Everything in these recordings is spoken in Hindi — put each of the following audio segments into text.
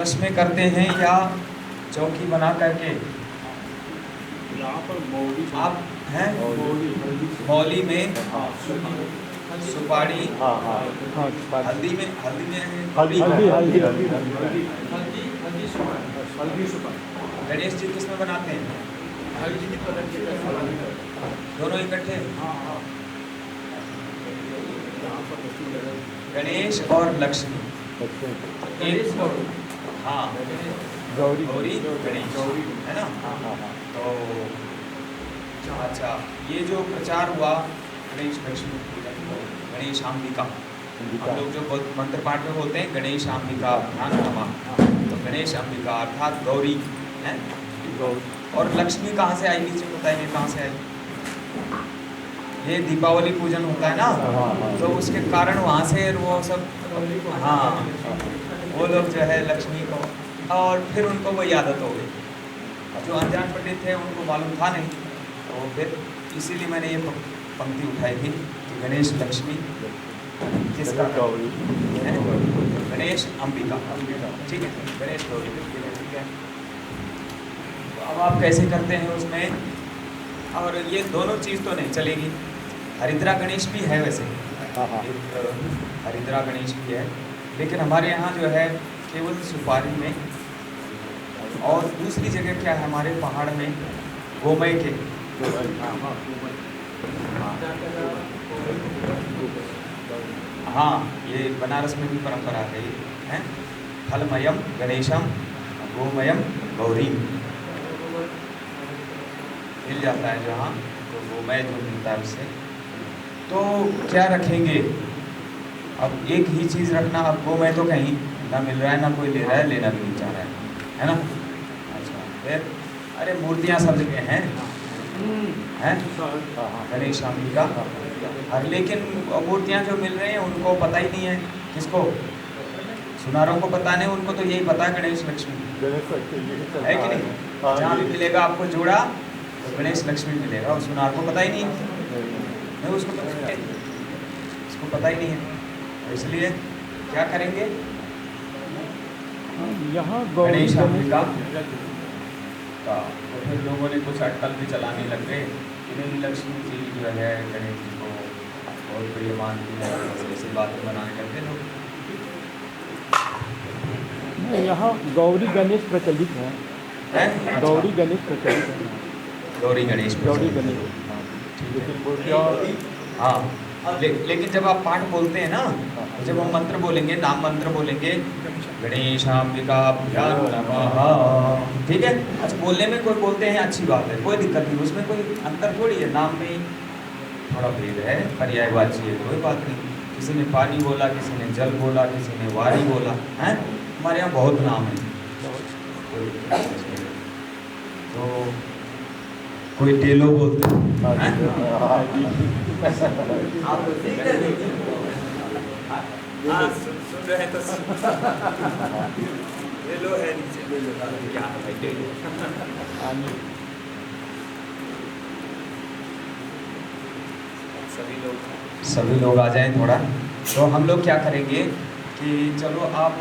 बस में करते हैं या चौकी बना करके? यहाँ पर मौली आप हैं मौली में सुपारी, हल्दी में गणेश जी किस में बनाते हैं? दोनों इकट्ठे? गणेश और लक्ष्मी एक, हाँ गौरी गणेश है ना। तो अच्छा, ये जो प्रचार हुआ गणेश लक्ष्मी पूजन, गणेश अंबिका, हम लोग जो मंत्र पाठ में बोलते हैं गणेश अंबिका ध्यान नमः, तो गणेश अंबिका अर्थात गौरी है। और लक्ष्मी कहाँ से आई, नीचे बताइए कहाँ से आई? ये दीपावली पूजन होता है ना, तो उसके कारण वहाँ से वो सब, हाँ वो लोग जो है लक्ष्मी को, और फिर उनको वही आदत हो गई। जो अनजान पंडित थे उनको मालूम था नहीं, तो फिर इसीलिए मैंने ये पंक्ति उठाई थी कि गणेश लक्ष्मी किसका है? गणेश अंबिका, ठीक है, गणेश गौरी, ठीक है। तो अब आप कैसे करते हैं उसमें? और ये दोनों चीज़ तो नहीं चलेगी, हरिद्रा गणेश भी है वैसे, हरिद्रा गणेश भी है, लेकिन हमारे यहाँ जो है केवल सुपारी में, और दूसरी जगह क्या है हमारे पहाड़ में, गोमय के, हाँ ये बनारस में भी परंपरा है, हैं फलमयम गणेशम गोमयम गौरी मिल जाता है जहाँ, तो गोमय जो मिलता है उससे। तो क्या रखेंगे? अब एक ही चीज़ रखना, अब गोमय तो कहीं ना मिल रहा है, ना कोई ले रहा है, लेना भी नहीं चाह रहा है ना। अच्छा, फिर अरे मूर्तियाँ सब जगह हैं गणेश अंबिका, और लेकिन मूर्तियाँ जो मिल रही हैं उनको पता ही नहीं है, किसको? सुनारों को पता नहीं, उनको तो यही पता है गणेश लक्ष्मी है कि नहीं। जहाँ भी मिलेगा आपको जोड़ा तो गणेश लक्ष्मी मिलेगा, और सुनार को पता ही नहीं है, उसको पता ही नहीं है। इसलिए क्या करेंगे? यहाँ गणेश अंबिका का, तो फिर लोगों ने कुछ अटकल भी चलाने लग गए कि नहीं लक्ष्मी जी जो है गणेश जी को बहुत प्रिय मानती है, ऐसी बातें बनाने लगते लोग। यहाँ गौरी गणेश प्रचलित है, गौरी गणेश प्रचलित है, गौरी गणेश, हाँ। लेकिन जब आप पाठ बोलते हैं ना, तो जब हम मंत्र बोलेंगे, नाम मंत्र बोलेंगे, गणेशाम्बिकाभ्यां नमः, ठीक है। अच्छा, बोलने में कोई बोलते हैं अच्छी बात है, कोई दिक्कत नहीं, उसमें कोई अंतर थोड़ी है, नाम में थोड़ा भेद है, पर्यायवाची है, कोई बात नहीं। किसी ने पानी बोला, किसी ने जल बोला, किसी ने वारी बोला, है हमारे यहाँ बहुत नाम है। तो कोई टेलो बोलते हैं, सुन रहे हैं तो टेलो है नीचे, क्या है भाई टेलो? सभी लोग आ जाएं थोड़ा। तो हम लोग क्या करेंगे कि चलो आप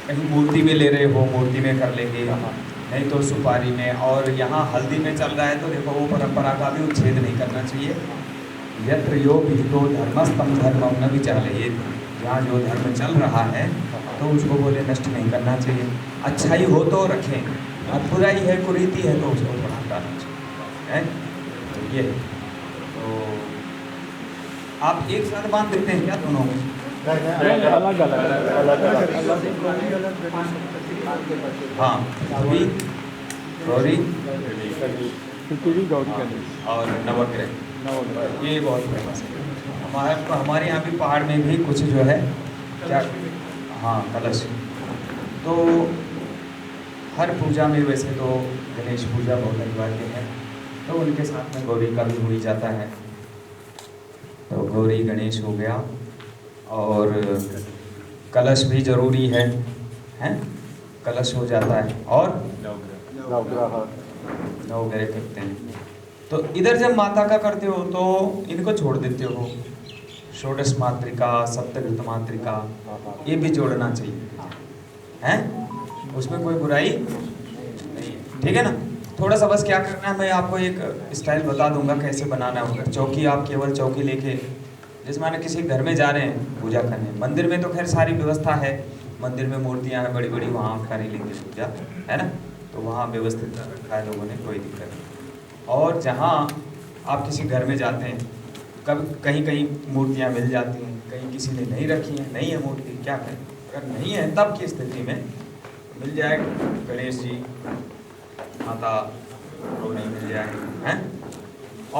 कहीं मूर्ति में ले रहे हो, मूर्ति में कर लेंगे, नहीं तो सुपारी में, और यहाँ हल्दी में चल रहा है तो देखो वो परंपरा का भी उच्छेद नहीं करना चाहिए। यत्र यो विहितो धर्मस्तम धर्मम न विचालयेत्, ये जहाँ जो धर्म चल रहा है तो उसको बोले नष्ट नहीं करना चाहिए। अच्छाई हो तो रखें, और बुराई है, कुरीति है, तो उसको थोड़ा हटाना चाहिए, है। तो ये तो आप एक साथ बांध देते हैं क्या दोनों में? अलग हाँ, गौरी गौरी और नवग्रह, ये बहुत फेमस है हमारे यहाँ भी, पहाड़ में भी कुछ जो है क्या, हाँ कलश। तो हर पूजा में वैसे तो गणेश पूजा बहुत अनिवार्य है, तो उनके साथ में गौरी का भी हो ही जाता है। तो गौरी गणेश हो गया, और कलश भी जरूरी है, हैं कलश हो जाता है, और नवग्रह करते हैं। तो इधर जब माता का करते हो तो इनको छोड़ देते हो, षोडश मातृका, सप्तघृत मातृका, ये भी जोड़ना चाहिए। हैं, उसमें कोई बुराई नहीं है, ठीक है ना। थोड़ा सा बस क्या करना है, मैं आपको एक स्टाइल बता दूंगा कैसे बनाना होगा। चौकी आप केवल चौकी लेके, जैसे माने किसी घर में जा रहे हैं पूजा करने, मंदिर में तो खैर सारी व्यवस्था है, मंदिर में मूर्तियां हैं बड़ी बड़ी, वहाँ कर ही लेंगे पूजा, है ना, तो वहाँ व्यवस्थित रखा है लोगों ने, कोई दिक्कत नहीं। और जहाँ आप किसी घर में जाते हैं, कभी कहीं कहीं मूर्तियाँ मिल जाती हैं, कहीं किसी ने नहीं रखी है, नहीं है मूर्ति, क्या करें, अगर नहीं है तब की स्थिति में मिल जाए गणेश जी, माता गौरी मिल जाए, हैं।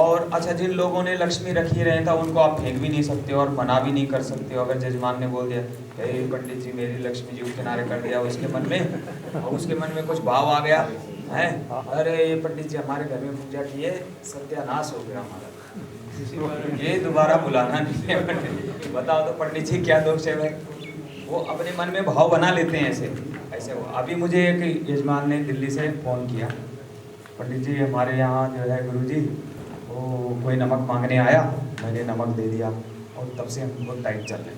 और अच्छा, जिन लोगों ने लक्ष्मी रखी रहे था उनको आप फेंक भी नहीं सकते और मना भी नहीं कर सकते हो। अगर जजमान ने बोल दिया हे पंडित जी मेरी लक्ष्मी जी को किनारे कर दिया उसके मन में, और उसके मन में कुछ भाव आ गया है, अरे ये पंडित जी हमारे घर में पूजा की है, सत्यानाश हो गया हमारा, ये दोबारा बुलाना नहीं है। बताओ तो पंडित जी क्या दोष है भाई, वो अपने मन में भाव बना लेते हैं ऐसे ऐसे। अभी मुझे एक यजमान ने दिल्ली से फ़ोन किया, पंडित जी हमारे यहाँ जो है गुरु जी वो कोई नमक मांगने आया, मैंने नमक दे दिया और तब से हम बहुत टाइट चल रहे।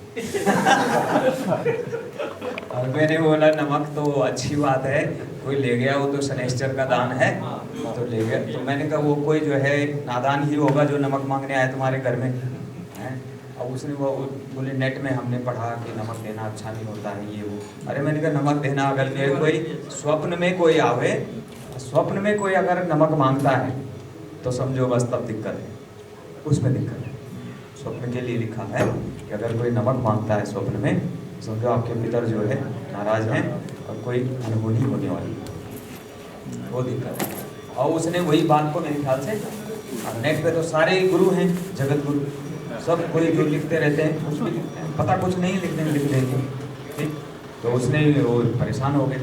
और मैंने बोला नमक तो अच्छी बात है, कोई ले गया वो तो शनैश्चर का दान है तो ले गया। तो मैंने कहा वो कोई जो है नादान ही होगा जो नमक मांगने आया तुम्हारे घर में हैं। अब उसने वो बोले नेट में हमने पढ़ा कि नमक देना अच्छा नहीं होता है ये वो। अरे मैंने कहा नमक देना, अगर मेरे कोई स्वप्न में कोई आवे, स्वप्न में कोई अगर नमक मांगता है तो समझो बस तब दिक्कत है, उसमें दिक्कत है। स्वप्न के लिए लिखा है कि अगर कोई नमक मांगता है स्वप्न में, समझो आपके पितर जो है नाराज हैं और कोई अनहोनी होने वाली, वो दिक्कत है। और उसने वही बात को मेरे ख्याल से, नेट पे तो सारे गुरु हैं, जगत गुरु सब, कोई जो लिखते रहते हैं कुछ भी लिखते हैं, पता कुछ नहीं लिखने लिख देंगे, ठीक। तो उसने वो परेशान हो गए।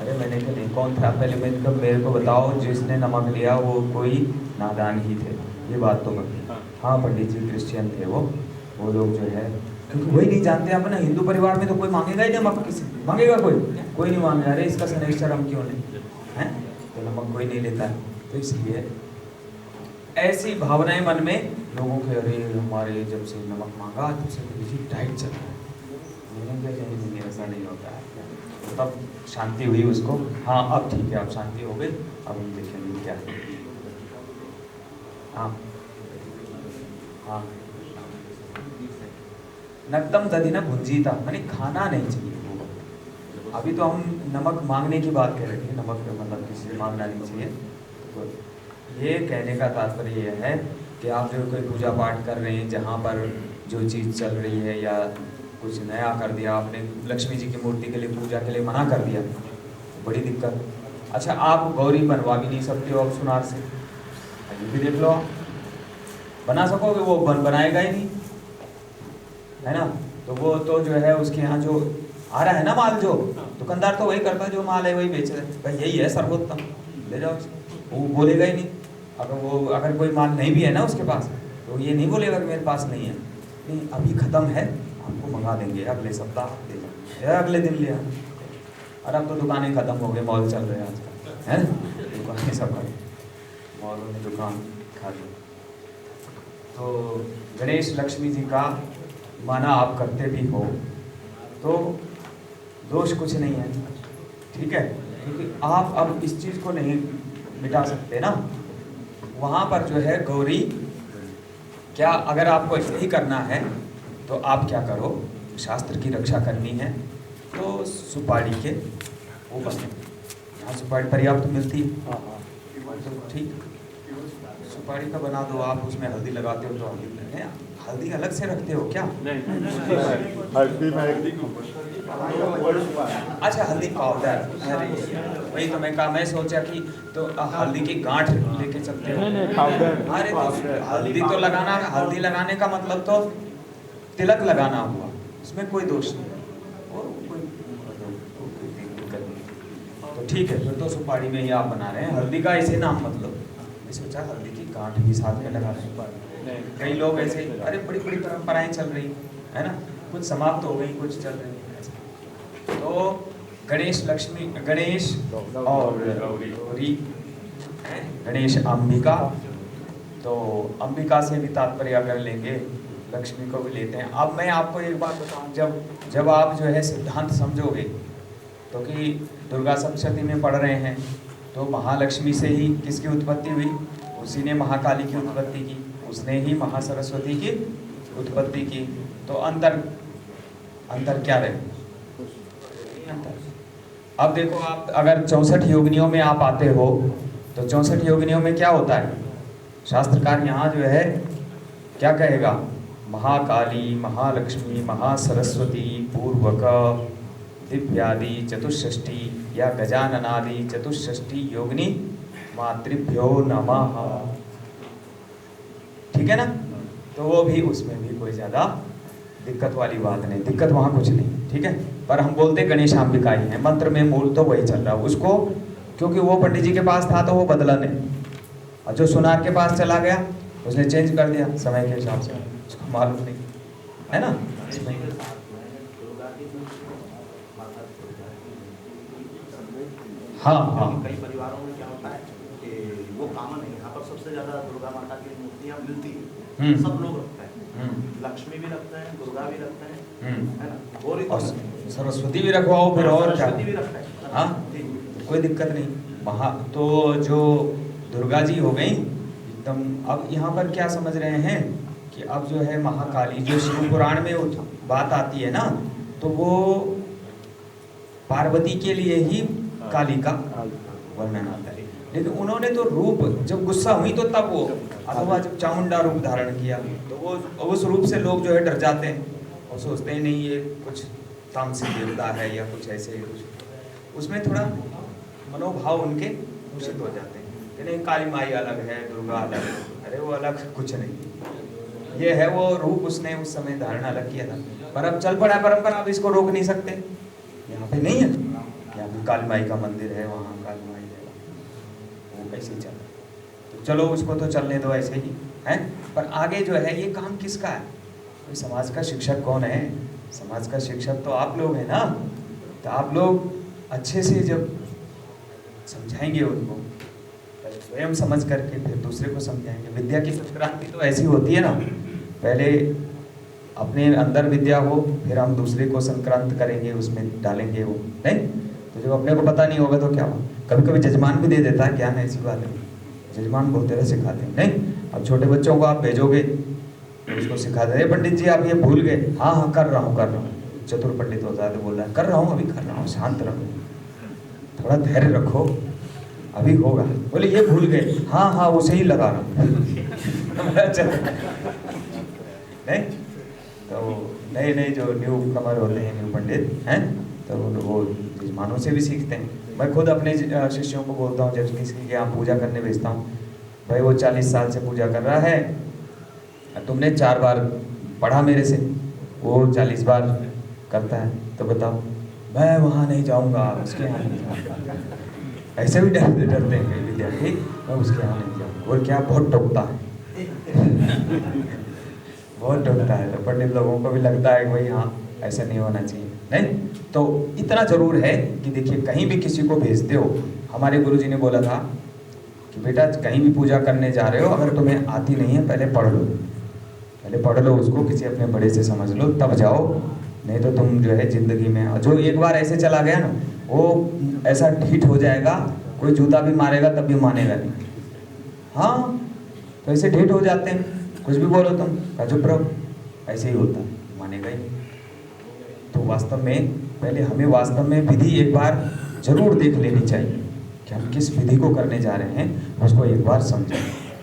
अरे मैंने कहा नहीं कौन था, पहले मैंने कहा मेरे को बताओ जिसने नमक लिया वो कोई नादान ही थे, ये बात तो बता। हाँ पंडित जी क्रिश्चियन थे वो लोग जो है, क्योंकि वही नहीं जानते अपना हिंदू परिवार में तो कोई मांगेगा ही नमक, किसी मांगेगा कोई नहीं मांगेगा। अरे इसका शनैश्चर हम क्यों लें, हैं, तो नमक कोई नहीं लेता है। तो इसलिए ऐसी भावनाएं मन में लोगों के, अरे हमारे जब से नमक मांगा तब से गुरु जी टाइट चल रहा है, मैंने कहा नहीं ऐसा नहीं होता है। तो तब शांति हुई उसको, हाँ अब ठीक है, अब शांति हो गई, अब हम देखेंगे क्या है। हाँ हाँ, नक्तम दधिना भुंजीता, माने खाना नहीं चाहिए। अभी तो हम नमक मांगने की बात कर रहे थे, नमक मतलब किसी से मांगना नहीं चाहिए। तो ये कहने का तात्पर्य ये है कि आप जो कोई पूजा पाठ कर रहे हैं, जहाँ पर जो चीज़ चल रही है या कुछ नया कर दिया आपने, लक्ष्मी जी की मूर्ति के लिए पूजा के लिए मना कर दिया, बड़ी दिक्कत। अच्छा आप गौरी बनवा भी नहीं सकते हो अब सुनार से, ये भी देख लो, बना सकोगे, वो बनाएगा ही नहीं, है ना। तो वो तो जो है उसके यहाँ जो आ रहा है ना माल, जो दुकानदार तो वही करता है, जो माल है वही बेच रहा है, भाई यही है सर्वोत्तम, ले जाओ। वो बोलेगा ही नहीं, अगर कोई माल नहीं भी है ना उसके पास, तो ये नहीं बोलेगा कि मेरे पास नहीं है, नहीं अभी ख़त्म है, आपको मंगा देंगे अगले सप्ताह ले जाओ या अगले दिन ले आओ। और अब तो दुकानें ख़त्म हो गए, मॉल चल रहे हैं आजकल, है ना, दुकानें सब मॉलों में दुकान खा ली। तो गणेश लक्ष्मी जी का माना आप करते भी हो तो दोष कुछ नहीं है, ठीक है, क्योंकि आप अब इस चीज़ को नहीं मिटा सकते ना। वहाँ पर जो है गौरी, क्या अगर आपको ऐसे ही करना है तो आप क्या करो, शास्त्र की रक्षा करनी है तो सुपारी के ऊपर, यहाँ सुपारी पर्याप्त मिलती है, तो ठीक सुपारी का बना दो आप, उसमें हल्दी लगाते हो तो हल्दी, हल्दी अलग से रखते हो क्या? हल्दी में अच्छा हल्दी पाउडर, अरे वही तो मैं कहा, मैं सोचा कि तो हल्दी की गांठ लेके चलते हो। नहीं पाउडर, अरे तो हल्दी तो लगाना, हल्दी लगाने का मतलब तो तिलक लगाना हुआ, उसमें कोई दोष नहीं और कोई दिक्कत नहीं। तो ठीक है, फिर तो सुपारी में ही आप बना रहे हैं, हल्दी का ऐसे नाम मतलब, मैं सोचा हल्दी की गांठ भी साथ में लगा रहे हैं। कई लोग ऐसे, अरे बड़ी बड़ी परंपराएं चल रही है ना, कुछ समाप्त हो गई, कुछ चल रही है। तो गणेश लक्ष्मी, गणेश और गौरी, गणेश अंबिका, तो अंबिका से भी तात्पर्य अगर लेंगे लक्ष्मी को भी लेते हैं। अब मैं आपको एक बात बताऊं, जब आप जो है सिद्धांत समझोगे तो कि दुर्गा सप्तशती में पढ़ रहे हैं तो महालक्ष्मी से ही किसकी उत्पत्ति हुई? उसी ने महाकाली की उत्पत्ति की, उसने ही महासरस्वती की उत्पत्ति की। तो अंतर क्या रहे? अब देखो, आप अगर 64 योगिनियों में आप आते हो तो 64 योगिनियों में क्या होता है? शास्त्रकार यहाँ जो है क्या कहेगा? महाकाली, महालक्ष्मी, महासरस्वती, पूर्वक, दिव्यादि चतुष्षष्टि या गजाननादि चतुष्षष्टि योगिनी मातृभ्यो नमः। ठीक है ना? तो वो भी, उसमें भी कोई ज़्यादा दिक्कत वाली बात नहीं, दिक्कत वहाँ कुछ नहीं। ठीक है, पर हम बोलते गणेशांबिका ही है, मंत्र में मूल तो वही चल रहा है उसको, क्योंकि वो पंडित जी के पास था तो वो बदला नहीं, और जो सुनार के पास चला गया उसने चेंज कर दिया समय के हिसाब से, उसको मालूम नहीं है ना। हाँ हाँ, कई परिवारों में क्या होता है कि वो कॉमन है, यहाँ पर सबसे ज्यादा दुर्गा माता की मूर्तियाँ मिलती है, सब लोग रखते हैं, लक्ष्मी भी रखते हैं, दुर्गा भी रखते हैं, है ना, और सरस्वती भी रखवाओ फिर, और क्या, सरस्वती भी रखते हैं। हाँ, कोई दिक्कत नहीं। वहाँ तो जो दुर्गा जी हो गई एकदम। अब यहाँ पर क्या समझ रहे हैं कि अब जो है महाकाली, जो शिव पुराण में बात आती है ना, तो वो पार्वती के लिए ही काली का वर्णन आता है, लेकिन उन्होंने तो रूप, जब गुस्सा हुई तो तब वो, अथवा जब चामुंडा रूप धारण किया तो वो उस रूप से लोग जो है डर जाते हैं और सोचते हैं नहीं ये कुछ तामसिक देवता है या कुछ ऐसे कुछ, उसमें थोड़ा मनोभाव उनके दूषित हो जाते हैं कि नहीं काली माई अलग है, दुर्गा अलग है। अरे वो अलग कुछ नहीं, ये है वो रूप उसने उस समय धारण अलग किया था, पर अब चल पड़ा परंपरा, अब इसको रोक नहीं सकते। यहाँ पे नहीं है, यहाँ पे काली माई का मंदिर है, वहाँ काली माई है, वो कैसे चल रहा है, तो चलो उसको तो चलने दो ऐसे ही है। पर आगे जो है ये काम किसका है? कोई समाज का शिक्षक कौन है? समाज का शिक्षक तो आप लोग हैं ना, तो आप लोग अच्छे से जब समझाएंगे उनको, स्वयं समझ करके फिर दूसरे को समझाएंगे। विद्या की संक्रांति तो ऐसी होती है ना, पहले अपने अंदर विद्या हो, फिर हम दूसरे को संक्रांत करेंगे, उसमें डालेंगे वो, नहीं तो जब अपने को पता नहीं होगा तो क्या हो। कभी कभी जजमान भी दे देता है ज्ञान, ऐसी बात है, जजमान बहुत तरह सिखाते हैं। नहीं, अब छोटे बच्चों को आप भेजोगे तो उसको सिखाते हैं, पंडित जी आप ये भूल गए, हाँ हाँ कर रहा हूँ। चतुर पंडित होता है तो बोल रहा है कर रहा हूँ, अभी कर रहा हूँ, शांत रहो, थोड़ा धैर्य रखो, अभी होगा। बोले ये भूल गए, हाँ हाँ उसे ही लगा रहा हूँ। नहीं तो नए नए जो न्यू कमर होते हैं, न्यू पंडित हैं, तो वो जजमानों से भी सीखते हैं। मैं खुद अपने शिष्यों को बोलता हूँ, जब किसी के यहाँ पूजा करने भेजता हूँ, भाई वो 40 साल से पूजा कर रहा है, तुमने 4 बार पढ़ा मेरे से, वो 40 बार करता है, तो बताओ मैं वहाँ नहीं जाऊँगा, उसके यहाँ नहीं जाऊँगा। ऐसे भी डरते हैं कई विद्यार्थी, मैं उसके यहाँ नहीं जाऊँगा। और क्या, बहुत टोकता है बहुत टोकता है, तो पंडित लोगों को भी लगता है कि भाई हाँ ऐसा नहीं होना चाहिए। नहीं तो इतना जरूर है कि देखिए कहीं भी किसी को भेजते हो, हमारे गुरुजी ने बोला था कि बेटा कहीं भी पूजा करने जा रहे हो, अगर तुम्हें आती नहीं है पहले पढ़ लो उसको, किसी अपने बड़े से समझ लो तब जाओ, नहीं तो तुम जो है जिंदगी में, जो एक बार ऐसे चला गया ना वो ऐसा ढीठ हो जाएगा, कोई जूता भी मारेगा तब भी मानेगा नहीं। हाँ तो ऐसे ढीठ हो जाते हैं, कुछ भी बोलो तुम चुप रहो, ऐसे ही होता है, मानेगा ही। तो वास्तव में पहले हमें वास्तव में विधि एक बार जरूर देख लेनी चाहिए कि हम किस विधि को करने जा रहे हैं, उसको एक बार समझें,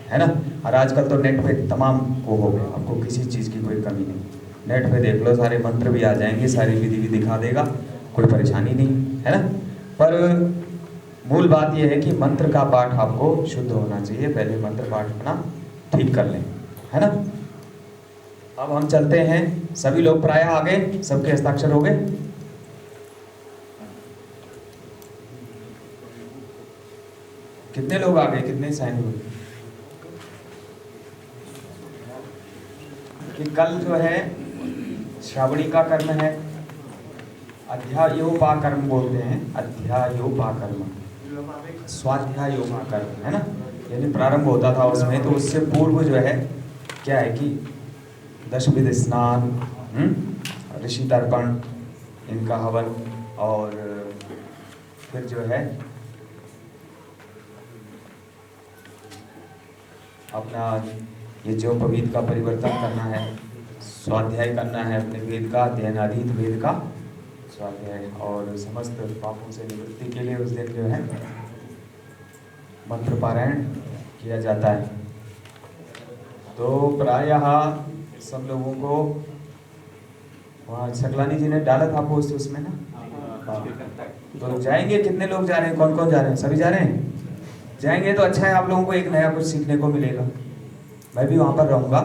है ना। और आजकल तो नेट पे तमाम को हो गए, आपको किसी चीज़ की कोई कमी नहीं, नेट पे देख लो, सारे मंत्र भी आ जाएंगे, सारी विधि भी दिखा देगा, कोई परेशानी नहीं है ना। पर मूल बात यह है कि मंत्र का पाठ आपको शुद्ध होना चाहिए, पहले मंत्र पाठ अपना ठीक कर लें, है ना। अब हम चलते हैं, सभी लोग प्रायः आ गए, सबके हस्ताक्षर हो गए। कितने लोग आ गए, कितने साइन हुए? कि कल जो है श्रावणी का कर्म है, अध्यायोपाकर्म बोलते हैं, अध्यायोपाकर्म, स्वाध्यायोपाकर्म है ना, यानी प्रारंभ होता था उसमें, तो उससे पूर्व जो है क्या है कि दशविध स्नान, ऋषि तर्पण, इनका हवन, और फिर जो है अपना ये जो वेद का परिवर्तन करना है, स्वाध्याय करना है, अपने वेद का अध्ययनाधीत वेद का स्वाध्याय, और समस्त पापों से निवृत्ति के लिए उस दिन जो है मंत्र पारायण किया जाता है। तो प्रायः सब लोगों को वहाँ सकलानी जी ने डाला था पोस्ट उसमें ना। तो जाएंगे, कितने लोग जा रहे हैं, कौन कौन जा रहे हैं? सभी जा रहे हैं? जाएंगे तो अच्छा है, आप लोगों को एक नया कुछ सीखने को मिलेगा। मैं भी वहाँ पर रहूँगा,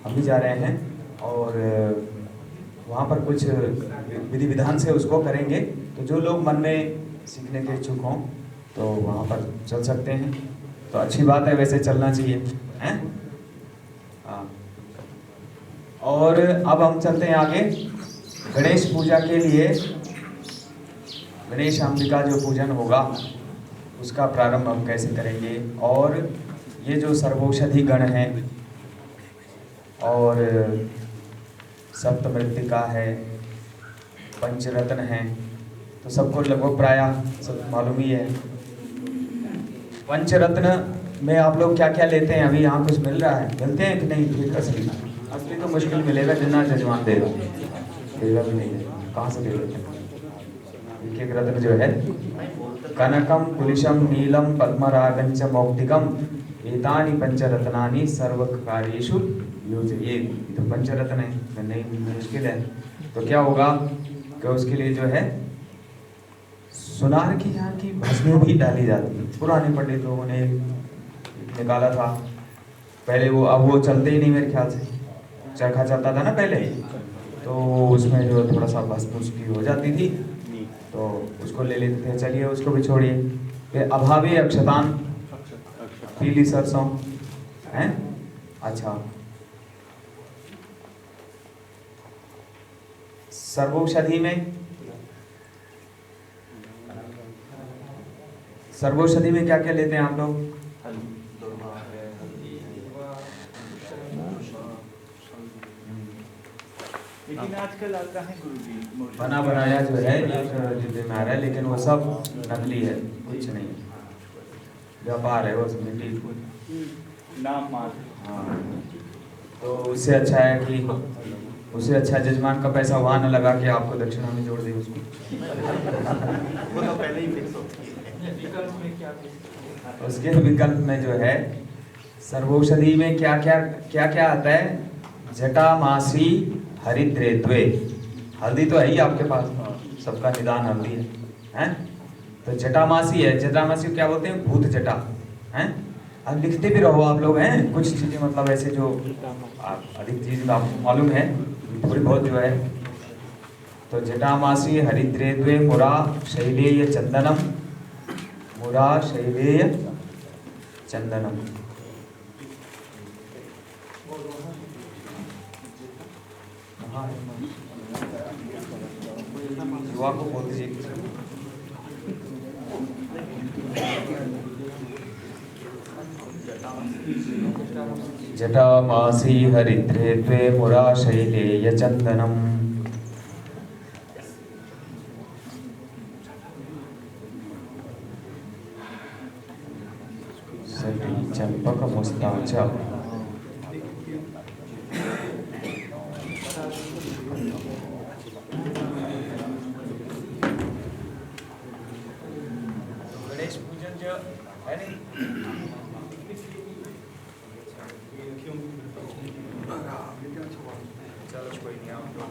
हम भी जा रहे हैं, और वहाँ पर कुछ विधि विधान से उसको करेंगे। तो जो लोग मन में सीखने के इच्छुक हों तो वहाँ पर चल सकते हैं। तो अच्छी बात है, वैसे चलना चाहिए, हैं? हाँ। और अब हम चलते हैं आगे। गणेश पूजा के लिए गणेश अंबिका जो पूजन होगा उसका प्रारंभ हम कैसे करेंगे, और ये जो सर्वौषधि गण हैं और सप्तमृत्तिका है, पंचरत्न हैं, तो सबको लगभग प्रायः सब मालूम ही है। पंचरत्न में आप लोग क्या क्या लेते हैं? अभी यहाँ कुछ मिल रहा है, मिलते हैं कि नहीं? ठीक असली असली तो मुश्किल मिलेगा, जितना जजमान देगा देगा भी नहीं, कहाँ से दे लेते हैं? एक एक रत्न जो है, कनकम कुलिशम नीलम पद्मरागंच मौक्तिकम एतानि पंचरत्नानि सर्वकार्येषु योजयेत्। तो पंचरत्न है, नहीं मुश्किल है। तो क्या होगा कि उसके लिए जो है सुनार की यहाँ की भस्में भी डाली जाती है। पुराने पंडित लोगों ने निकाला था पहले वो, अब वो चलते ही नहीं मेरे ख्याल से। चरखा चलता था ना पहले, तो उसमें जो थोड़ा सा भस्म उसकी हो जाती थी, तो उसको ले लेते थे। चलिए उसको भी छोड़िए। फिर अभावी अक्षतान, पीली सरसों हैं। अच्छा, सर्वौषधि में क्या क्या लेते हैं आप लोग? लेकिन आजकल आता है गुरुजी बना बनाया जो है एक डिब्बे में आ रहा है, लेकिन वो सब नकली है, कुछ नहीं, व्यापार है वो, मिट्टी नाम मात्र। हाँ, तो उससे अच्छा है कि उससे अच्छा जजमान का पैसा वहाँ न लगा के आपको दक्षिणा में जोड़ दे उसको। वो तो पहले ही फिक्स हो। उसके विकल्प में जो है सर्वौषधि में क्या क्या आता है? जटामासी हरिद्रेत्वे, हल्दी तो है ही आपके पास, सबका निदान हल्दी है, हैं? तो जटामासी है। जटामासी क्या बोलते हैं? भूत जटा, हैं? अब लिखते भी रहो आप लोग, हैं? कुछ चीजें मतलब ऐसे जो अधिक चीज आपको मालूम है थोड़ी बहुत जो है। तो जटामासी हरिद्रेत्वे मुरा शैलेय चंदनम, मुरा शैलेय चंदनम। युवा को बोल दीजिए। जटामासी हरिद्रेत्वे मुरा शैलेय चंदनम। सटी चंपक मुस्ताच। गणेश पूजन जो है नहीं, चलो कोई नहीं, आप लोग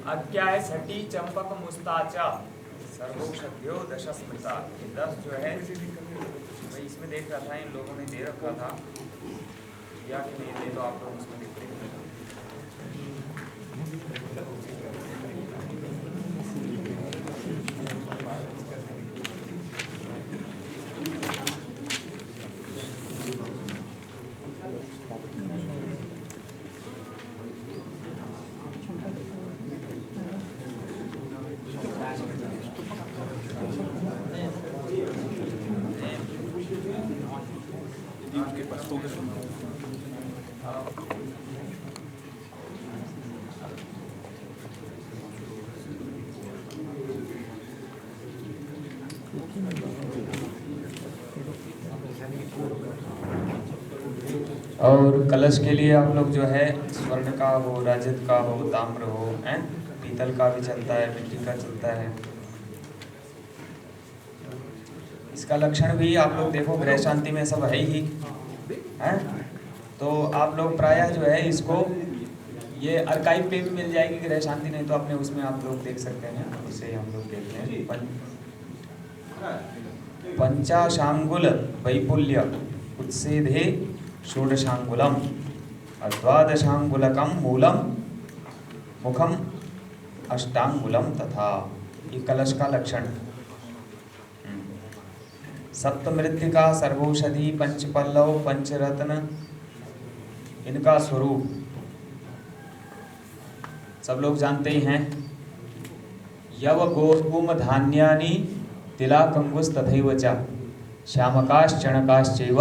अब क्या है? सटी चंपक मुस्ताचा सर्वौषध्यो दश स्मृता। 10 जो है मैं इसमें देख रहा था, इन लोगों ने दे रखा था या कि नहीं दे, तो आप लोग उसमें देखते हैं। और कलश के लिए आप लोग जो है स्वर्ण का हो, रजत का हो, ताम्र हो, हैं, पीतल का भी चलता है, मिट्टी का चलता है। इसका लक्षण भी आप लोग देखो गृह शांति में सब है ही, हैं। तो आप लोग प्रायः जो है इसको ये आर्काइव पे भी मिल जाएगी गृह शांति, नहीं तो अपने उसमें आप लोग देख सकते हैं। इसे हम लोग देखते हैं पंचाशांगुल वैपुल्य उत्सेधे षोडशांगुलम द्वादशांगुलकम मूलम मुखम अष्टांगुलम तथा। ये कलश का लक्षण। सप्तमृत्तिका सर्वौषधि पंचपल्लव पंचरत्न इनका स्वरूप सब लोग जानते ही हैं। यव गोधूम धान्यानि तिलाकंगुस तथैव च श्यामकाश चणकाश्चैव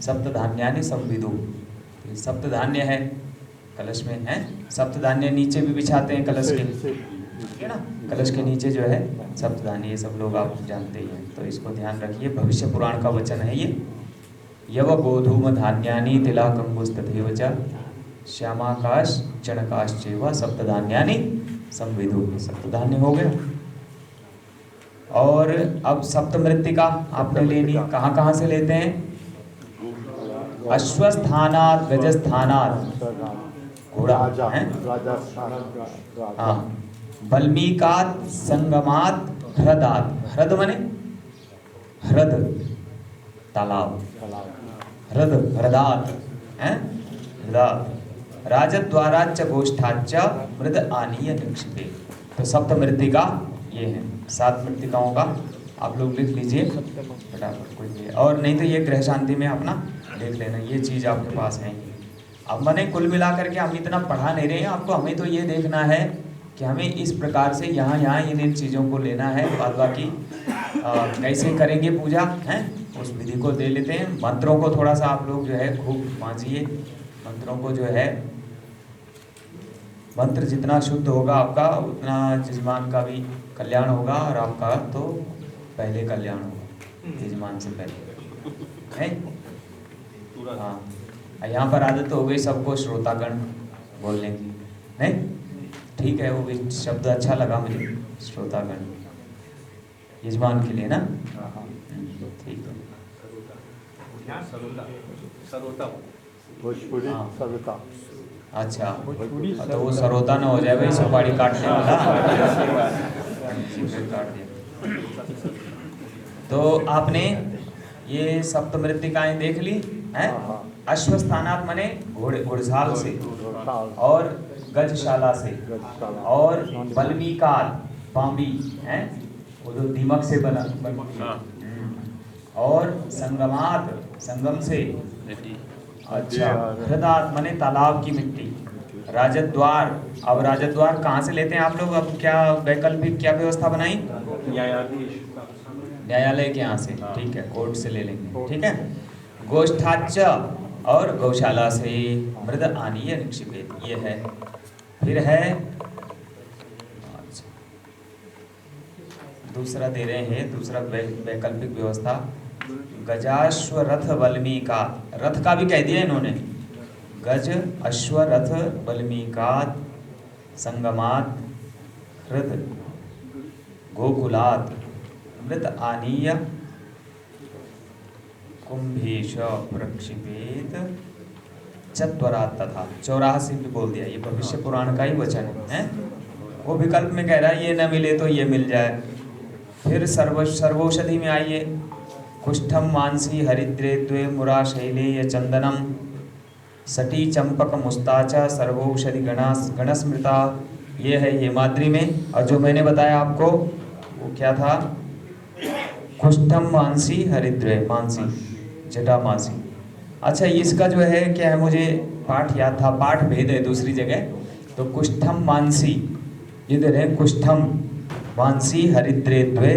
सप्त धान्यानि संविदु। ये सप्त धान्य है कलश में, है। सप्त धान्य नीचे भी बिछाते हैं कलश के, ठीक है ना। कलश के नीचे जो है सप्त धान्य, ये सब लोग आप जानते ही हैं, तो इसको ध्यान रखिए। भविष्य पुराण का वचन है ये। यव गोधूम धान्यानि तिलाकंगुस तथैव च श्यामाकाश चणकाश्चैव सप्त धान्यानि संविदु। सप्त धान्य हो गया। और अब सप्तमृत्तिका आपने लेनी, कहाँ से लेते हैं? अश्वस्थानात् गजस्थानात् घोड़ा है, हाँ। बल्मीकात् संगमात् ह्रदात्, ह्रद माने ह्रद तालाब, ह्रद ह्रदात् है, ह्रदात् राजद्वाराच्च गोष्ठाच्च मृद आनीय निक्षिपे। तो सप्तमृत्तिका ये है। 7 मृत्तिकाओं का आप लोग लिख लीजिए फटाफट कोई, और नहीं तो ये गृह शांति में अपना देख लेना, ये चीज़ आपके पास है। अब मैंने कुल मिलाकर के हम इतना पढ़ा नहीं रहे हैं आपको, हमें तो ये देखना है कि हमें इस प्रकार से यहाँ इन चीज़ों को लेना है। बाद बाकी कैसे करेंगे पूजा है, उस विधि को दे लेते हैं। मंत्रों को थोड़ा सा आप लोग जो है खूब मांझिए, मंत्रों को जो है, मंत्र जितना शुद्ध होगा आपका उतना यजमान का भी कल्याण होगा, और आपका तो पहले कल्याण होगा यजमान से पहले, है। हाँ, यहाँ पर आदत हो गई सबको श्रोतागण बोलने की, नहीं ठीक है, वो भी शब्द अच्छा लगा मुझे, श्रोतागण यजमान के लिए ना, ठीक है। भोजपुरी सरोता, अच्छा, तो वो सरोता ना हो जाए भाई, सुपारी काटने वाला काट दिया। तो आपने ये सप्तमृत्तिकाएं देख ली हैं। अश्वस्थानात् माने घुड़साल से, और गजशाला से, और बल्मीकात पांबी हैं, वो जो दीमक से बनती है, और संगमात संगम से, अच्छा, हृदात माने तालाब की मिट्टी, राजद्वार। अब राजद्वार कहाँ से लेते हैं आप लोग? अब क्या वैकल्पिक क्या व्यवस्था बनाई? न्यायालय के यहाँ से, ठीक है, कोर्ट से ले लेंगे, ठीक है। गोष्ठाच्च और गौशाला से, मृद आनीय निक्षिपेत, ये है। फिर है दूसरा दे रहे हैं, दूसरा वैकल्पिक व्यवस्था, गजाश्व रथ बल्मीका। रथ का भी कह दिया इन्होंने, गज अश्व रथ बल्मीकात संगमात हृद गोकुलात मृत आनीय कुंभेश प्रक्षिपेत चत्वरात तथा। 84 भी बोल दिया, ये भविष्य पुराण का ही वचन है। वो विकल्प में कह रहा है ये न मिले तो ये मिल जाए। फिर सर्वौषधि में आइए, कुष्ठम मानसी हरिद्रे द्वे मुरा शैलेय चंदनम सटी चंपक मुस्ताचा सर्वौषधि गणस्मृता। ये है हेमाद्री में। और जो मैंने बताया आपको वो क्या था? कुष्ठम मानसी हरिद्रे, मानसी जटा मानसी। अच्छा, इसका जो है क्या है, मुझे पाठ याद था, पाठ भेद है दूसरी जगह। तो कुष्ठम मानसी, ये दे रहे कुष्ठम मानसी हरिद्रे द्वे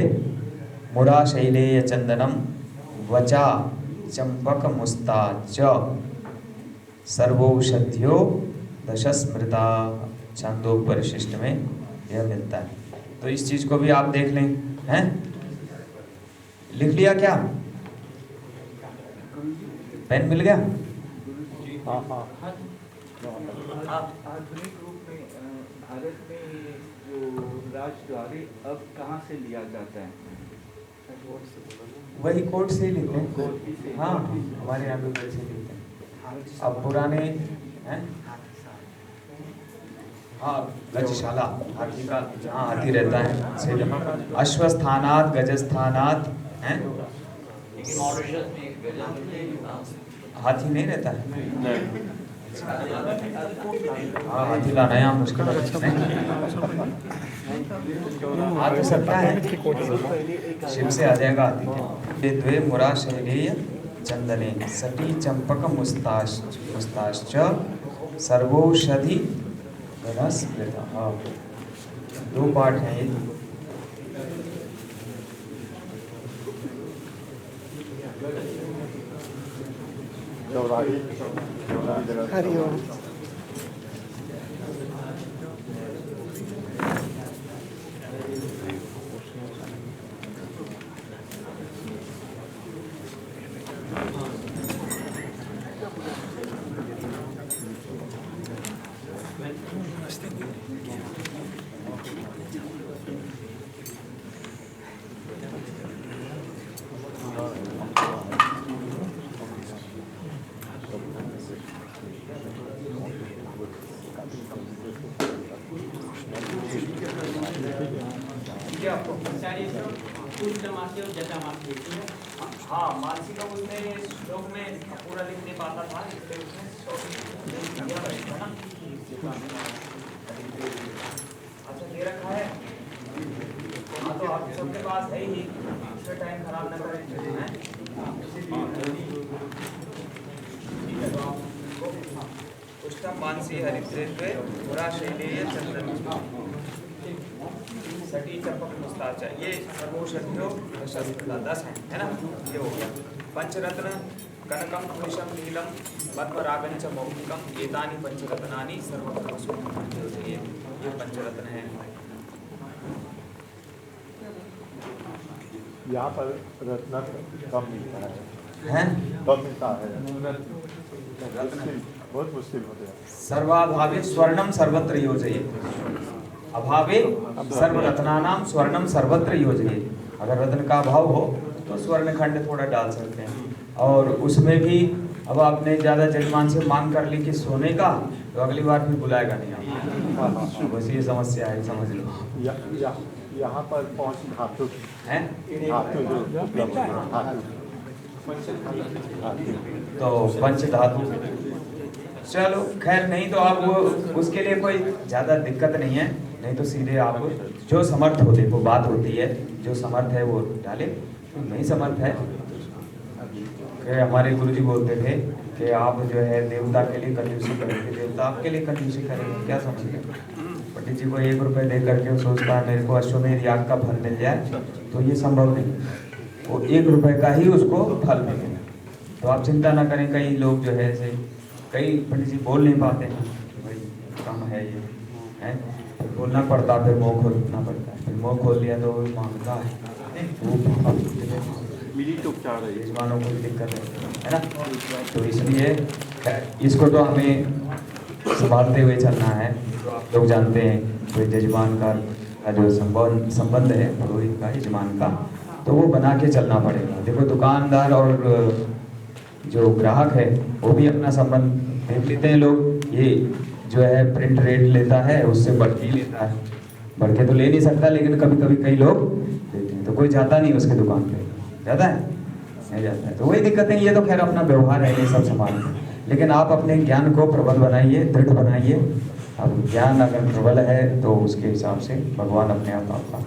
मुरा शैलेय चंदनम वचा चंपक मुस्ता च सर्वौषध्यो दशस्मृता। छंदोपरिशिष्ट में यह मिलता है। तो इस चीज को भी आप देख लें। हैं, लिख लिया क्या? पेन मिल गया? हाँ हाँ। आधुनिक रूप में भारत में जो राजद्वारी अब कहाँ से लिया जाता है? वही कोर्ट से ही लेते हैं। कोर्ट से। हाँ, हमारे यहाँ भी वैसे लेते हैं। अब पुराने हैं, हाँ, गजशाला, हाथी का, हाँ, हाथी रहता है। अश्वस्थानात गजस्थानात हैं, हाथी नहीं रहता है। हाँ, हाथी लाना यहाँ मुश्किल है। हाँ तो सब क्या है, शिव से आ जाएगा हाथी। द्वे मुरा शैलेय चंदने सटी चंपक मुस्ताश्च सर्वौषधि रस। हाँ, 2 पार्ट हैं ये। हरिओम। हाँ, मानसी का उसने श्लोक में पूरा लिख नहीं पाता था, इसलिए उसने दिया है ना। अच्छा, दे रखा है। हाँ, तो आप सबके पास है ही, इसका टाइम खराब न करें। पुष्टम मानसी हरिद्रे पुरा शैलेय चंदन सटी चंपक मुस्ताचा, ये सर्वौषध्यो दशस्मृता 10 है ना। ये हो गया। पंचरत्न कनकम पुरुषम नीलम पद्मरागं च मौक्तिकम एतानि पंचरत्नानि सर्वकर्मसु। ये पंचरत्न है। यहाँ पर रत्न कम मिलता है। हैं? कम मिलता है। बहुत मुश्किल हो गया। सर्वाभावे स्वर्णम सर्वत्र योजयेत्। अभावे सर्वरत्नानाम स्वर्णम सर्वत्र योजयेत्। अगर रत्न का अभाव हो तो स्वर्ण खंड थोड़ा डाल सकते हैं। और उसमें भी अब आपने ज़्यादा जजमान से मांग कर ली कि सोने का, तो अगली बार फिर बुलाएगा नहीं आपको। बस ये समस्या है, समझ लो। यहाँ पर 5 धातु हैं? धातु जो तो पंच धातु। चलो खैर, नहीं तो आप वो उसके लिए कोई ज़्यादा दिक्कत नहीं है। नहीं तो सीधे आप जो समर्थ हो, देखो बात होती है, जो समर्थ है वो डाले, तो नहीं समर्थ है। हमारे गुरुजी बोलते थे कि आप जो है देवता के लिए कंजूसी करेंगे, देवता आपके लिए कंजूसी करेंगे। क्या समझिए, पंडित जी को 1 रुपये दे करके सोचता है मेरे को अश्वमेध याग का फल मिल जाए, तो ये संभव नहीं। वो 1 रुपये का ही उसको फल मिलेगा। तो आप चिंता ना करें। कई लोग जो है ऐसे, कई पंडित जी बोल नहीं पाते हैं कि भाई कम है ये है, फिर बोलना पड़ता, फिर मुँह खोलना पड़ता है। फिर मुँह खोल लिया तो मांगता है, वो यजमानों को भी दिक्कत है ना। तो इसलिए इसको तो हमें संभालते हुए चलना है। आप लोग जानते हैं कोई जजमान का जो संबंध है पुरोहित का, यजमान का, तो वो बना के चलना पड़ेगा। देखो दुकानदार और जो ग्राहक है वो भी अपना संबंध देख लेते हैं लोग। ये जो है प्रिंट रेट लेता है, उससे बढ़ के लेता है। बढ़ के तो ले नहीं सकता, लेकिन कभी कभी कई लोग देते हैं, तो कोई जाता नहीं उसके दुकान पे। जाता है? नहीं जाता है। तो वही दिक्कत है। ये तो खैर अपना व्यवहार है, ये सब संभालना। लेकिन आप अपने ज्ञान को प्रबल बनाइए, दृढ़ बनाइए। अब ज्ञान अगर प्रबल है तो उसके हिसाब से भगवान अपने आप आपका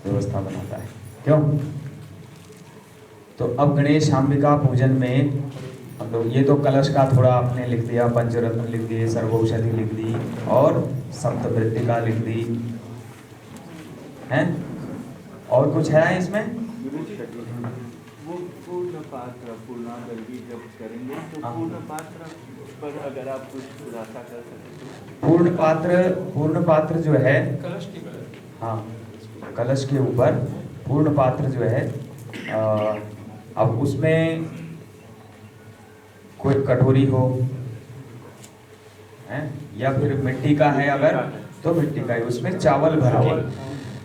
व्यवस्था बनाता है। क्यों? तो अब गणेश अंबिका पूजन में हम लोग, ये तो कलश का थोड़ा आपने लिख दिया, पंचरत्न लिख दिए, सर्वौषधि लिख दी और सप्तमृत्तिका लिख दी हैं। और कुछ है इसमें? वो पूर्ण पात्र पूर्णांगी जब करेंगे तो हाँ। पूर्ण पात्र पर अगर आप कुछ खुलासा कर सकें तो। पूर्ण पात्र जो है, हाँ, कलश के ऊपर पूर्ण पात्र जो है, अब उसमें कोई कटोरी हो है या फिर मिट्टी का है, अगर तो मिट्टी का है, उसमें चावल भर के,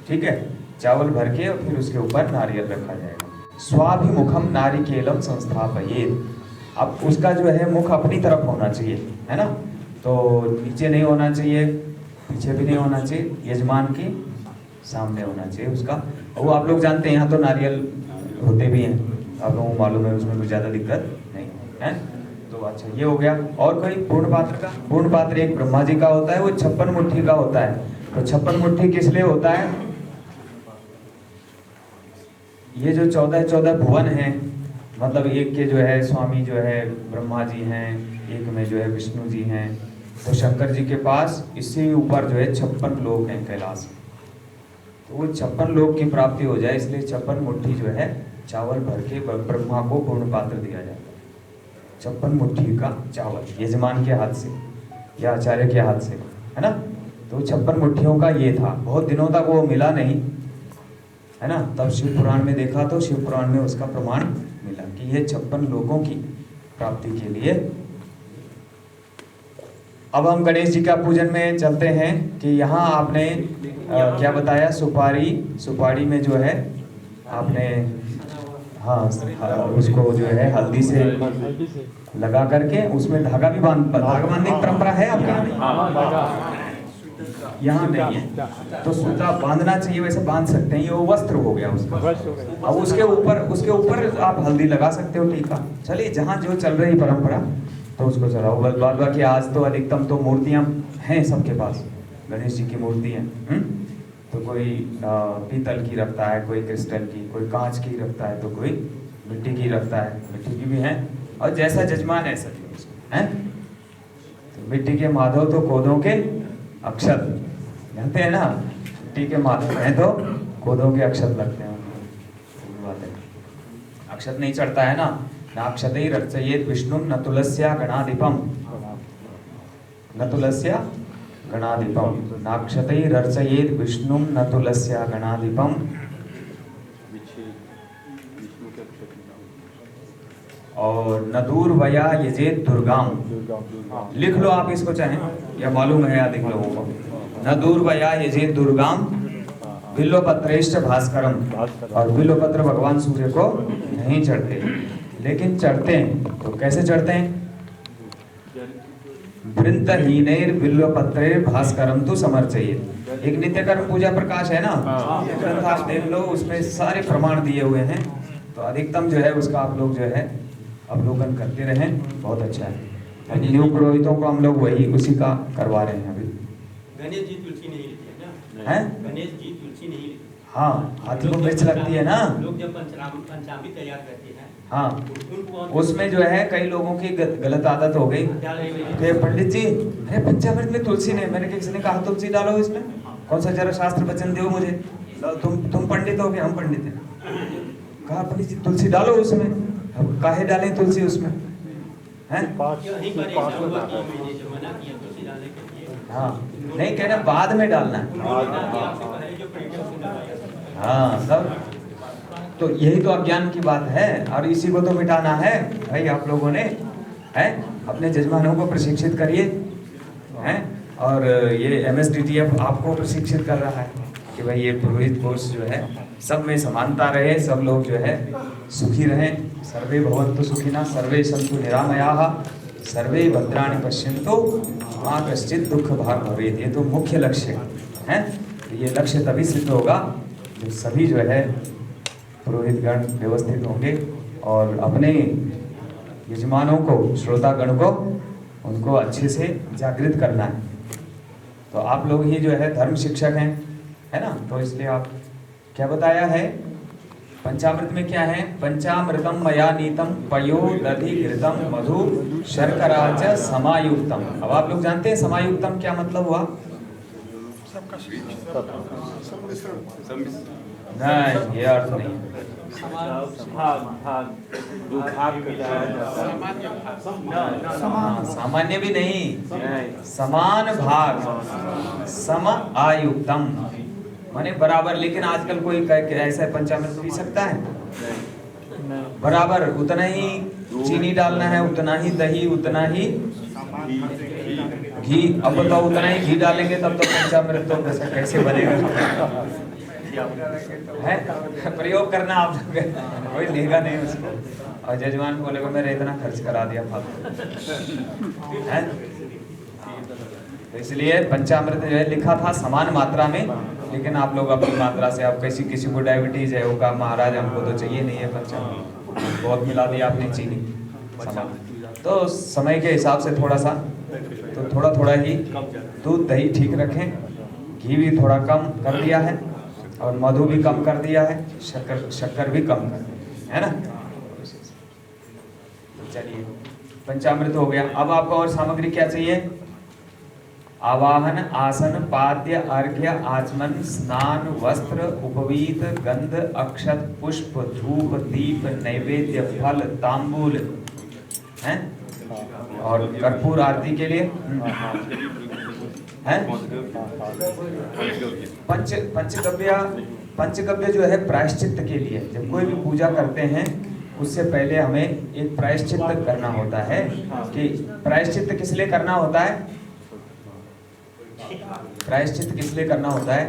ठीक है, चावल भर के और फिर उसके ऊपर नारियल रखा जाएगा। स्वाभिमुखम नारिकेलम संस्थापयेत्। अब उसका जो है मुख अपनी तरफ होना चाहिए, है ना, तो नीचे नहीं होना चाहिए, पीछे भी नहीं होना चाहिए, यजमान के सामने होना चाहिए उसका। वो आप लोग जानते हैं यहाँ तो नारियल होते भी हैं, आप लोगों को मालूम है, उसमें कुछ ज़्यादा दिक्कत नहीं है। तो अच्छा ये हो गया। और कोई पूर्ण पात्र का? पूर्ण पात्र एक ब्रह्मा जी का होता है, वो 56 मुट्ठी का होता है। तो 56 मुट्ठी किस लिए होता है? ये जो 14 भुवन हैं, मतलब एक के जो है स्वामी जो है ब्रह्मा जी हैं, एक में जो है विष्णु जी हैं, तो शंकर जी के पास इससे ऊपर जो है 56 लोक हैं कैलाश। तो वो 56 लोक की प्राप्ति हो जाए, इसलिए 56 मुट्ठी जो है चावल भर के ब्रह्मा को पूर्ण पात्र दिया जाता है। 56 मुट्ठी का चावल यजमान के हाथ से या आचार्य के हाथ से, है ना। तो 56 मुट्ठियों का ये था, बहुत दिनों तक वो मिला नहीं, है ना। तब शिव पुराण में देखा तो शिव पुराण में उसका प्रमाण मिला कि ये 56 लोगों की प्राप्ति के लिए। अब हम गणेश जी का पूजन में चलते हैं कि यहाँ आपने क्या बताया, सुपारी में जो है आपने, हाँ, उसको जो है हल्दी से लगा करके उसमें धागा बांधने की परंपरा है आपके यहाँ नहीं है, तो सूता बांधना चाहिए, वैसे बांध सकते हैं, ये वो वस्त्र हो गया उसका। अब उसके ऊपर आप हल्दी लगा सकते हो, टीका। चलिए जहाँ जो चल रही परंपरा तो उसको चलाओ। बाद बाकी आज तो अधिकतम तो मूर्तियाँ हैं सबके पास, गणेश जी की मूर्ति है, तो कोई पीतल की रखता है, कोई क्रिस्टल की, कोई कांच की रखता है, तो कोई मिट्टी की रखता है, मिट्टी की भी है, और जैसा जजमान ऐसा है। तो मिट्टी के माधव तो कोदों के अक्षत, जानते हैं ना, मिट्टी के माधव हैं तो कोदों के अक्षत लगते हैं, बात है। अक्षत नहीं चढ़ता है ना, नाक्षते रचयेत विष्णु न तुलस्या गणाधिपम, न तुलस्या गणाधिपम, नाक्षते रचयेत विष्णु न तुलस्या गणाधिपम। और न दूर वया यजेत दुर्गाम, लिख लो आप इसको चाहे, या मालूम है अधिक लोगों को। न दूर वया यजेत दुर्गाम बिल्वपत्रेष्ट भास्करम, और बिल्वपत्र भगवान सूर्य को नहीं चढ़ते, लेकिन चढ़ते हैं। तो कैसे चढ़ते हैं? वृंतहीनैर बिल्वपत्रेर भास्करम तु समर्चयेत्। एक नित्यकर्म पूजा प्रकाश है ना, ग्रंथ आप देख लो, उसमें सारे प्रमाण दिए हुए हैं। तो अधिकतम जो है उसका आप लोग जो है अवलोकन करते रहें, बहुत अच्छा है। न्यू पुरोहितों को हम लोग वही उसी का करवा रहे हैं अभी। गणेश जी तुलसी नहीं लेते हैं ना? हैं? गणेश जी तुलसी नहीं लेते। हाँ, हाथी को मिर्च लगती है ना। लोग जब पंचामृत तैयार करते हैं, हाँ, उनको उसमें जो है कई लोगों की गलत आदत हो गई कि पंडित जी, अरे पंचामृत में तुलसी नहीं। मैंने किसी ने कहा तुलसी डालो इसमें, कौन सा जरा शास्त्र वचन दो मुझे। तुम पंडित हो कि हम पंडित हैं? कहा पंडित जी तुलसी डालो उसमें। अब काहे डालें तुलसी उसमें, हैं? हाँ, नहीं कहना बाद में डालना है। हाँ, सब तो यही तो अज्ञान की बात है, और इसी को तो मिटाना है भाई आप लोगों ने, है। अपने जजमानों को प्रशिक्षित करिए, हैं। और ये MSDTF आपको प्रशिक्षित कर रहा है कि भाई ये पुरोहित कोर्स जो है सब में समानता रहे, सब लोग जो है सुखी रहें। सर्वे भवन्तु सुखिनः, सर्वे सन्तु निरामयाः, सर्वे भद्राणि पश्यन्तु मा कश्चित् दुःख भाग् भवेत्। ये तो मुख्य लक्ष्य है। तो ये लक्ष्य तभी सिद्ध होगा जब सभी जो है पुरोहितगण व्यवस्थित होंगे और अपने यजमानों को, श्रोतागण को, उनको अच्छे से जागृत करना है। तो आप लोग ही जो है धर्म शिक्षक हैं, है ना। तो इसलिए आप क्या बताया है पंचामृत में, क्या है? पंचामृतम मया नीतम पयो दधि घृतम मधु शर्करा च समायुक्तम। अब आप लोग जानते हैं समायुक्तम क्या मतलब हुआ? नहीं, ये अर्थ नहीं। भाग भाग दो भाग बताया जाता है। हाँ, सामान्य भी नहीं, समान भाग, सम आयुक्तम माने बराबर। लेकिन आजकल कोई ऐसा पंचामृत पी सकता है? बराबर उतना ही चीनी डालना है, उतना ही दही, उतना ही घी। अब बताओ उतना ही घी डालेंगे तब तो पंचामृत तो कैसे बनेगा? है प्रयोग करना आप लोग, कोई लेगा नहीं उसको। और जजमान बोलेगा मैंने इतना खर्च करा दिया फालतू है। तो इसलिए पंचामृत जो है लिखा था समान मात्रा में, लेकिन आप लोग अपनी मात्रा से, आप किसी को डायबिटीज है वो कहा महाराज हमको तो चाहिए नहीं है पंचामृत, बहुत मिला दिया आपने चीनी समान। तो समय के हिसाब से थोड़ा सा, तो थोड़ा थोड़ा ही दूध दही ठीक रखें, घी भी थोड़ा कम कर दिया है और मधु भी कम कर दिया है, शक्कर भी कम कर दिया है ना। चलिए पंचामृत हो गया। अब आपको और सामग्री क्या चाहिए? आवाहन, आसन, पाद्य, अर्घ्य, आचमन, स्नान, वस्त्र, उपवीत, गंध, अक्षत, पुष्प, धूप, दीप, नैवेद्य, फल, तांबूल हैं और कर्पूर आरती के लिए हैं। पंचगव्य जो है प्रायश्चित के लिए, जब कोई भी पूजा करते हैं उससे पहले हमें एक प्रायश्चित करना होता है। कि प्रायश्चित किस लिए करना होता है? प्रायश्चित किस लिए करना होता है?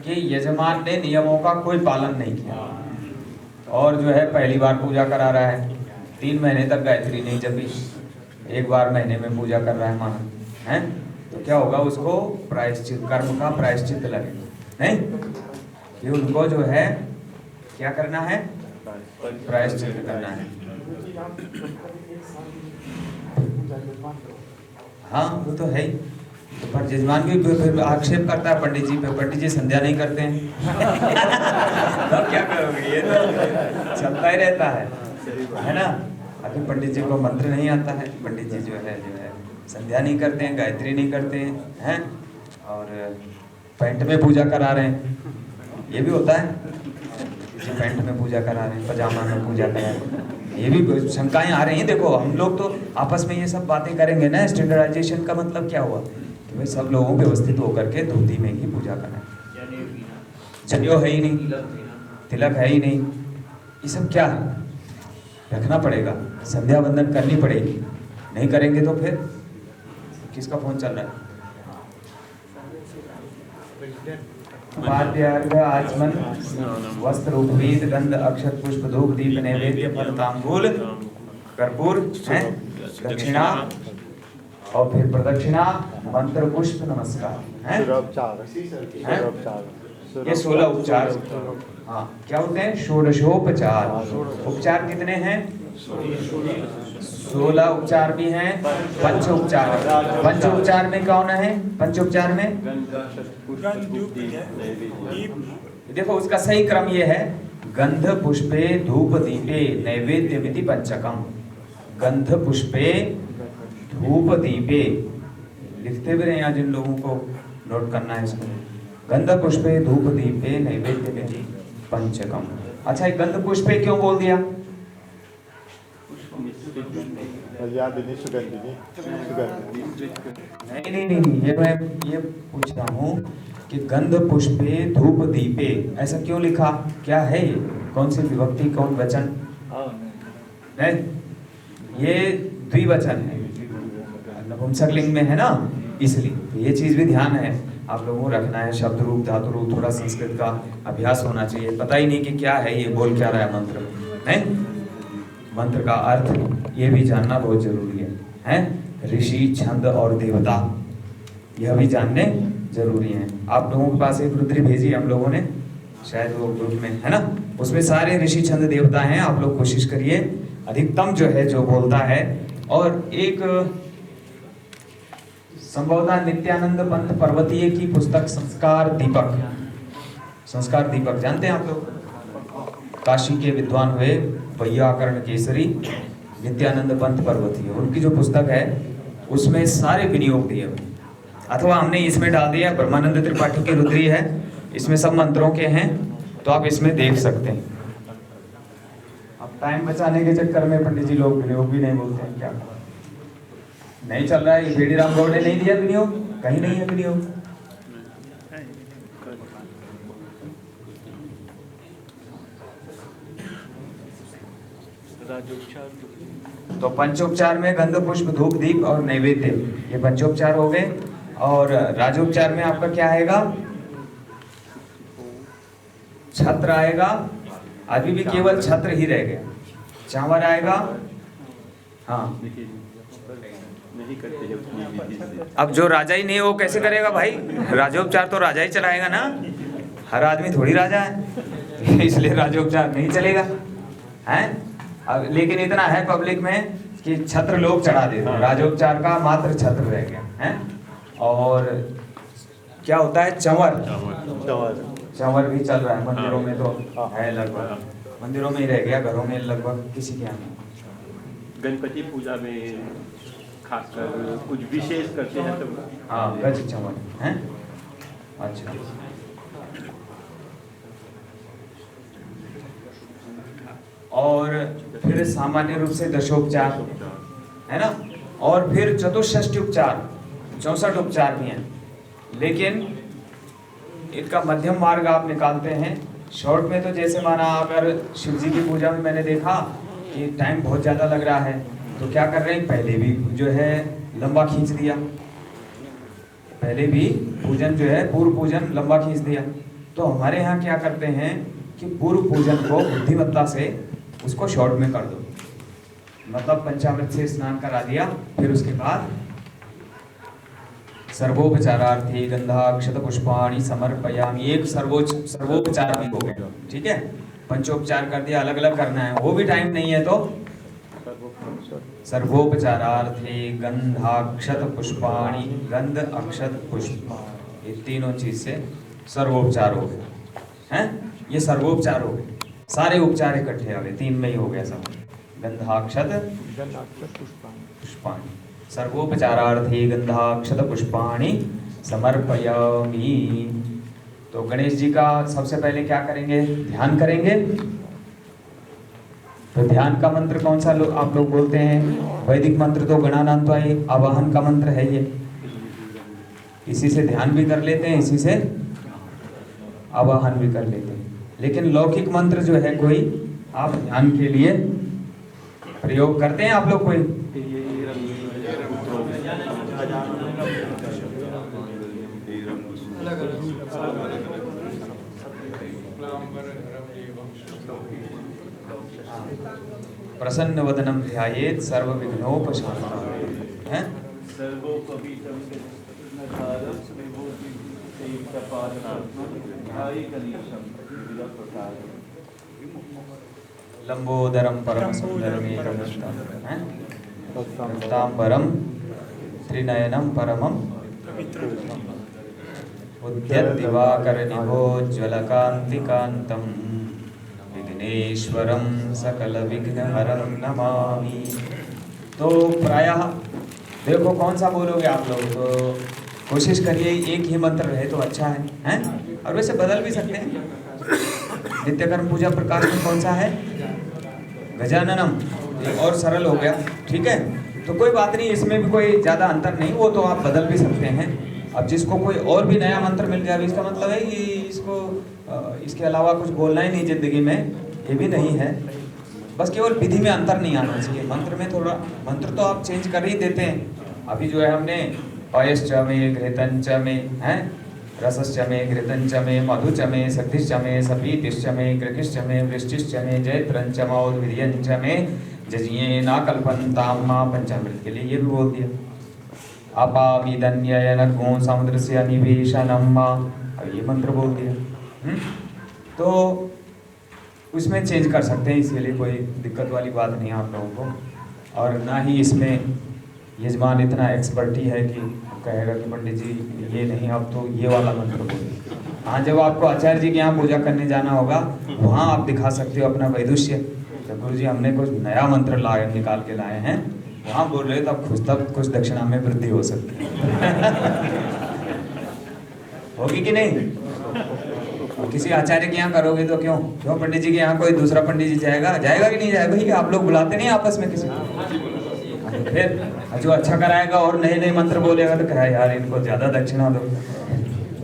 कि यजमान ने नियमों का कोई पालन नहीं किया और जो है पहली बार पूजा करा रहा है, 3 महीने तक गायत्री नहीं जपी, एक बार महीने में पूजा कर रहा है मानो है, तो क्या होगा? उसको प्रायश्चित, कर्म का प्रायश्चित लगेगा नहीं कि उनको जो है क्या करना है? प्रायश्चित करना है। हाँ वो तो है ही। तो पर जजमान भी आक्षेप करता है पंडित जी पे, पंडित जी संध्या नहीं करते हैं। तो क्या करोगे? ये तो चलता ही रहता है ना। अभी पंडित जी को मंत्र नहीं आता है, पंडित जी जो है संध्या नहीं करते हैं, गायत्री नहीं करते हैं और पैंट में पूजा करा रहे हैं। ये भी होता है, पैंट में पूजा करा रहे हैं, पजामा में पूजा करा रहे हैं, ये भी शंकाएं आ रही हैं। देखो हम लोग तो आपस में ये सब बातें करेंगे ना। स्टैंडर्डाइजेशन का मतलब क्या हुआ कि भाई सब लोगों व्यवस्थित होकर के धोती में ही पूजा करें। जनेऊ है ही नहीं, तिलक है ही नहीं, ये सब क्या है? रखना पड़ेगा, संध्या वंदन करनी पड़ेगी। नहीं करेंगे तो फिर किसका फोन चल रहा है? पाद्यार्घ, आचमन, वस्त्र, उपवीत, गंध, अक्षत, पुष्प, धूप, दीप, नैवेद्य, फल, तांबूल, कर्पूर है, दक्षिणा और फिर प्रदक्षिणा, मंत्र, पुष्प, नमस्कार है। ये 16 उपचार। हाँ क्या होते हैं? षोडशोपचार। उपचार कितने हैं? 16 उपचार भी हैं। पंच उपचार, पंच उपचार में कौन है? पंच उपचार में देखो उसका सही क्रम ये है, गंध पुष्पे धूप दीपे नैवेद्य विधि पंचकम। गंध पुष्पे धूप दीपे, लिखते भी रहे यहाँ जिन लोगों को नोट करना है इसको। गंध पुष्पे धूप दीपे नैवेद्य विधि पंचकम। अच्छा गंध पुष्पे क्यों बोल दिया? नहीं, ये मैं ये पूछ रहा हूँ कि गंध पुष्पे धूप दीपे ऐसा क्यों लिखा? क्या है ये? कौन सी विभक्ति, कौन वचन? नहीं, ये द्विवचन है, नपुंसकलिंग में है ना, इसलिए ये चीज भी ध्यान है आप लोगों को रखना है। शब्द रूप, धातु रूप, थोड़ा संस्कृत का अभ्यास होना चाहिए। पता ही नहीं कि क्या है ये, बोल क्या रहा है मंत्र, नहीं मंत्र का अर्थ ये भी जानना बहुत जरूरी है। ऋषि, छंद और देवता यह भी जानने जरूरी है। आप लोगों के पास एक रुद्री भेजी हम लोगों ने, शायद वो ग्रुप में है ना, उसमें सारे ऋषि छंद देवता हैं। आप लोग कोशिश करिए अधिकतम जो है जो बोलता है। और एक संभवतः नित्यानंद पंत पर्वतीय की पुस्तक संस्कार दीपक, संस्कार दीपक जानते हैं आप लोग? काशी के विद्वान हुए वैयाकरण केसरी नित्यानंद पंत पर्वतीय, उनकी जो पुस्तक है उसमें सारे विनियोग दिए हुए, अथवा हमने इसमें डाल दिया ब्रह्मानंद त्रिपाठी की रुद्री है, इसमें सब मंत्रों के हैं तो आप इसमें देख सकते हैं। अब टाइम बचाने के चक्कर में पंडित जी लोग विनियोग भी नहीं बोलते हैं, क्या नहीं चल रहा है। ये बेड़ी राम गौड़ ने नहीं दिया विनियोग, कहीं नहीं है विनियोग। तो पंचोपचार में गंध पुष्प धूप दीप और नैवेद्य, ये पंचोपचार हो गए। और राजोपचार में आपका क्या आएगा, छत्र आएगा, अभी भी केवल छत्र ही रह गया, चावल आएगा। हाँ, नहीं करते। अब जो राजा ही नहीं वो कैसे करेगा भाई, राजोपचार तो राजा ही चलाएगा ना, हर आदमी थोड़ी राजा है, इसलिए राजोपचार नहीं चलेगा हैं। अब लेकिन इतना है पब्लिक में कि छत्र लोग चढ़ा देते हैं, राजोपचार का मात्र छत्र रह गया है। और क्या होता है, चंवर, चंवर भी चल रहा है मंदिरों में, तो है लगभग मंदिरों में ही रह गया, घरों में लगभग किसी के यहाँ नहीं। गणपति पूजा में खासकर कुछ विशेष करते हैं तो हाँ, गज चंवर है। अच्छा, और फिर सामान्य रूप से दशोपचार है ना, और फिर चतुष्षष्टि उपचार, 64 उपचार भी हैं, लेकिन इनका मध्यम मार्ग आप निकालते हैं। शॉर्ट में तो जैसे माना अगर शिव जी की पूजा में मैंने देखा कि टाइम बहुत ज़्यादा लग रहा है, तो क्या कर रहे हैं, पहले भी जो है लंबा खींच दिया, पहले भी पूजन जो है पूर्व पूजन लंबा खींच दिया। तो हमारे यहाँ क्या करते हैं कि पूर्व पूजन को बुद्धिमत्ता से उसको शॉर्ट में कर दो, मतलब पंचामृत से स्नान करा दिया, फिर उसके बाद सर्वोपचारार्थी गंधाक्षत पुष्पाणि समर्पयामि, एक सर्वोपचार भी हो गया, ठीक है। पंचोपचार कर दिया, अलग अलग करना है, वो भी टाइम नहीं है, तो सर्वोपचारार्थी गंधाक्षत पुष्पाणि, गंध अक्षत पुष्प, ये तीनों चीज से सर्वोपचार हो गए हैं। ये सर्वोपचार हो गए, सारे उपचार इकट्ठे आ गए, 3 में ही हो गया सब। गंधाक्षत पुष्पाणि, सर्वोपचारार्थी गंधाक्षत पुष्पाणि समर्पयामि। तो गणेश जी का सबसे पहले क्या करेंगे, ध्यान करेंगे। तो ध्यान का मंत्र कौन सा आप लोग बोलते हैं, वैदिक मंत्र तो गणानान्त्वाय आवाहन का मंत्र है ये, इसी से ध्यान भी कर लेते हैं, इसी से आवाहन भी कर लेते हैं। लेकिन लौकिक मंत्र जो है कोई आप ध्यान के लिए प्रयोग करते हैं आप लोग कोई, प्रसन्न वदनम ध्यायेत सर्व विघ्नोपशांतये हैं। लंबोदरम परम सुंदरमेकदंतम हैं, रक्तांबरम त्रिनयनम परमम उद्यत दिवाकर निभोज्ज्वलकांतिकांतम विघ्नेश्वरम सकल विघ्नहरं नमामि। तो प्रायः देखो कौन सा बोलोगे आप लोग, तो कोशिश करिए एक ही मंत्र रहे तो अच्छा है, हैं? और वैसे बदल भी सकते हैं। नित्यकर्म पूजा प्रकार में कौन सा है, गजाननम, ये और सरल हो गया, ठीक है। तो कोई बात नहीं, इसमें भी कोई ज़्यादा अंतर नहीं, वो तो आप बदल भी सकते हैं। अब जिसको कोई और भी नया मंत्र मिल गया, इसका मतलब है कि इसको इसके अलावा कुछ बोलना ही नहीं जिंदगी में, ये भी नहीं है। बस केवल विधि में अंतर नहीं आना चाहिए, मंत्र में थोड़ा, मंत्र तो आप चेंज कर ही देते हैं। अभी जो है हमने पयश्च में घृतंच में हैं, रसश्च में घृतंच में मधुच में शक्तिश्च में सपीतिश्च में कृकिश्च में वृष्टिश्च में जैत्रंच मौद्विर्यंच में जजिए ना कल्पन्ताम माँ, पंचामृत के लिए ये भी बोल दिया। अपाविदन्ययनगो समुद्रस्य निवेशनम माँ, अब ये मंत्र बोल दिया। तो उसमें चेंज कर सकते हैं, इसके लिए कोई दिक्कत वाली बात नहीं है आप लोगों को। और ना ही इसमें यजमान इतना एक्सपर्टी है कि कहेगा कि पंडित जी ये नहीं, अब तो ये वाला मंत्र बोलिए। हाँ, जब आपको आचार्य जी के यहाँ पूजा करने जाना होगा, वहाँ आप दिखा सकते हो अपना वैदुष्य, तो गुरु जी हमने कुछ नया मंत्र निकाल के लाए हैं, वहाँ बोल रहे तब कुछ दक्षिणा में वृद्धि हो सकती है। होगी कि नहीं? किसी आचार्य के यहाँ करोगे तो क्यों क्यों पंडित जी के यहाँ कोई दूसरा पंडित जी जाएगा जाएगा कि नहीं जाएगा? भाई आप लोग बुलाते नहीं आपस में किसी को? फिर जो अच्छा कराएगा और नए नए मंत्र बोलेगा तो कहे यार इनको ज्यादा दक्षिणा दो।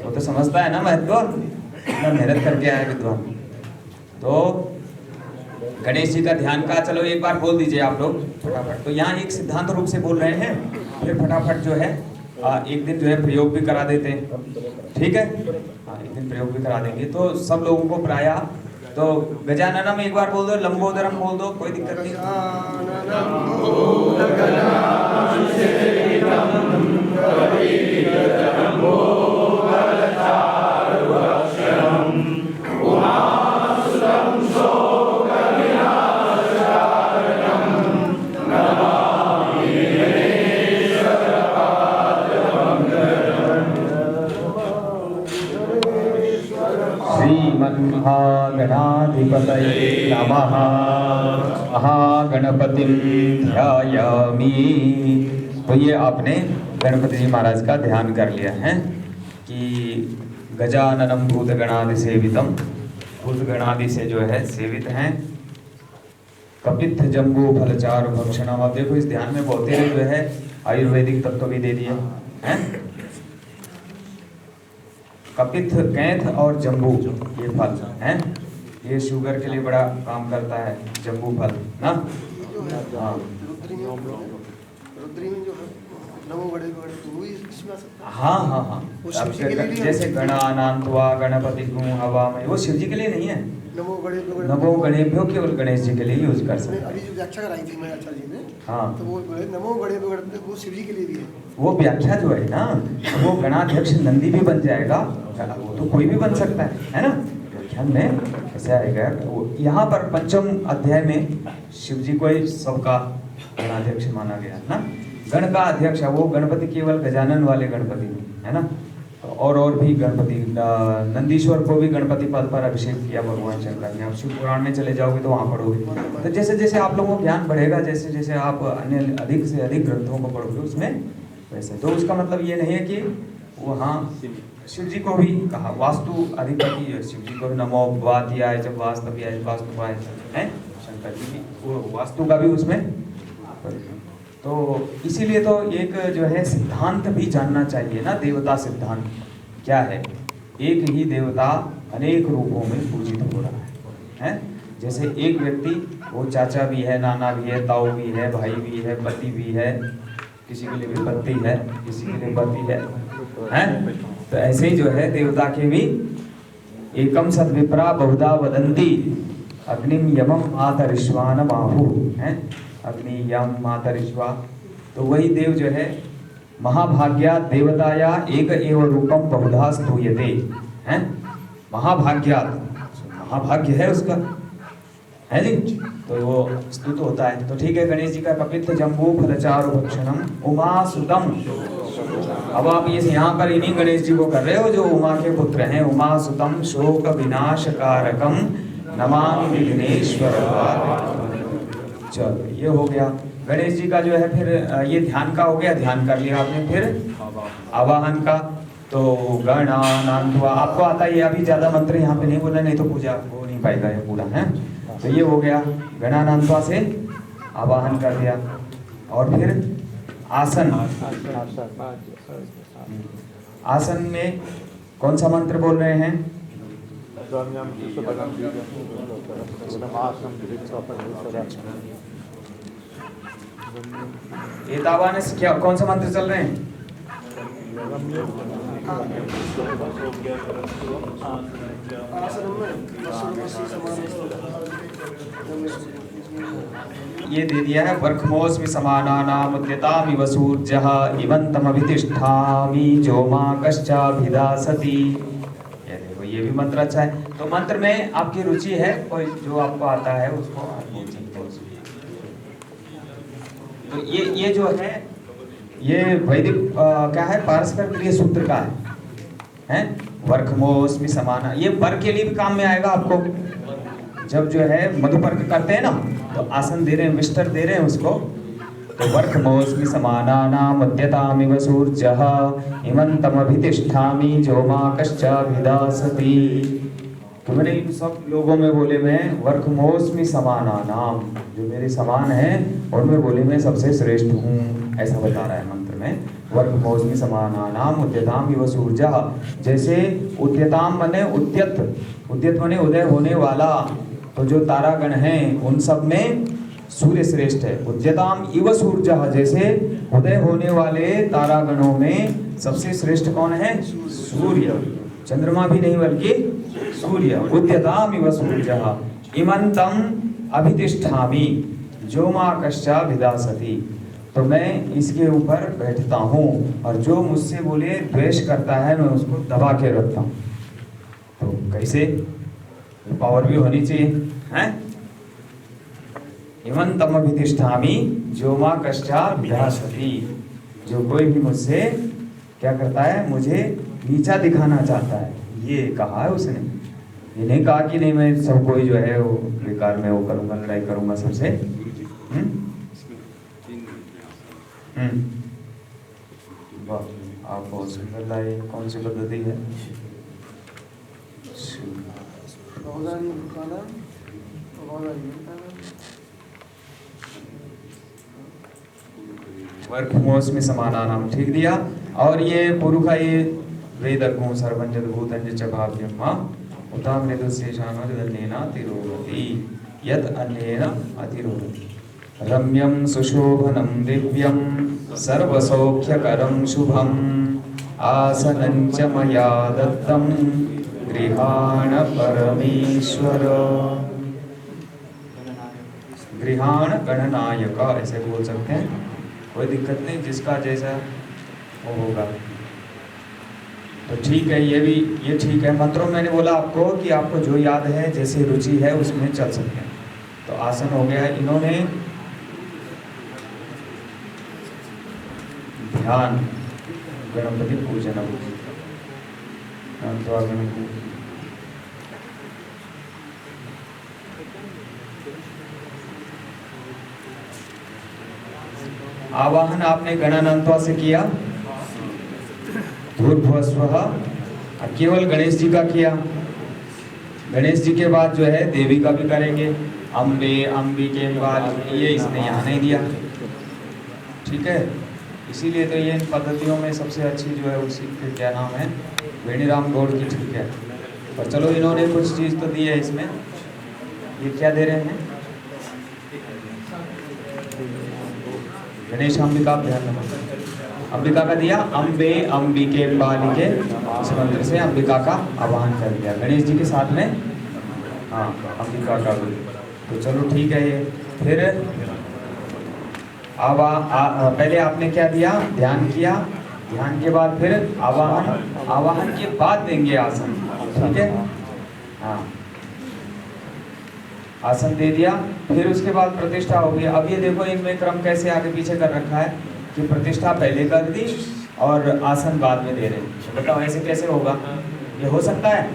वो तो समझता है ना महत्व, इतना मेहनत करके आया विद्वान। तो गणेश जी का ध्यान का चलो एक बार बोल दीजिए आप लोग फटाफट। तो यहाँ एक सिद्धांत रूप से बोल रहे हैं, फिर फटाफट जो है एक दिन जो है प्रयोग भी करा देते हैं, ठीक है? हाँ, एक दिन प्रयोग भी करा देंगे तो सब लोगों को प्रायः। तो गजाननम एक बार बोल दो, लंबोदरम बोल दो, कोई दिक्कत नहीं। श्रीमन्महागणाधिपतये नमः। महागणपतिं ध्यायामि। तो ये आपने गणपति जी महाराज का ध्यान कर लिया है कि गजाननम भूतगणादि सेवितम, भूतगणादि से जो है सेवित हैं। कपित्थ जम्बू फलचार भक्षणम। अब देखो इस ध्यान में बहुत ही जो है आयुर्वेदिक तत्व भी दे दिए हैं। कपित्थ, कैंथ और जम्बू ये फल हैं, ये शुगर के लिए बड़ा काम करता है जम्बू फल ना। हाँ हाँ हाँ हाँ, जैसे गणानान्त्वा गणपति हवा में, वो शिव जी के लिए नहीं है। नमो गणेभ्यो केवल गणेश जी के लिए यूज कर सकते हैं। अभी जो व्याख्या कराई थी मैं आचार्य जी ने, हाँ, तो वो नमो गणेभ्यो वो शिव जी के लिए भी है। वो व्याख्या जो है ना, वो गणाध्यक्ष नंदी भी बन जाएगा, वो तो कोई भी बन सकता है ना। व्याख्यान में ऐसा आएगा। यहाँ पर पंचम अध्याय में शिव जी को ही सबका गणाध्यक्ष माना गया ना। गण का अध्यक्ष है वो गणपति, केवल गजानन वाले गणपति है ना। और भी गणपति, नंदीश्वर को भी गणपति पद पर अभिषेक किया भगवान शंकर ने। आप शिव पुराण में चले जाओगे तो वहाँ पढ़ोगे। तो जैसे जैसे आप लोगों को ज्ञान बढ़ेगा, जैसे जैसे आप अन्य अधिक से अधिक ग्रंथों को पढ़ोगे उसमें वैसे। तो उसका मतलब ये नहीं है कि वहाँ शिव जी को भी कहा वास्तु अधिपति, शिव जी को भी नमो वात्याय जब वास्तव्याय वास्तुवाय है, शंकर जी भी वो वास्तु का भी उसमें। तो इसीलिए तो एक जो है सिद्धांत भी जानना चाहिए ना, देवता सिद्धांत क्या है। एक ही देवता अनेक रूपों में पूजित हो रहा है। जैसे एक व्यक्ति वो चाचा भी है, नाना भी है, ताऊ भी है, भाई भी है, पति भी है, किसी के लिए विपत्ति है, किसी के लिए पति है। तो ऐसे ही जो है देवता के भी एकम सद्विप्रा बहुधा वदंती अग्निम यमम मातरिश्वान बाहु है। अग्नि यम मातरिश्वा, तो वही देव जो है महाभाग्या देवताया एक एव रूपम बहुधा स्तूयते है। महाभाग्या, महाभाग्य है उसका है जी, तो वो स्तुत होता है। तो ठीक है, गणेश जी का कपित्थ जम्बू फलचारु भक्षणम उमा सुतम। अब आप ये यहाँ पर इन्हीं गणेश जी को कर रहे हो जो उमा के पुत्र हैं। उमा सुतम शोक विनाशकारकम नमामि विघ्नेश्वर। चलो ये हो गया गणेश जी का जो है। फिर ये ध्यान का हो गया, ध्यान कर लिया आपने। फिर आवाहन का तो गणानान्त्वा आपको आता है। ये अभी ज्यादा मंत्र यहाँ पे नहीं बोला, नहीं तो पूजा हो नहीं पाएगा ये पूरा है। तो ये हो गया, गणानान्त्वा से आवाहन कर दिया। और फिर आसन, आसन में कौन सा मंत्र बोल रहे हैं? एतावान से क्या कौन सा मंत्र चल रहे हैं? ये दे दिया है वर्खमोस्मि समानानाम उद्यतामि वसूर्जः इवन्तमभितिष्ठामि जो मां कश्चाभिदासति। ये देखो ये भी मंत्र अच्छा है। तो मंत्र में आपकी रुचि है, कोई जो आपको आता है उसको आप बोल सकते हो। तो ये जो है ये वैदिक क्या है, पारस्पर क्रिया सूत्र का है वर्खमोस्मि समाना। ये वर के लिए भी काम में आएगा आपको। जब जो है मधुपर्क करते हैं ना, तो आसन दे रहे हैं, विस्तर दे रहे हैं उसको, तो वर्खमोऽस्मि समानानामुद्यतामिव सूर्यः इमन्तमभितिष्ठामि जोमाकश्चाभिदासति। तो मैंने इन सब लोगों में बोले मैं वर्खमोऽस्मि समानानाम, जो मेरे समान है उनमें बोले मैं सबसे श्रेष्ठ हूँ, ऐसा बता रहा है मंत्र में। वर्खमोऽस्मि समानानाम उद्यताम इव सूर्यः, जैसे उद्यताम बने उद्यत, उद्यत बने उदय होने वाला, तो जो तारागण हैं उन सब में सूर्य श्रेष्ठ है। उद्यताम इव सूर्यः, जैसे उदय होने वाले तारागणों में सबसे श्रेष्ठ कौन है? सूर्य, चंद्रमा भी नहीं बल्कि सूर्य। उद्यताम इव सूर्यः इमंतम अभितिष्ठामि जोमाकश्चाभिदासति, तो मैं इसके ऊपर बैठता हूँ और जो मुझसे बोले द्वेष करता है मैं उसको दबा के रखता हूँ। तो कैसे? पावर भी होनी चाहिए हैं। इमंतम अभितिष्ठामि जोमाकश्चाभिदासति, जो कोई भी मुझसे क्या करता है, मुझे नीचा दिखाना चाहता है, ये कहा है उसने। ये नहीं कहा कि नहीं मैं सब कोई जो है वो बेकार में वो करूँगा, लड़ाई करूँगा सबसे। वाह, आप बहुत सुंदर लाए। कौन सी पद्धति है? वर्खमोऽस्मि समानानाम, ठीक दिया। और ये पूर्व का ये वेदज्ञो सर्वंजत भूतंज च भाव्यम उतामृतस्येषामर्दन्नेनातिरोहति यत् अन्येन अतिरोहति। रम्यं सुशोभनं दिव्यं सर्वसौख्यकरं शुभम् आसनं च मया दत्तं गृहाण परमेश्वर। गृहाण गणनायक ऐसे बोल सकते हैं, कोई दिक्कत नहीं, जिसका जैसा वो होगा। तो ठीक है, ये भी ये ठीक है। मंत्रों मैंने बोला आपको कि आपको जो याद है, जैसे रुचि है उसमें चल सकते हैं। तो आसन हो गया। इन्होंने ध्यान गणपति पूजन, आवाहन आपने गणानंत्वा से किया, भूर्भुवस्वः केवल गणेश जी का किया। गणेश जी के बाद जो है देवी का भी करेंगे, अम्बे अंबिके बाल, ये इसने यहाँ नहीं दिया, ठीक है। इसीलिए तो ये इन पद्धतियों में सबसे अच्छी जो है उसी के क्या नाम है, वेणीराम गौड़ की, ठीक है। पर चलो इन्होंने कुछ चीज़ तो दी है इसमें। ये क्या दे रहे हैं? गणेश अंबिका ध्यान रखना, अंबिका का दिया, अम्बे अंबिके बालिके, इस मंत्र से अंबिका का आवाहन कर दिया। गणेश जी के साथ में हाँ अंबिका का भी। तो चलो ठीक है। ये फिर पहले आपने क्या दिया? ध्यान किया, ध्यान के बाद फिर आवाहन, आवाहन के बाद देंगे आसन, ठीक है। हाँ, आसन दे दिया, फिर उसके बाद प्रतिष्ठा होगी। अब ये देखो इनमें क्रम कैसे आगे पीछे कर रखा है कि प्रतिष्ठा पहले कर दी और आसन बाद में दे रहे हैं। बताओ ऐसे कैसे होगा? ये हो सकता है?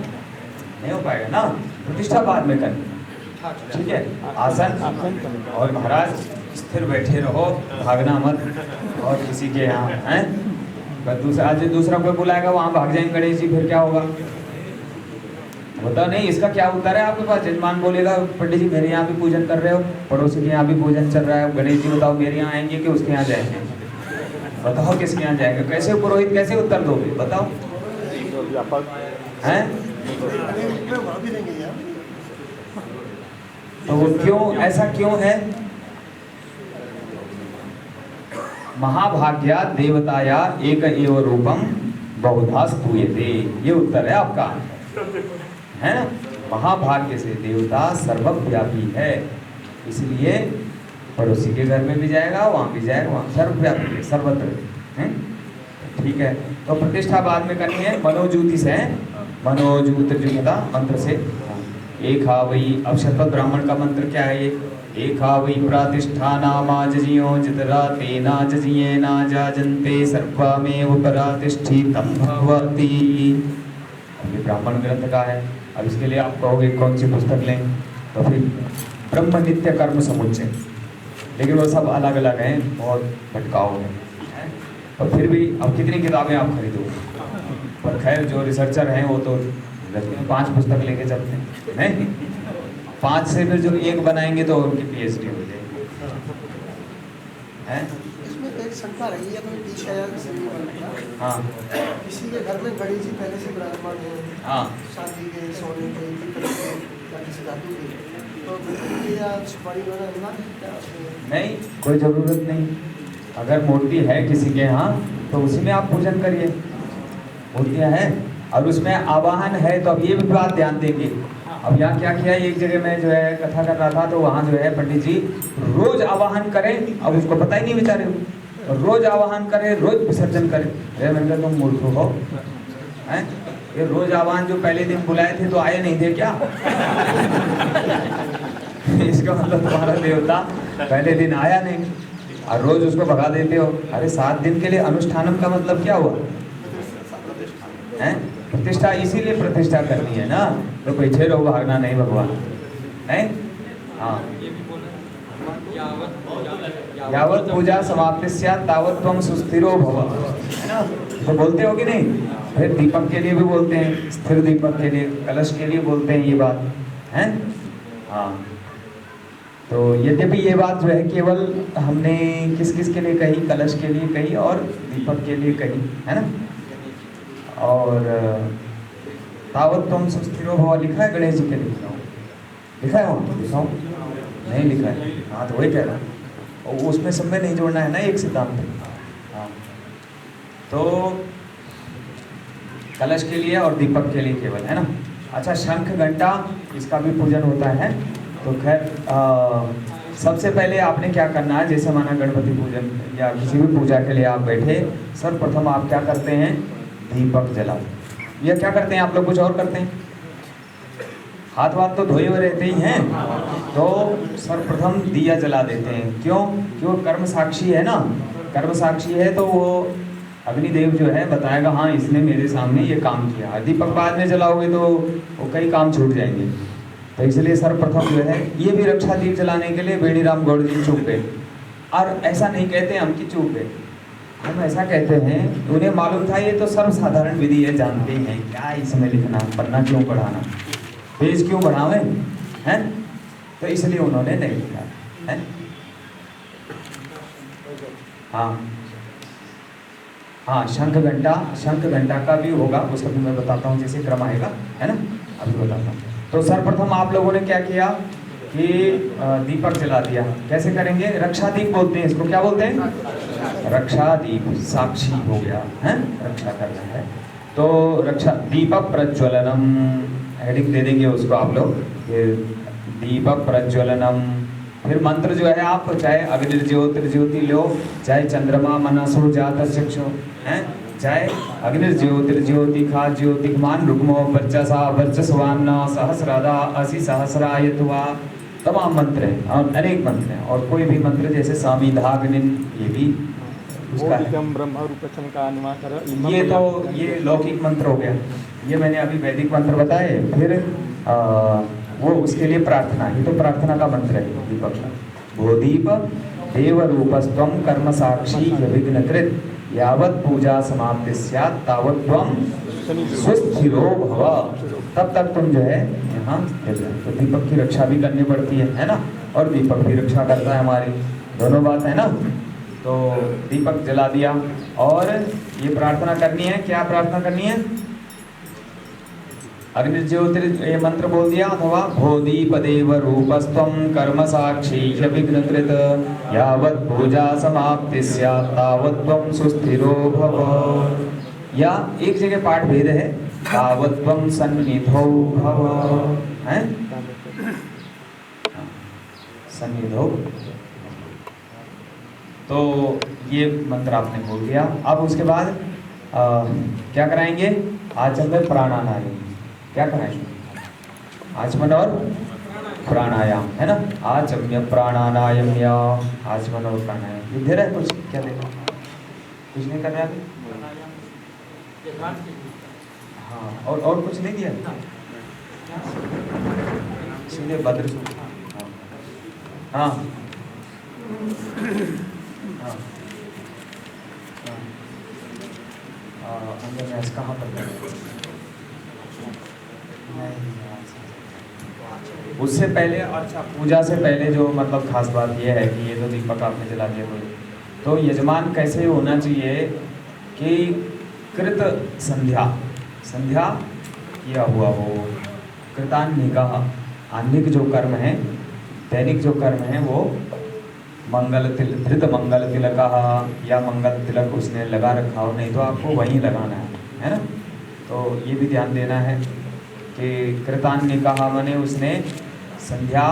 नहीं हो पाएगा ना, प्रतिष्ठा बाद में करनी, ठीक है। आसन और महाराज स्थिर बैठे रहो, भागना मत, और किसी के यहाँ हैं दूसरा, आज दूसरा कोई बुलाएगा वहाँ भाग जाएंगे गणेश जी, फिर क्या होगा? बताओ। नहीं, इसका क्या उत्तर है आपके पास? जजमान बोलेगा पंडित जी मेरे यहाँ भी पूजन कर रहे हो, पड़ोसी के यहाँ भी पूजन चल रहा है, गणेश जी बताओ मेरे यहाँ आएंगे कि उसके यहाँ जाएंगे? बताओ किसके यहाँ जाएंगे? कैसे पुरोहित कैसे उत्तर दोगे? बताओ हैं? तो वो क्यों, ऐसा क्यों है? महाभाग्या देवताया एक एव रूपम बहुधा स्तूयते, ये उत्तर है आपका, है ना। महाभाग्य से देवता सर्वव्यापी है, इसलिए पड़ोसी के घर में भी जाएगा, वहाँ भी जाएगा, वहाँ सर्वव्यापी है, सर्वत्र है, ठीक है। तो प्रतिष्ठा बाद में करनी है। मनोजूति से, मनोजूत जुगता मंत्र से एक हा वही। अब शतपथ ब्राह्मण का मंत्र क्या है? ये एका वै प्रातिष्ठानामाजजियो जितरा तेना जजियेना जाजन्ते सर्वमेव प्रातिष्ठितं भवति। ये ब्राह्मण ग्रंथ का है। अब इसके लिए आप कहोगे कौन सी पुस्तक लें? तो फिर ब्रह्म नित्य कर्म समुच्चय, लेकिन वो सब अलग अलग हैं, बहुत भटकाऊ हैं। और फिर भी अब कितनी किताबें आप खरीदोगे? पर खैर जो रिसर्चर हैं वो तो 5 पुस्तक लेके चलते हैं, नहीं 5 से फिर जो एक बनाएंगे तो उनकी PhD हो जाएगी, हैं? इसमें एक शंका रही है अपने पीछे आया किसी भी वर्ग का। हाँ किसी के घर में गणेश जी पहले से विराजमान है, हाँ शादी के, सोने के, पीतल के या किसी धातु के, तो मूर्ति या सुपारी वगैरह अनिवार्य है क्या उसमें? नहीं, कोई ज़रूरत नहीं। अगर मूर्ति है किसी के यहाँ तो उसी में आप पूजन करिए। मूर्तियाँ हैं और उसमें आवाहन है, तो अब ये भी बात ध्यान देंगे। अब यहाँ क्या किया, एक जगह में जो है कथा कर रहा था, तो वहाँ जो है पंडित जी रोज आवाहन करें, अब उसको पता ही नहीं बेचारे को, रोज आवाहन करें, रोज विसर्जन करें। मैंने कहा तुम मूर्ख हो, हैं? ये रोज आवाहन जो पहले दिन बुलाए थे तो आए नहीं थे क्या? इसका मतलब तुम्हारा देवता पहले दिन आया नहीं और रोज उसको भगा देते हो। अरे 7 दिन के लिए अनुष्ठानम का मतलब क्या हुआ है? प्रतिष्ठा, इसीलिए प्रतिष्ठा करनी है ना, तो पीछे रहो, भागना नहीं भगवान, नहीं? हाँ, यावत पूजा समाप्ति स्यात् तावत् त्वं सुस्थिरो भव, है ना? तो बोलते हो कि नहीं? फिर दीपक के लिए भी बोलते हैं, स्थिर दीपक के लिए, कलश के लिए बोलते हैं ये बात, हैं? हाँ, तो यद्यपि ये बात जो है केवल हमने किस किस के लिए कही, कलश के लिए कही और दीपक के लिए कही, है ना? और तावत् त्वं सुस्थिरो भव लिखा है गणेश जी के लिए, लिखा है वहाँ? दिखाओ, नहीं लिखा है। हाँ, तो वही कह रहा हूँ, और उसमें सब में नहीं जोड़ना है ना एक सिद्धांत। हाँ, तो कलश के लिए और दीपक के लिए केवल, है ना? अच्छा, शंख घंटा इसका भी पूजन होता है। तो खैर सबसे पहले आपने क्या करना है, जैसे माना गणपति पूजन या किसी भी पूजा के लिए आप बैठे, सर्वप्रथम आप क्या करते हैं? दीपक जला। या क्या करते हैं आप लोग? कुछ और करते हैं? हाथ वाथ तो धोए हुए रहते ही हैं, तो सर्वप्रथम दिया जला देते हैं। क्यों? क्यों? कर्म साक्षी है ना, कर्म साक्षी है तो वो अग्निदेव जो है बताएगा हाँ इसने मेरे सामने ये काम किया। दीपक बाद में जलाओगे तो वो कई काम छूट जाएंगे, तो इसलिए सर्वप्रथम जो है ये भी रक्षा दीप जलाने के लिए बेणीराम गौड़ जी चूक गए। और ऐसा नहीं कहते हम कि चूक गए, हम ऐसा कहते हैं उन्हें मालूम था ये तो सर्वसाधारण विधि है, जानते हैं क्या इसमें लिखना, पन्ना क्यों पढ़ाना, पेज क्यों बढ़ावे, हैं? तो इसलिए उन्होंने नहीं लिखा है। हाँ हाँ, शंख घंटा का भी होगा, उसका भी मैं बताता हूँ जैसे क्रम आएगा, है ना? अभी बताता हूँ। तो सर्वप्रथम आप लोगों ने क्या किया कि दीपक जला दिया। कैसे करेंगे? रक्षा दीप बोलते हैं इसको, क्या बोलते हैं? रक्षा दीप, साक्षी हो गया है, रक्षा करना है तो रक्षा दीपक प्रज्वलनम, हेडिंग दे देंगे उसको आप लोग, दीपक प्रज्वलनम। फिर मंत्र जो है आप चाहे अग्निर्ज्योतिर्ज्योति लो, चाहे चंद्रमा मनसो जात चक्षु, हैं? चाहे अग्निर्ज्योतिर्ज्योति खा ज्योतिमान रुग्मो वर्चसा वर्चस्वान सहस्रादा असि सहस्रायत्वा, तमाम मंत्र हैं और अनेक मंत्र हैं। और कोई भी मंत्र जैसे सामिधाग्निन, ये भी उसका है। ये तो ये लौकिक मंत्र हो गया, ये मैंने अभी वैदिक मंत्र बताए। फिर वो उसके लिए प्रार्थना, ये तो प्रार्थना का मंत्र है दीपक का। भोदीप देव रूपस्त्वं कर्म साक्षी विघ्नकृत यावत पूजा समाप्ति स्यात् तावत् त्वं सुस्थिरो भव, तब तक तुम जो है यहाँ। तो दीपक की रक्षा भी करनी पड़ती है ना? और दीपक भी रक्षा करता है हमारी, दोनों बात है ना? तो दीपक जला दिया और ये प्रार्थना करनी है। क्या प्रार्थना करनी है? अग्निज्योतिर ये मंत्र बोल दिया, अथवा भोदीपदेव रूपस्त्वं कर्म साक्षी विघ्नकृत यावत् पूजा समाप्ति स्यात् तावत् त्वं सुस्थिरो भव। या एक जगह पाठ भेद है, तावत् त्वं सन्निधौ भव, हैं? सन्निधौ। तो ये मंत्र आपने बोल दिया। अब उसके बाद क्या कराएंगे? आचमन प्राणायाम। क्या कराएंगे? आचमन और प्राणायाम, है ना? आचम्य प्राणायाम या आचमन और प्राणायाम। ये दे रहा है कुछ? क्या दे रहा है? कुछ नहीं कर रहा है? हाँ, और कुछ नहीं दिया? सीधे भद्र। हाँ, अंगन्यास कहाँ पर उससे पहले, अच्छा पूजा से पहले जो मतलब खास बात यह है कि ये तो दीपक आपने जला दिया तो यजमान कैसे होना चाहिए कि कृत संध्या किया हुआ हो, कृतान्निका आन्निक जो कर्म है, दैनिक जो कर्म है वो धृत मंगल तिलक या मंगल तिलक उसने लगा रखा हो, नहीं तो आपको वहीं लगाना है ना। तो ये भी ध्यान देना है कि कृतान्निका माने उसने संध्या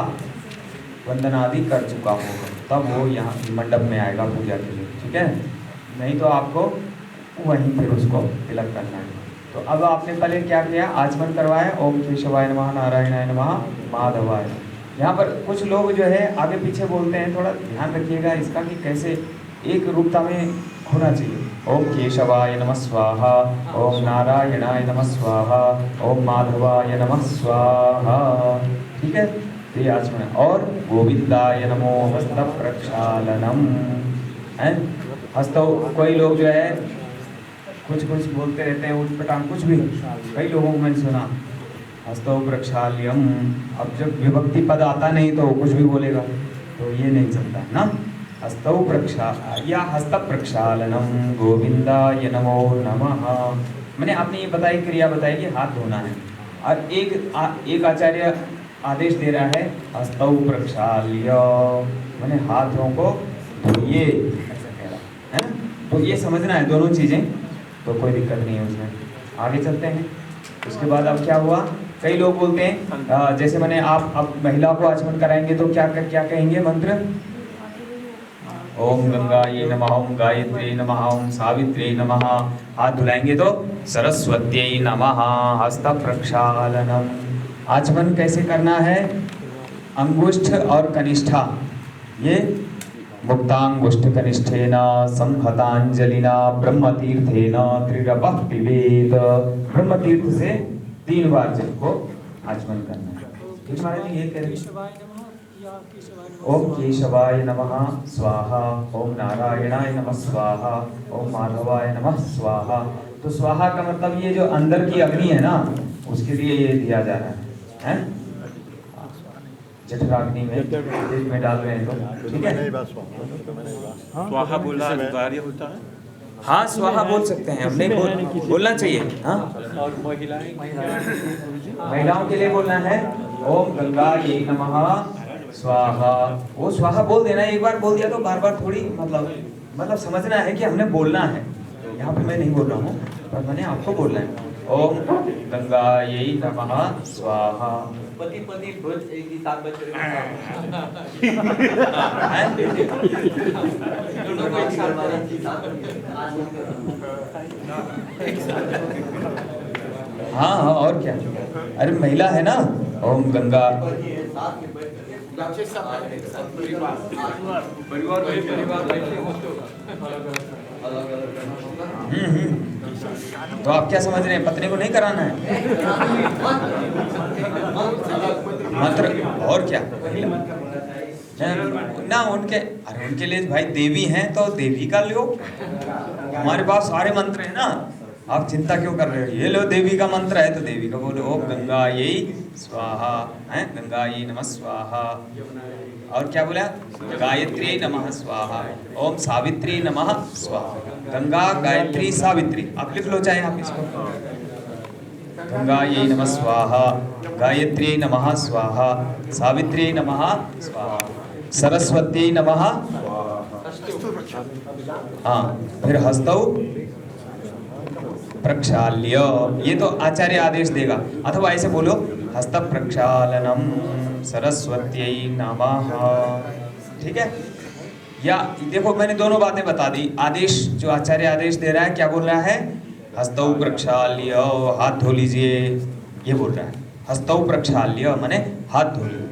वंदन आदि कर चुका होगा, तब वो यहाँ मंडप में आएगा पूजा के लिए, ठीक है। नहीं तो आपको वहीं फिर उसको तिलक करना है। तो अब आपने पहले क्या किया, आचमन करवाया, ओम केशवाय नमः, नारायणाय नमः, माधवाय। यहाँ पर कुछ लोग जो है आगे पीछे बोलते हैं, थोड़ा ध्यान रखिएगा इसका कि कैसे एक रूपता में होना चाहिए। ओम केशवाय नमः स्वाहा, ओम नारायणाय नमः स्वाहा, ओम माधवाय नमः स्वाहा, ठीक है। ये आचमन। और गोविंदाय नमो हस्त प्रक्षालनम है। हस्त, कोई लोग जो है कुछ बोलते रहते हैं उठपटांग, कुछ भी, कई लोगों को मैंने सुना हस्तौ प्रक्षाल्यम। अब जब विभक्ति पद आता नहीं तो कुछ भी बोलेगा, तो ये नहीं चलता है ना। हस्तौ हस्त प्रक्षालनम गोविंदाय नमो नमः। मैंने आपने ये बताई, क्रिया बताई कि हाथ धोना है, और एक आचार्य आदेश दे रहा है हस्तौ प्रक्षाल्य, मैंने हाथों को धोइए, ऐसा कह रहा है ना। तो ये समझना है दोनों चीज़ें, तो कोई दिक्कत नहीं है उसमें। आगे चलते हैं। उसके बाद अब क्या हुआ, कई लोग बोलते हैं जैसे मैंने आप अब महिला को आचमन कराएंगे तो क्या कहेंगे मंत्र, ओम गंगायै नमः, ओम गायत्र्यै नमः, ओम सावित्र्यै नमः। हाथ धुलाएंगे तो सरस्वत्यै नमः, हस्त प्रक्षालनम। आचमन कैसे करना है, अंगुष्ठ और कनिष्ठा, ये मुक्तांगुष्ठ कनिष्ठेन संहतांजलिना ब्रह्मतीर्थेन त्रिरपः पिबेत। ब्रह्मतीर्थ से 3 बार जल को आचमन करना है। ठीक महाराज जी, ये कह रहे ओम केशवाय नमः स्वाहा, ओम नारायणाय नमः स्वाहा, ओम माधवाय नमः स्वाहा। तो स्वाहा का मतलब ये जो अंदर की अग्नि है ना, उसके लिए ये दिया जा रहा है, जठराग्नि में डाल रहे हैं तो ठीक है। स्वाहा बोलना अनिवार्य होता है। हाँ, स्वाहा बोल सकते हैं, हमने बोलना चाहिए। हाँ, और महिलाओं के लिए बोलना है ओम गंगायै नमः स्वाहा। वो स्वाहा बोल देना, एक बार बोल दिया तो बार बार थोड़ी, मतलब समझना है कि हमने बोलना है। यहाँ पे मैं नहीं बोल रहा हूँ, पर मैंने आपको बोलना है ओम गंगायै नमः स्वाहा। पति भोज एक ही साथ बच रहे हाँ, और क्या, अरे महिला है ना, ओम गंगा तो आप क्या समझ रहे हैं, पत्नी को नहीं कराना है मंत्र, और क्या ना। उनके लिए भाई देवी हैं तो देवी का लो, हमारे पास सारे मंत्र हैं ना, आप चिंता क्यों कर रहे हो। ये लो देवी का मंत्र है तो देवी का बोलो, ओम गंगायै स्वाहा है, गंगायै नमः स्वाहा। और क्या बोला, गायत्री नमः स्वाहा, ओम सावित्री नमः स्वाहा। गंगा गायत्री सावित्री, आप लिख लो चाहे आप इसको, गंगायै नमः स्वाहा, गायत्री नमः स्वाहा, सावित्री नमः स्वाहा, सरस्वती नमः। हाँ, फिर हस्तौ प्रक्षाल्य, ये तो आचार्य आदेश देगा, अथवा ऐसे बोलो हस्त प्रक्षालनम सरस्वत्यै नमः, ठीक है। या देखो मैंने दोनों बातें बता दी, आदेश जो आचार्य आदेश दे रहा है क्या बोल रहा है, हस्तौ प्रक्षाल्य, हाथ धो लीजिए, ये बोल रहा है। हस्तौ प्रक्षाल्य माने हाथ धो लीजिए,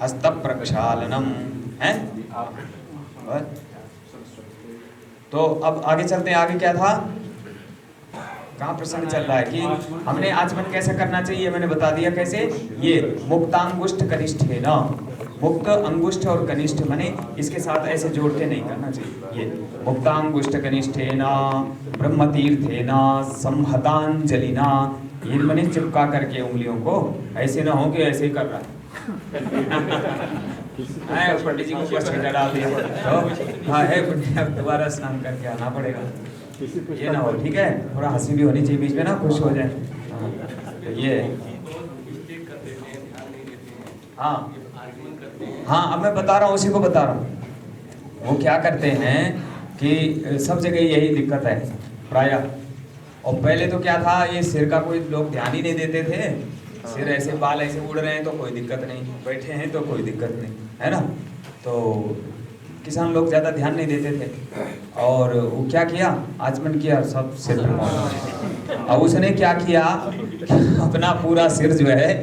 हस्त प्रक्षालनम है। तो अब आगे चलते हैं, आगे क्या था, कहाँ प्रसंग चल रहा है कि हमने आचमन कैसे करना चाहिए, मैंने बता दिया कैसे। ये मुक्तांगुष्ठ कनिष्ठेन, मुक्त अंगुष्ठ और कनिष्ठ माने इसके साथ ऐसे जोड़ के नहीं करना चाहिए। ये मुक्तांगुष्ठ कनिष्ठेना ब्रह्मतीर्थेना संहतांजलिना, ये माने चिपका करके उंगलियों को, ऐसे ना हो कि ऐसे ही कर रहा है पंडित जी को कष्ट डरा दिया तो हाँ है पंडित, अब दोबारा स्नान करके आना पड़ेगा, ये ना हो, ठीक है। थोड़ा हंसी भी होनी चाहिए बीच में ना, खुश हो जाए। हाँ, तो ये हाँ हाँ, अब मैं बता रहा हूँ, उसी को बता रहा हूँ। वो क्या करते हैं कि सब जगह यही दिक्कत है प्रायः। और पहले तो क्या था, ये सिर का कोई लोग ध्यान ही नहीं देते थे, सिर ऐसे बाल ऐसे उड़ रहे हैं तो कोई दिक्कत नहीं, बैठे हैं तो कोई दिक्कत नहीं, है ना। तो किसान लोग ज़्यादा ध्यान नहीं देते थे, और वो क्या किया, आचमन किया, सब सिर पे मौत। अब उसने क्या किया, अपना पूरा सिर जो है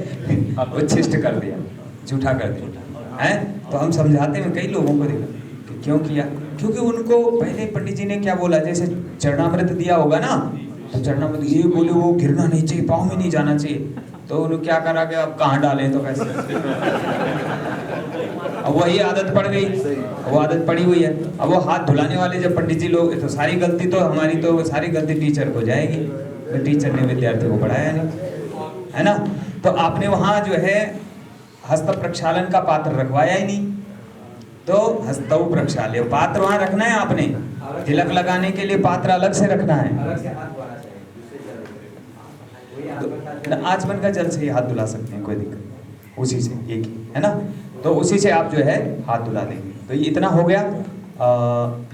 वो छिष्ट कर दिया, झूठा कर दिया है। तो हम समझाते हैं कई लोगों को, देखा कि क्यों किया, क्योंकि उनको पहले पंडित जी ने क्या बोला, जैसे चरणामृत दिया होगा ना, तो चरणामृत ये बोले वो गिरना नहीं चाहिए, पाँव में नहीं जाना चाहिए, तो उन्होंने क्या करा कि अब कहाँ डालें तो कैसे। अब वही आदत पड़ गई, वो आदत पड़ी हुई है। अब वो हाथ धुलाने वाले जब पंडित जी लोग, तो सारी गलती तो हमारी, तो सारी गलती टीचर को जाएगी, तो टीचर ने विद्यार्थी को पढ़ाया नहीं, है ना। तो आपने वहाँ जो है हस्त प्रक्षालन का पात्र रखवाया ही नहीं, तो हस्तौ प्रक्षाल्य पात्र वहाँ रखना है आपने, तिलक लगाने के लिए पात्र अलग से रखना है। तो आचमन का जल से ही हाथ धुला सकते हैं, कोई दिक्कत नहीं, उसी से एक ही, है ना। तो उसी से आप जो है हाथ धुला देंगे। तो ये इतना हो गया।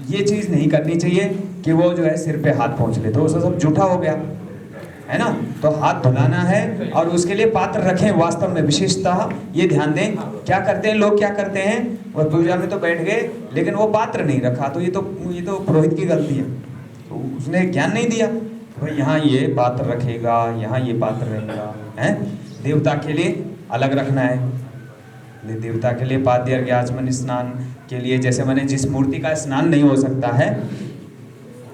ये चीज़ नहीं करनी चाहिए कि वो जो है सिर पे हाथ पहुँच ले, तो वो सब झूठा हो गया, है ना। तो हाथ धुलाना है, और उसके लिए पात्र रखें। वास्तव में विशेषतः ये ध्यान दें, क्या करते हैं लोग, क्या करते हैं, वो पूजा में तो बैठ गए लेकिन वो पात्र नहीं रखा, तो ये तो पुरोहित की गलती है, तो उसने ज्ञान नहीं दिया भाई यहाँ ये पात्र रखेगा, यहाँ ये पात्र रहेगा, हैं। देवता के लिए अलग रखना है, देवता के लिए पाद्य अर्घ्य आचमन स्नान के लिए, जैसे मैंने जिस मूर्ति का स्नान नहीं हो सकता है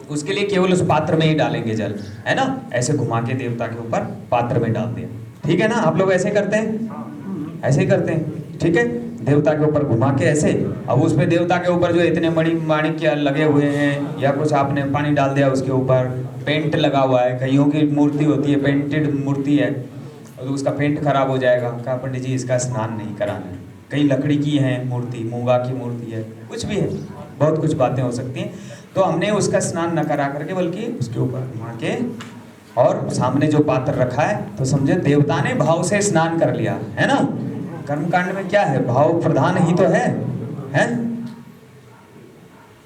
उसके लिए केवल उस पात्र में ही डालेंगे जल, है ना। ऐसे घुमा के देवता के ऊपर पात्र में डाल दिया, ठीक है ना। आप लोग ऐसे करते हैं, ऐसे ही करते हैं, ठीक है। देवता के ऊपर घुमा के ऐसे, अब उस पे देवता के ऊपर जो इतने माणिक्य लगे हुए हैं, या कुछ आपने पानी डाल दिया उसके ऊपर, पेंट लगा हुआ है, कईयों की मूर्ति होती है पेंटेड मूर्ति है, और उसका पेंट खराब हो जाएगा, कहा पंडित जी इसका स्नान नहीं कराना है। कई लकड़ी की है मूर्ति, मूंगा की मूर्ति है, कुछ भी है, बहुत कुछ बातें हो सकती हैं। तो हमने उसका स्नान न करा करके, बल्कि उसके ऊपर घुमा के और सामने जो पात्र रखा है, तो समझे देवता ने भाव से स्नान कर लिया, है ना। कर्मकांड में क्या है, भाव प्रधान ही तो है।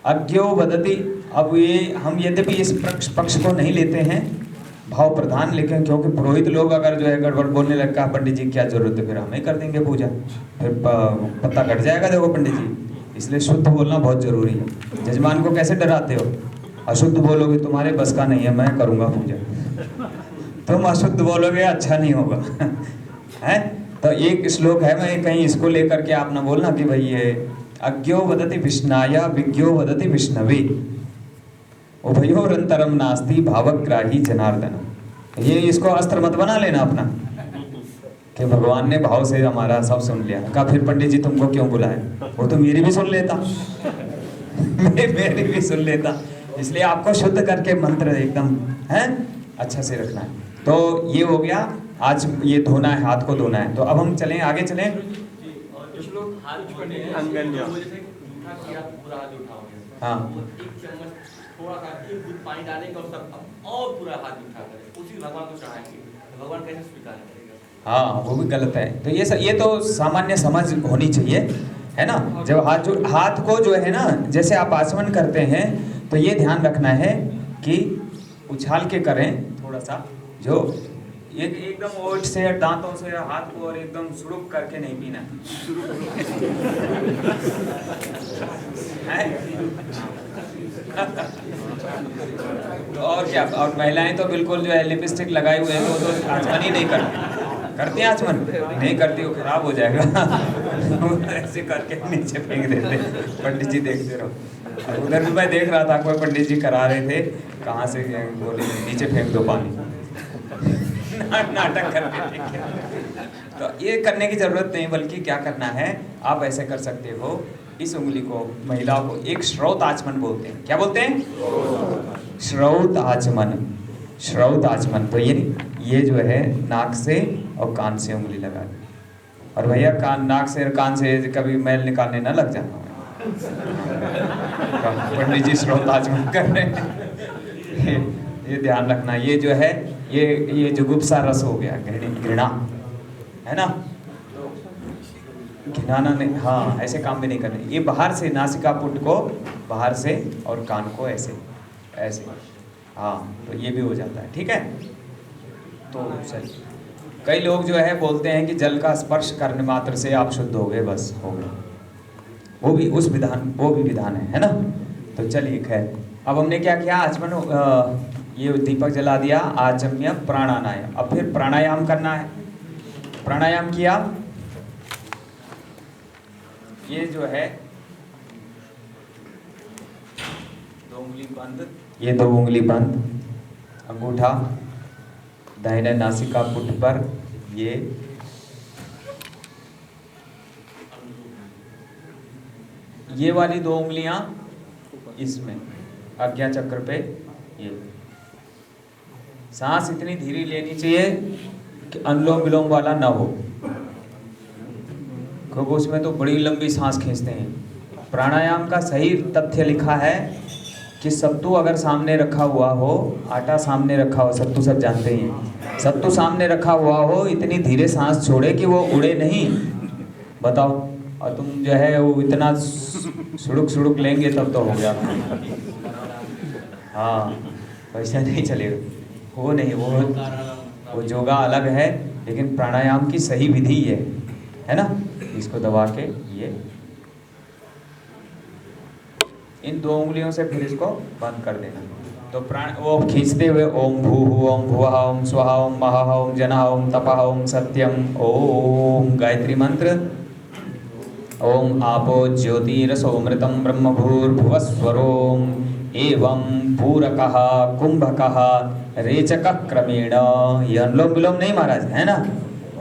अज्ञो वदति, अब ये हम यद्यपि इस पक्ष को नहीं लेते हैं भाव प्रधान, लेकिन क्योंकि पुरोहित लोग अगर जो है गड़बड़ बोलने लगता, पंडित जी क्या जरूरत है, फिर हम ही कर देंगे पूजा, फिर पत्ता कट जाएगा देखो पंडित जी। इसलिए शुद्ध बोलना बहुत जरूरी है। जजमान को कैसे डराते हो, अशुद्ध बोलोगे तुम्हारे बस का नहीं है, मैं करूँगा पूजा, तुम अशुद्ध बोलोगे अच्छा नहीं होगा, है। तो एक श्लोक है, मैं कहीं इसको लेकर के आप ना बोलना कि भाई ये अज्ञो वदति विष्णाया विज्ञो वदति विष्णवे उभयोरंतरम नास्ति भावग्राही जनार्दन। ये इसको अस्त्र मत बना लेना अपना कि भगवान ने भाव से हमारा सब सुन लिया, कहा फिर पंडित जी तुमको क्यों बुलाए, वो तो मेरी भी सुन लेता मेरी भी सुन लेता। इसलिए आपको शुद्ध करके मंत्र एकदम है अच्छा से रखना है। तो ये हो गया, आज ये धोना है, हाथ को धोना है। तो अब हम चलें, आगे चलें। हाँ थोड़ा सा पानी डालेंगे और सब और पूरा हाथ उठा करें, उसी भगवान को चढ़ाएंगे, तो भगवान कैसे स्वीकार करेगा। हाँ वो भी गलत है। तो ये तो सामान्य समझ होनी चाहिए, है ना। जब हाथ को जो है ना, जैसे आप आचमन करते हैं तो ये ध्यान रखना है कि उछाल के करें थोड़ा सा, जो एकदम ओठ से दांतों से हाथ को और एकदम सुड़ुक करके नहीं पीना है। और क्या, और महिलाएं तो बिल्कुल जो है लिपस्टिक लगाए हुए हैं, तो आचमन ही नहीं करती हैं, आचमन नहीं करती, वो खराब हो जाएगा ऐसे करके नीचे फेंक देते, पंडित जी देखते रहो। उधर भी मैं देख रहा था, कोई पंडित जी करा रहे थे, कहाँ से बोले नीचे फेंक दो पानी नाटक कर देते हैं। तो ये करने की जरूरत नहीं, बल्कि क्या करना है, आप ऐसे कर सकते हो, इस उंगली को महिलाओं को एक श्रौत आचमन बोलते हैं। क्या बोलते हैं? श्रौत आचमन। श्रौत आचमन। तो ये जो है नाक से और कान से उंगली लगा दी। और भैया कान, नाक से और कान से कभी मैल निकालने ना लग जाना। पंडित जी श्रौत आचमन कर रहे हैं, ये ध्यान रखना। ये जो है ये जुगुप्सा रस हो गया, घृणा है ना, घिनाना नहीं। हाँ, ऐसे काम भी नहीं करने। ये बाहर से नासिका पुट को बाहर से और कान को ऐसे ऐसे, हाँ, तो ये भी हो जाता है। ठीक है, तो चलिए, कई लोग जो है बोलते हैं कि जल का स्पर्श करने मात्र से आप शुद्ध हो गए, बस हो गए। वो भी विधान है ना। तो चलिए खैर, अब हमने क्या किया, आचमन, ये दीपक जला दिया, आचम्य प्राणायाम। अब फिर प्राणायाम करना है। प्राणायाम किया, ये जो है 2 उंगली बंद, ये 2 उंगली बंद, अंगूठा दाहिने नासिका पुट पर, ये वाली 2 उंगलियां इसमें आज्ञा चक्र पे। ये सांस इतनी धीरे लेनी चाहिए कि अनुलोम विलोम वाला ना हो, क्योंकि उसमें तो बड़ी लंबी सांस खींचते हैं। प्राणायाम का सही तथ्य लिखा है कि सत्तू अगर सामने रखा हुआ हो, आटा सामने रखा हो, सत्तू सब जानते हैं, सत्तू सामने रखा हुआ हो, इतनी धीरे सांस छोड़े कि वो उड़े नहीं। बताओ, और तुम जो है वो इतना सुड़ुक लेंगे तब तो हो गया। हाँ, वैसा नहीं चलेगा, वो नहीं, वो योगा अलग है, लेकिन प्राणायाम की सही विधि है ना। इसको दबा के ये इन 2 उंगलियों से फिर इसको बंद कर देना। तो प्राण वो खींचते हुए ओम भूः ओम भुवः ओम स्वः ओम महः ओम जनः ओम तपः ओम सत्यम ओम, गायत्री मंत्र। ओम आपो ज्योतिरसोमृतं ब्रह्म भूर्भुवस्वरोम एवं पूरकः कुंभकः रेचकः क्रमेण। ये अनुलोम विलोम नहीं महाराज, है ना,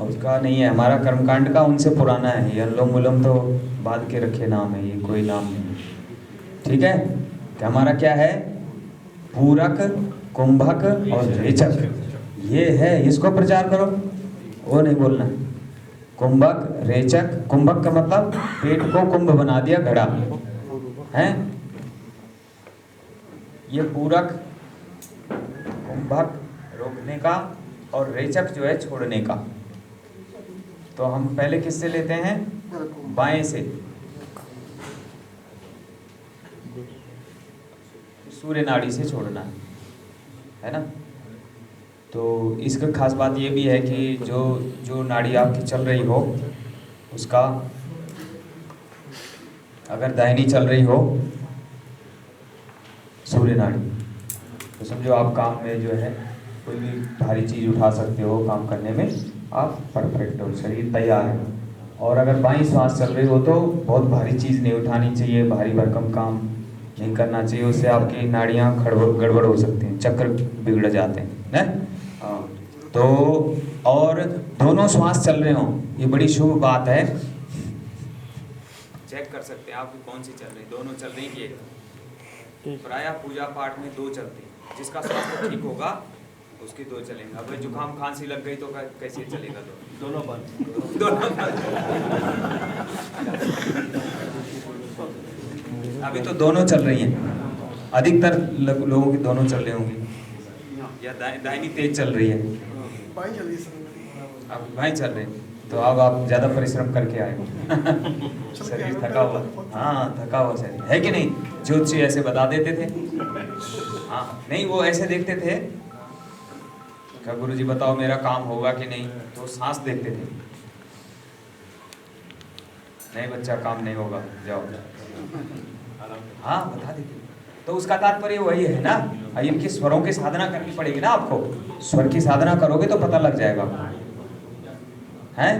उसका नहीं है, हमारा कर्मकांड का उनसे पुराना है। ये अनुलोम विलोम तो बाद के रखे नाम है, ये कोई नाम नहीं। ठीक है, कि हमारा क्या है, पूरक, कुंभक और रेचक, ये है, इसको प्रचार करो, वो नहीं बोलना। कुंभक, रेचक, कुंभक का मतलब पेट को कुंभ बना दिया, घड़ा है। ये पूरक, कुंभक रोकने का, और रेचक जो है छोड़ने का। तो हम पहले किससे लेते हैं, बाएं से, सूर्य नाड़ी से छोड़ना है ना। तो इसका खास बात ये भी है कि जो नाड़ी आपकी चल रही हो, उसका अगर दाहिनी चल रही हो सूर्य नाड़ी, तो समझो आप काम में जो है कोई भी भारी चीज़ उठा सकते हो, काम करने में आप परफेक्ट हो, शरीर तैयार है। और अगर बाईं श्वास चल रही हो तो बहुत भारी चीज़ नहीं उठानी चाहिए, भारी भरकम काम नहीं करना चाहिए, उससे आपकी नाड़ियाँ गड़बड़ हो सकती हैं, चक्र बिगड़ जाते हैं। हाँ, तो और दोनों श्वास चल रहे हों, ये बड़ी शुभ बात है। चेक कर सकते हैं आपकी कौन सी चल रही, दोनों चल रही कि एक। प्रायः पूजा पाठ में 2 चलती, जिसका स्वास्थ्य ठीक होगा उसकी 2 चलेंगे। अब जुकाम खांसी लग गई तो कैसे चलेगा, दोनों बंद, दोनों बंद। अभी तो दोनों चल रही हैं, अधिकतर लोगों की दोनों चल रही होंगी, या दाहिनी तेज चल रही है, अब बाएं चल रही। तो अब आप ज़्यादा परिश्रम करके आए हो। शरीर थका हुआ, हाँ थका हुआ शरीर है कि नहीं। ज्योतिषी ऐसे बता देते थे, हाँ नहीं, वो ऐसे देखते थे क्या गुरुजी बताओ मेरा काम होगा कि नहीं, तो सांस देखते थे, नहीं बच्चा काम नहीं होगा, जाओ, हाँ बता देते। तो उसका तात्पर्य वही है ना, इनकी स्वरों की साधना करनी पड़ेगी ना आपको, स्वर की साधना करोगे तो पता लग जाएगा हैं।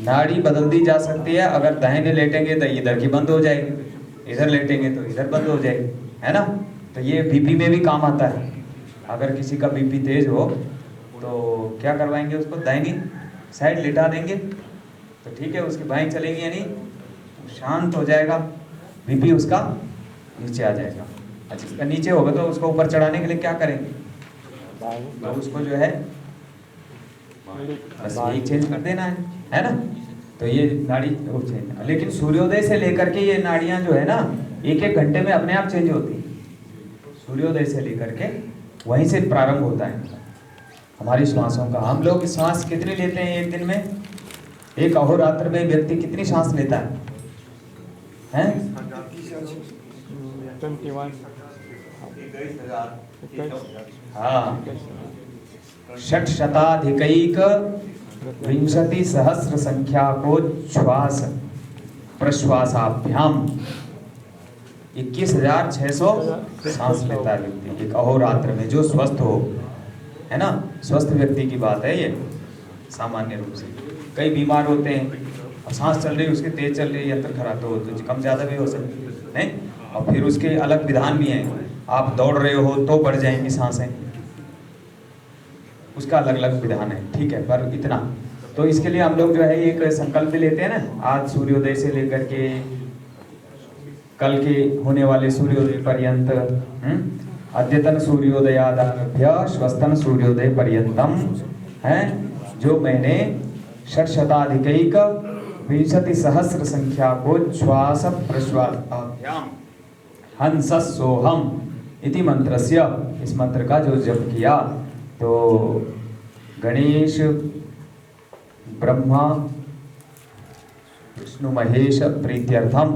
नाड़ी बदल दी जा सकती है, अगर दाहिने लेटेंगे तो इधर की बंद हो जाएगी, इधर लेटेंगे तो इधर बंद हो जाएगी, है ना। तो ये बीपी में भी काम आता है, अगर किसी का बीपी तेज हो तो क्या करवाएंगे उसको, दाहिनी साइड लिटा देंगे तो ठीक है, उसकी बाएं चलेगी यानी शांत हो जाएगा, बीपी उसका नीचे आ जाएगा। अच्छा, इसका नीचे होगा तो उसको ऊपर चढ़ाने के लिए क्या करेंगे, तो उसको जो है बस यही चेंज कर देना है ना। तो ये नाड़ी वो चेंज, लेकिन सूर्योदय से लेकर के ये नाड़ियां जो है ना 1-1 घंटे में अपने आप चेंज होती है। सूर्योदय से लेकर के वहीं से प्रारंभ होता है हमारी श्वासों का। हम लोग श्वास कितनी लेते हैं एक दिन में, एक अहोरात्र में व्यक्ति कितनी सांस लेता है, हैं? 21 हाँ, 600 विंशति सहस्र संख्या को श्वास प्रश्वासाभ्याम 21,600 सांस लेता है व्यक्ति एक अहोरात्र में, जो स्वस्थ हो, है ना। स्वस्थ व्यक्ति की बात है ये। सामान्य रूप से कई बीमार होते हैं, अब सांस चल रही है उसकी तेज चल रही है, यंत्र खराब तो कम ज़्यादा भी हो सकती है, और फिर उसके अलग विधान भी हैं। आप दौड़ रहे हो तो बढ़ जाएंगी सांसें, उसका अलग अलग विधान है, ठीक है। पर इतना तो इसके लिए हम लोग जो है एक संकल्प भी लेते हैं ना, आज सूर्योदय से लेकर के कल के होने वाले सूर्योदय पर्यंत, अद्यतन सूर्योदयादारभ्य श्वस्तन सूर्योदय पर्यंतम है, जो मैंने 600 विंशति सहस्र संख्या को श्वास प्रश्वासाभ्याम हंसस्सोहम इति मंत्रस्य, इस मंत्र का जो जप किया, तो गणेश ब्रह्मा विष्णु महेश प्रीत्यर्थम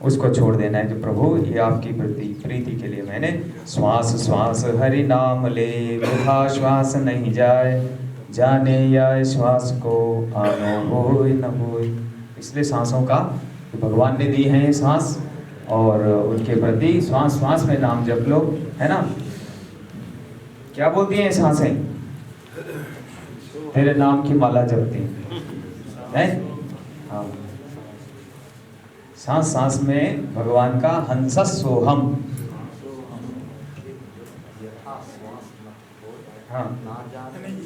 उसको छोड़ देना है कि प्रभु ये आपकी प्रीति के लिए मैंने श्वास श्वास हरि नाम ले, वृथा श्वास नहीं जाए, जाने या श्वास को आनो होय न होय। इसलिए सांसों का भगवान ने दी है ये सांस, और उनके प्रति श्वास श्वास में नाम जप लो, है ना। क्या बोलती हैं सांसें, तेरे नाम की माला जपती है। हाँ, सांस सांस में भगवान का हंसस्सोहम। हाँ,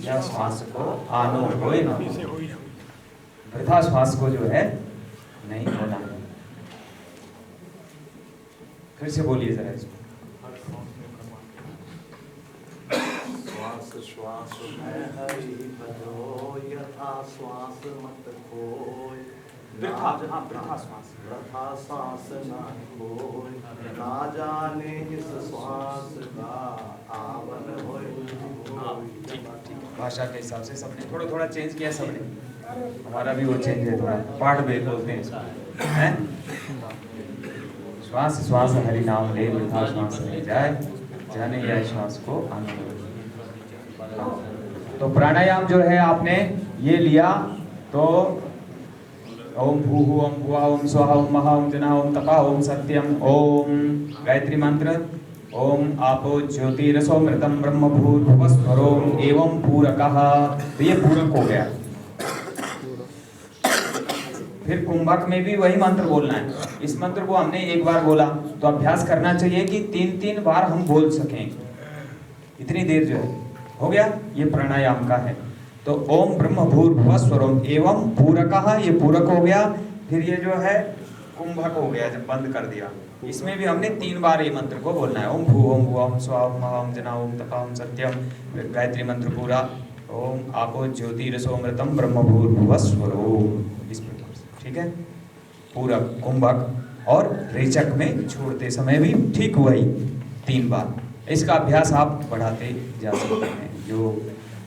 या श्वास को आनो होय ना, वृथा श्वास को जो है नहीं होना है। फिर से बोलिए जरा इसको। श्वास है हरि भजो, यथा श्वास मत खोय, वृथा श्वास ना खोय, ना जाने इस श्वास का आवन होय। भाषा के हिसाब से सबने थोड़ा थोड़ा चेंज किया, सबने, हमारा भी वो चेंज है थोड़ा, पाठ भेद बोलते हैं इसको, हैं? श्वास श्वास हरि नाम ले, वृथा श्वास नहीं जाए, जाने या श्वास को आनंद। तो प्राणायाम जो है आपने ये लिया, तो ओम भूः ओम भुवः ओम स्वः ओम महा ओम जना ओम तपा ओम सत्यम, ओम गायत्री मंत्र, ओम आपो ज्योतिरसोमृतम ब्रह्म भूर्भुवस्वरोम एवं पूरकः, तो ये पूरक हो गया। फिर कुंभक में भी वही मंत्र बोलना है। इस मंत्र को हमने एक बार बोला, तो अभ्यास करना चाहिए कि 3-3 बार हम बोल सकें, इतनी देर जो है हो गया। ये प्राणायाम का है। तो ओम ब्रह्म भूर्भुवस्वरोम एवं पूरकः, ये पूरक हो गया। फिर ये जो है कुंभक हो गया, जब बंद कर दिया। इसमें भी हमने 3 बार ये मंत्र को बोलना है, ओम भू ओम भुवा ओम स्वा ओम महा ओम जना ओम तपा ओम सत्यम। फिर गायत्री मंत्र पूरा, ओम आपो ज्योतिरसोमृतम ब्रह्म भूर्भुवस्वरोम, इस प्रकार से, ठीक है। पूरक, कुंभक और रेचक में छोड़ते समय भी ठीक वही 3 बार। इसका अभ्यास आप बढ़ाते जा सकते हैं, जो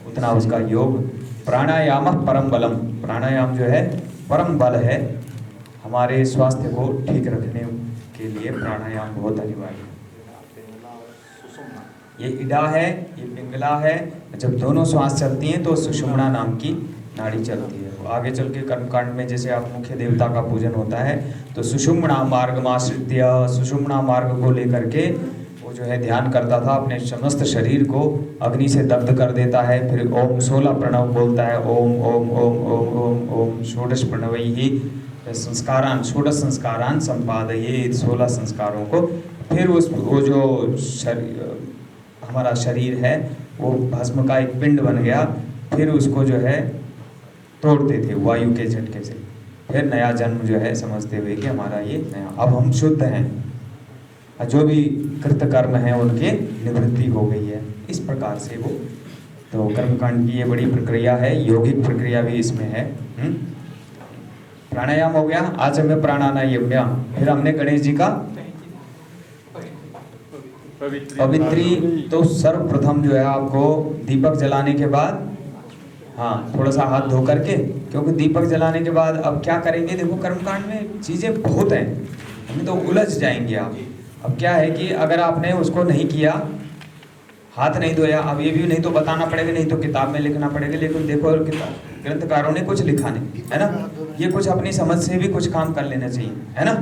उतना उसका योग। प्राणायाम परम बलम, प्राणायाम जो है परम बल है हमारे स्वास्थ्य को ठीक रखने के लिए। प्राणायाम बहुत अनिवार्य है। ये इडा है, ये पिंगला है। जब दोनों श्वास चलती हैं तो सुषुम्ना नाम की नाड़ी चलती है। तो आगे चल के कर्मकांड में जैसे आप मुख्य देवता का पूजन होता है, तो सुषुम्ना मार्गमाश्रित्य, सुषुम्ना मार्ग को लेकर के वो जो है ध्यान करता था, अपने समस्त शरीर को अग्नि से दग्ध कर देता है। फिर ओम 16 प्रणव बोलता है, ओम ओम ओम ओम ओम ओम षोडश प्रणवैः संस्कारान, षोडश संस्कारान संपादयेत्, 16 संस्कारों को। फिर वो जो हमारा शरीर है वो भस्म का एक पिंड बन गया, फिर उसको जो है तोड़ते थे वायु के झटके से, फिर नया जन्म जो है समझते हुए कि हमारा ये नया, अब हम शुद्ध हैं, जो भी कृत कर्म है उनके निवृत्ति हो गई है। इस प्रकार से वो तो कर्मकांड की ये बड़ी प्रक्रिया है, यौगिक प्रक्रिया भी इसमें है। प्राणायाम हो गया, आज हमें प्राणायाम, फिर हमने गणेश जी का पवित्री। तो सर्वप्रथम जो है आपको दीपक जलाने के बाद, हाँ थोड़ा सा हाथ धो करके, क्योंकि दीपक जलाने के बाद अब क्या करेंगे, देखो कर्मकांड में चीज़ें बहुत हैं, हमें तो उलझ जाएंगे आप। अब क्या है कि अगर आपने उसको नहीं किया, हाथ नहीं धोया, अब ये भी नहीं तो बताना पड़ेगा, नहीं तो किताब में लिखना पड़ेगा, लेकिन देखो ग्रंथकारों ने कुछ लिखा नहीं है ना, ये कुछ अपनी समझ से भी कुछ काम कर लेना चाहिए, है ना,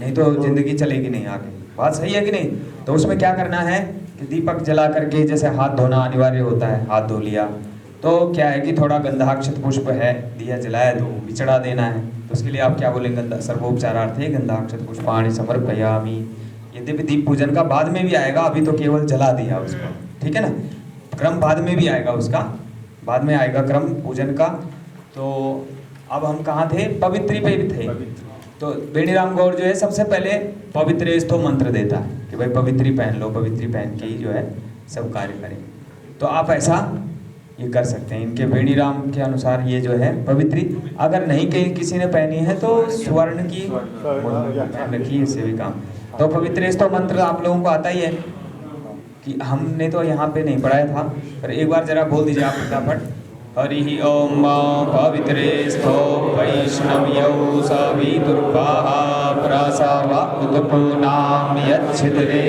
नहीं तो जिंदगी चलेगी नहीं आगे। बात सही है कि नहीं? तो उसमें क्या करना है कि दीपक जला करके जैसे हाथ धोना अनिवार्य होता है, हाथ धो लिया, तो क्या है कि थोड़ा गंधाक्षत पुष्प है, दिया जलाया तो बिछड़ा देना है, तो उसके लिए आप क्या बोलेंगे, सर्वोपचारार्थे गंधाक्षत पुष्पाणि समर्पयामि। यद्यपि दीप पूजन का बाद में भी आएगा, अभी तो केवल जला दिया उसको, ठीक है ना, क्रम बाद में भी आएगा, उसका बाद में आएगा क्रम पूजन का। तो अब हम कहाँ थे, पवित्री पे भी थे। तो बेणीराम गौड़ जो है सबसे पहले पवित्र स्थो मंत्र देता है कि भाई पवित्री पहन लो, पवित्री पहन के ही जो है सब कार्य करें। तो आप ऐसा ये कर सकते हैं, इनके बेणीराम के अनुसार ये जो है पवित्री, अगर नहीं कहीं किसी ने पहनी है तो स्वर्ण की रखी, इससे भी काम। तो पवित्र स्थो मंत्र आप लोगों को आता ही है कि हमने तो यहाँ पे नहीं पढ़ाया था, पर एक बार जरा बोल दीजिए आप फटाफट। हरि ओम पवित्रेस्थो वैष्णव्यौ सवितुर्वाः प्रसवाउत्पुनाम यच्छिद्रे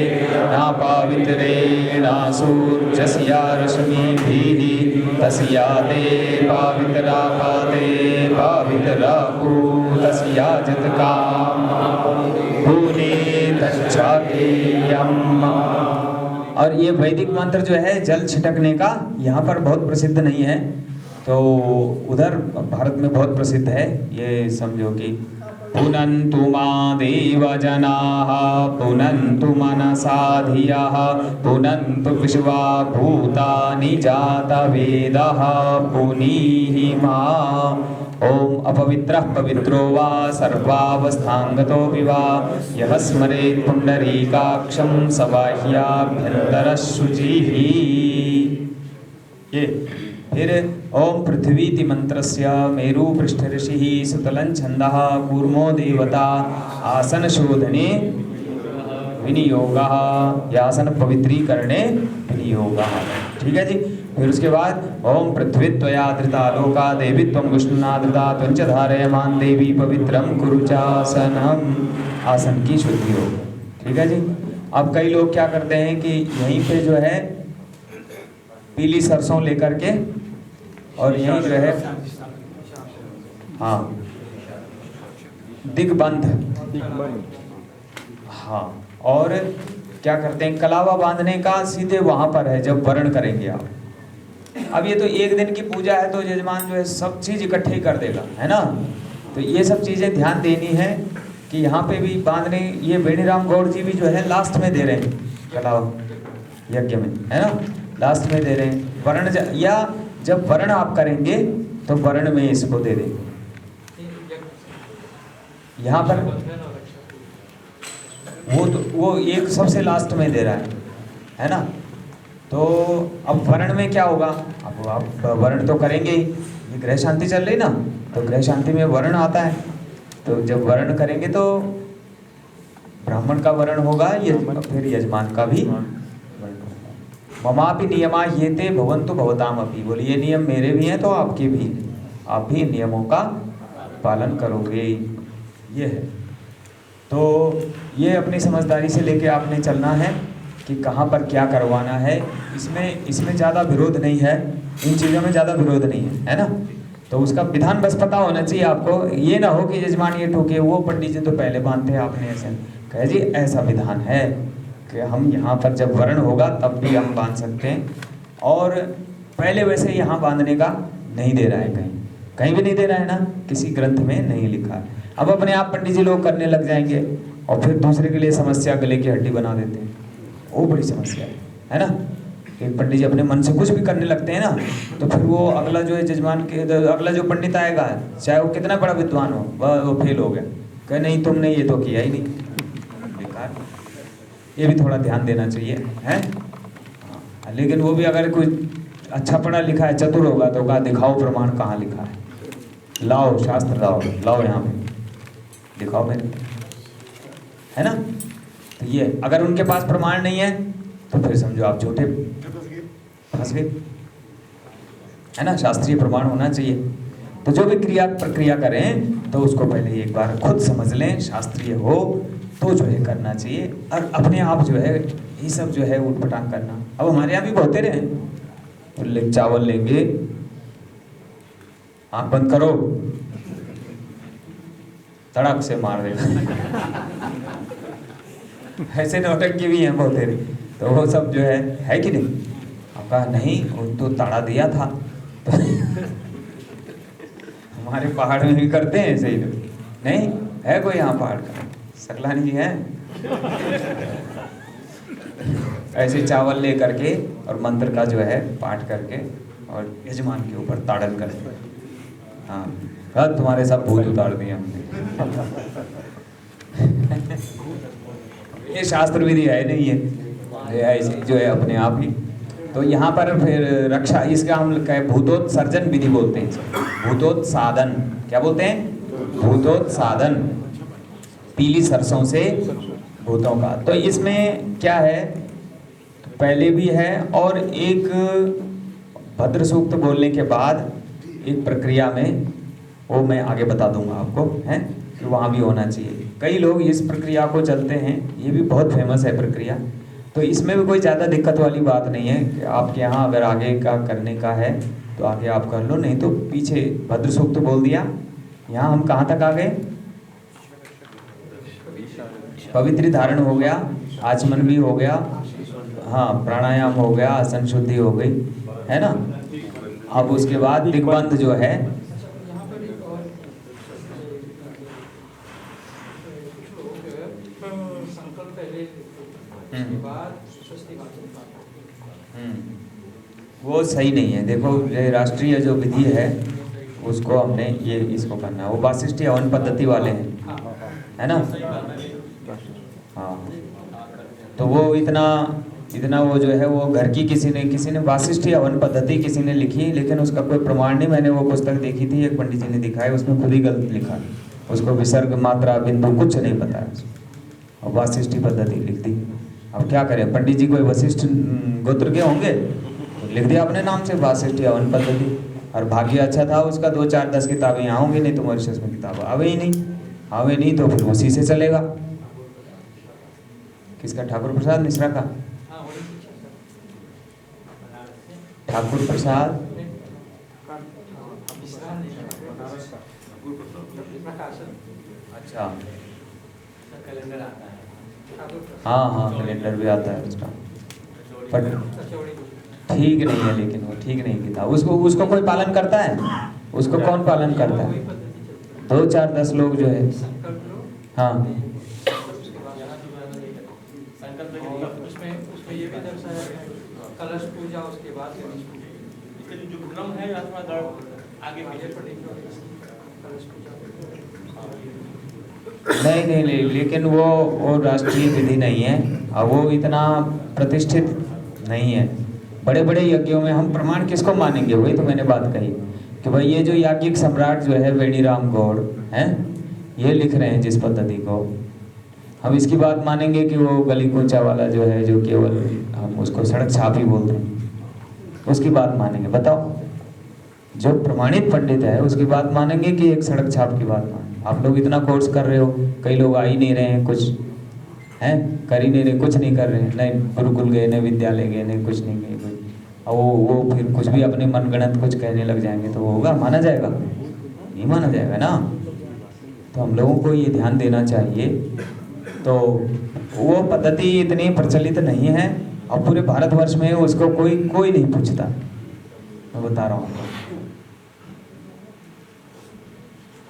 न पवित्रेण सूर्यस्य रश्मिभिः तस्या ते पवित्रा पाते पवित्रा भूतस्या जतकाम भूने तच्छाकेयम्। और ये वैदिक मंत्र जो है जल छिटकने का यहाँ पर बहुत प्रसिद्ध नहीं है, तो उधर भारत में बहुत प्रसिद्ध है। ये समझो कि पुनन्तु मा देवजनाः पुनन्तु मनसा धियः पुनन्तु विश्वा भूतानि जातवेदः पुनीहि मा। ओम अपवित्रः पवित्रो वा सर्वावस्थांगतोऽपि वा यः स्मरेत् पुण्डरीकाक्षं स बाह्याभ्यन्तरः शुचिः। ये फिर ओम पृथ्वीति मंत्रस्य मेरु पृष्ठ ऋषिः सुतलं छन्दः कूर्मो देवता आसन शोधने विनियोगः, यासन पवित्रीकरणे विनियोगः। ठीक है जी। फिर उसके बाद ओम पृथ्वी त्वया धृता लोका देवी त्वं विष्णुना धृता त्वंच धारयमान देवी पवित्रम कुरु चासनम, आसन की शुद्धि हो। ठीक है जी। अब कई लोग क्या करते हैं कि यहीं पे जो है पीली सरसों लेकर के और यहीं जो है हाँ दिग्बंध, हाँ, और क्या करते हैं कलावा बांधने का सीधे वहां पर है जब वर्ण करेंगे आप। अब ये तो एक दिन की पूजा है तो यजमान जो है सब चीज इकट्ठे कर देगा, है ना। तो ये सब चीजें ध्यान देनी है कि यहाँ पे भी बांधने, ये बेणीराम गौड़ जी भी जो है लास्ट में दे रहे हैं कलावा यज्ञ में, है ना, लास्ट में दे रहे हैं वर्ण, या जब वर्ण आप करेंगे तो वर्ण में इसको दे देंगे। यहाँ पर वो एक सबसे लास्ट में दे रहा है ना। तो अब वर्ण में क्या होगा, अब आप वर्ण तो करेंगे ही, ये ग्रह शांति चल रही ना, तो ग्रह शांति में वर्ण आता है, तो जब वर्ण करेंगे तो ब्राह्मण का वर्ण होगा, फिर यजमान का भी वर्ण होगा। ममापि नियमा ह्येते भवन्तु भवताम अपि, बोलिए नियम मेरे भी हैं तो आपके भी, आप भी नियमों का पालन करोगे, ये है। तो ये अपनी समझदारी से लेके आपने चलना है कि कहाँ पर क्या करवाना है। इसमें ज़्यादा विरोध नहीं है, इन चीज़ों में ज़्यादा विरोध नहीं है ना। तो उसका विधान बस पता होना चाहिए आपको, ये ना हो कि यजमान ये ठोके वो पंडित जी तो पहले बांधते हैं, आपने ऐसे कहे जी ऐसा विधान है कि हम यहाँ पर जब वर्ण होगा तब भी हम बांध सकते हैं, और पहले वैसे यहाँ बांधने का नहीं दे रहा है, कहीं भी नहीं दे रहा है ना, किसी ग्रंथ में नहीं लिखा है। अब अपने आप पंडित जी लोग करने लग जाएंगे और फिर दूसरे के लिए समस्या गले की हड्डी बना देते हैं, वो बड़ी समस्या है ना। एक पंडित जी अपने मन से कुछ भी करने लगते हैं ना, तो फिर वो अगला जो है जजमान के अगला जो पंडित आएगा, चाहे वो कितना बड़ा विद्वान हो, वो फेल हो गया, कहे नहीं तुमने ये तो किया ही नहीं, बेकार। ये भी थोड़ा ध्यान देना चाहिए, है। लेकिन वो भी अगर कोई अच्छा पढ़ा लिखा है, चतुर होगा, तो कहा दिखाओ प्रमाण कहाँ लिखा है, लाओ शास्त्र लाओ, लाओ यहाँ पे दिखाओ मेरे, है ना। तो ये अगर उनके पास प्रमाण नहीं है तो फिर समझो आप झूठे फंस गए, है ना। शास्त्रीय प्रमाण होना चाहिए। तो जो भी क्रिया प्रक्रिया करें तो उसको पहले एक बार खुद समझ लें, शास्त्रीय हो तो जो है करना चाहिए, और अपने आप जो है ये सब जो है उठपटांग करना। अब हमारे यहाँ भी बहुते रहे, तो चावल लेंगे, आँख बंद करो, तड़क से मार देगा। ऐसे नौटंकी भी हैं बहुत तेरे, तो वो सब जो है कि नहीं। आप कहा नहीं वो तो ताड़ा दिया था, तो हमारे पहाड़ में भी करते हैं ऐसे ही। नहीं है कोई यहाँ पहाड़ का, सकलानी जी है। ऐसे चावल ले करके और मंत्र का जो है पाठ करके और यजमान के ऊपर ताड़न करते। हाँ कल तुम्हारे सब भूत उतार दिए हमने। ये शास्त्र विधि है नहीं है, ऐसे जो है अपने आप ही। तो यहाँ पर फिर रक्षा, इसका हम कहे भूतोत्सर्जन विधि बोलते हैं। भूतोत्सादन क्या बोलते हैं? भूतोत्सादन, पीली सरसों से भूतों का। तो इसमें क्या है, तो पहले भी है और एक भद्र सूक्त बोलने के बाद एक प्रक्रिया में, वो मैं आगे बता दूंगा आपको, है कि वहाँ भी होना चाहिए। कई लोग इस प्रक्रिया को चलते हैं, ये भी बहुत फेमस है प्रक्रिया। तो इसमें भी कोई ज़्यादा दिक्कत वाली बात नहीं है कि आपके यहाँ अगर आगे का करने का है तो आगे आप कर लो, नहीं तो पीछे भद्र सूक्त तो बोल दिया। यहाँ हम कहाँ तक आ गए? पवित्र धारण हो गया, आचमन भी हो गया, हाँ प्राणायाम हो गया, आसन शुद्धि हो गई, है ना। अब उसके बाद दिग्बंध जो है, वो सही नहीं है। देखो ये राष्ट्रीय जो विधि है उसको हमने ये इसको करना है, वो वाशिष्ठी हवन पद्धति वाले हैं, है ना। हाँ तो वो इतना वो जो है वो घर की किसी ने वाशिष्ठी हवन पद्धति किसी ने लिखी, लेकिन उसका कोई प्रमाण नहीं। मैंने वो पुस्तक देखी थी, एक पंडित जी ने दिखाई, उसमें खुद ही गलत लिखा, उसको विसर्ग मात्रा बिंदु कुछ नहीं बताया, और वाशिष्ठी पद्धति लिख दी। अब क्या करें, पंडित जी कोई वशिष्ठ गोत्र के होंगे, तो लिख दिया अपने नाम से वाशिष्ठी हवन पद्धति। और भाग्य अच्छा था उसका, 2 4 10 किताबें यहाँ होंगी, नहीं तो मॉरिशस में किताब आवे ही नहीं, तो फिर उसी से चलेगा। किसका? ठाकुर प्रसाद मिश्रा का, ठाकुर प्रसाद अच्छा, हाँ कैलेंडर भी आता है उसका, पर ठीक नहीं है, लेकिन वो ठीक नहीं किताब। उसको कोई पालन करता है? उसको कौन पालन करता है? 2 4 10 लोग जो है, हाँ उसमें ये भी दर्शाया है कलश पूजा, उसके बाद जो क्रम है आगे कलश पूजा। नहीं, लेकिन वो राष्ट्रीय विधि नहीं है और वो इतना प्रतिष्ठित नहीं है। बड़े बड़े यज्ञों में हम प्रमाण किसको मानेंगे? वही तो मैंने बात कही कि भाई ये जो याज्ञिक सम्राट जो है वेणीराम गौड़ हैं, ये लिख रहे हैं जिस पद्धति को, हम इसकी बात मानेंगे कि वो गली कोचा वाला जो है, जो केवल हम उसको सड़क छाप ही बोलते हैं, उसकी बात मानेंगे? बताओ, जो प्रमाणित पंडित है उसकी बात मानेंगे कि एक सड़क छाप की बात मानेंगे? आप लोग इतना कोर्स कर रहे हो, कई लोग आ ही नहीं रहे हैं, कुछ हैं कर ही नहीं रहे, कुछ नहीं कर रहे हैं, नहीं गुरुकुल गए, नहीं विद्यालय गए, नहीं कुछ नहीं गए, और वो फिर कुछ भी अपने मनगढ़ंत कुछ कहने लग जाएंगे तो वो होगा? माना जाएगा? नहीं माना जाएगा ना। तो हम लोगों को ये ध्यान देना चाहिए। तो वो पद्धति इतनी प्रचलित नहीं है और पूरे भारतवर्ष में उसको कोई नहीं पूछता, मैं बता रहा हूँ।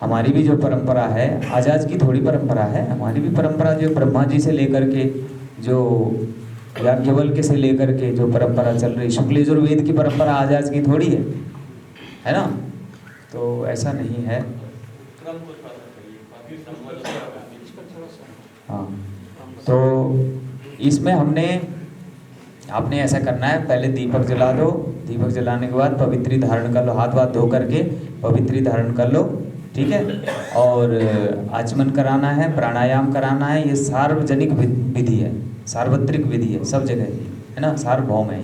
हमारी भी जो परंपरा है, आजाद की थोड़ी परंपरा है, हमारी भी परंपरा जो ब्रह्मा जी से लेकर के जो याज्ञवल्क्य से लेकर के जो परंपरा चल रही, शुक्ल यजुर्वेद की परंपरा आज आज की थोड़ी है ना? तो ऐसा नहीं है। हाँ, तो इसमें आपने ऐसा करना है, पहले दीपक जला दो, दीपक जलाने के बाद पवित्री धारण कर लो, हाथ वाथ धो करके पवित्री धारण कर लो, ठीक है। और आचमन कराना है, प्राणायाम कराना है। ये सार्वजनिक विधि है, सार्वत्रिक विधि है, सब जगह है ना, सार्वभौम है।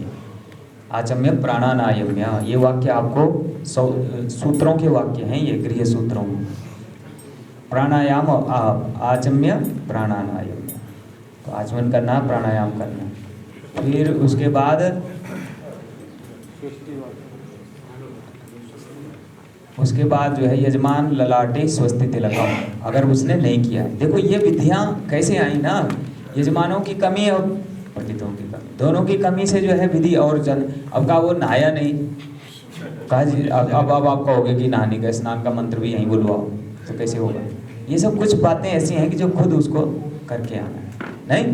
आचम्य प्राणानायम्य, ये वाक्य आपको सूत्रों के वाक्य हैं, ये गृह सूत्रों में। प्राणायाम आचम्य प्राणानायम्य, तो आचमन करना, प्राणायाम करना। फिर उसके बाद जो है यजमान ललाटे स्वस्ति तिलकम, अगर उसने नहीं किया। देखो ये विधियां कैसे आई ना, यजमानों की कमी और पंडितों की कमी, दोनों की कमी से जो है विधि। और अब का वो नहाया नहीं, कहा जी अब आप कहोगे कि नहाने का स्नान का मंत्र भी यहीं बुलवाओ, तो कैसे होगा? ये सब कुछ बातें ऐसी हैं कि जो खुद उसको करके आना है, नहीं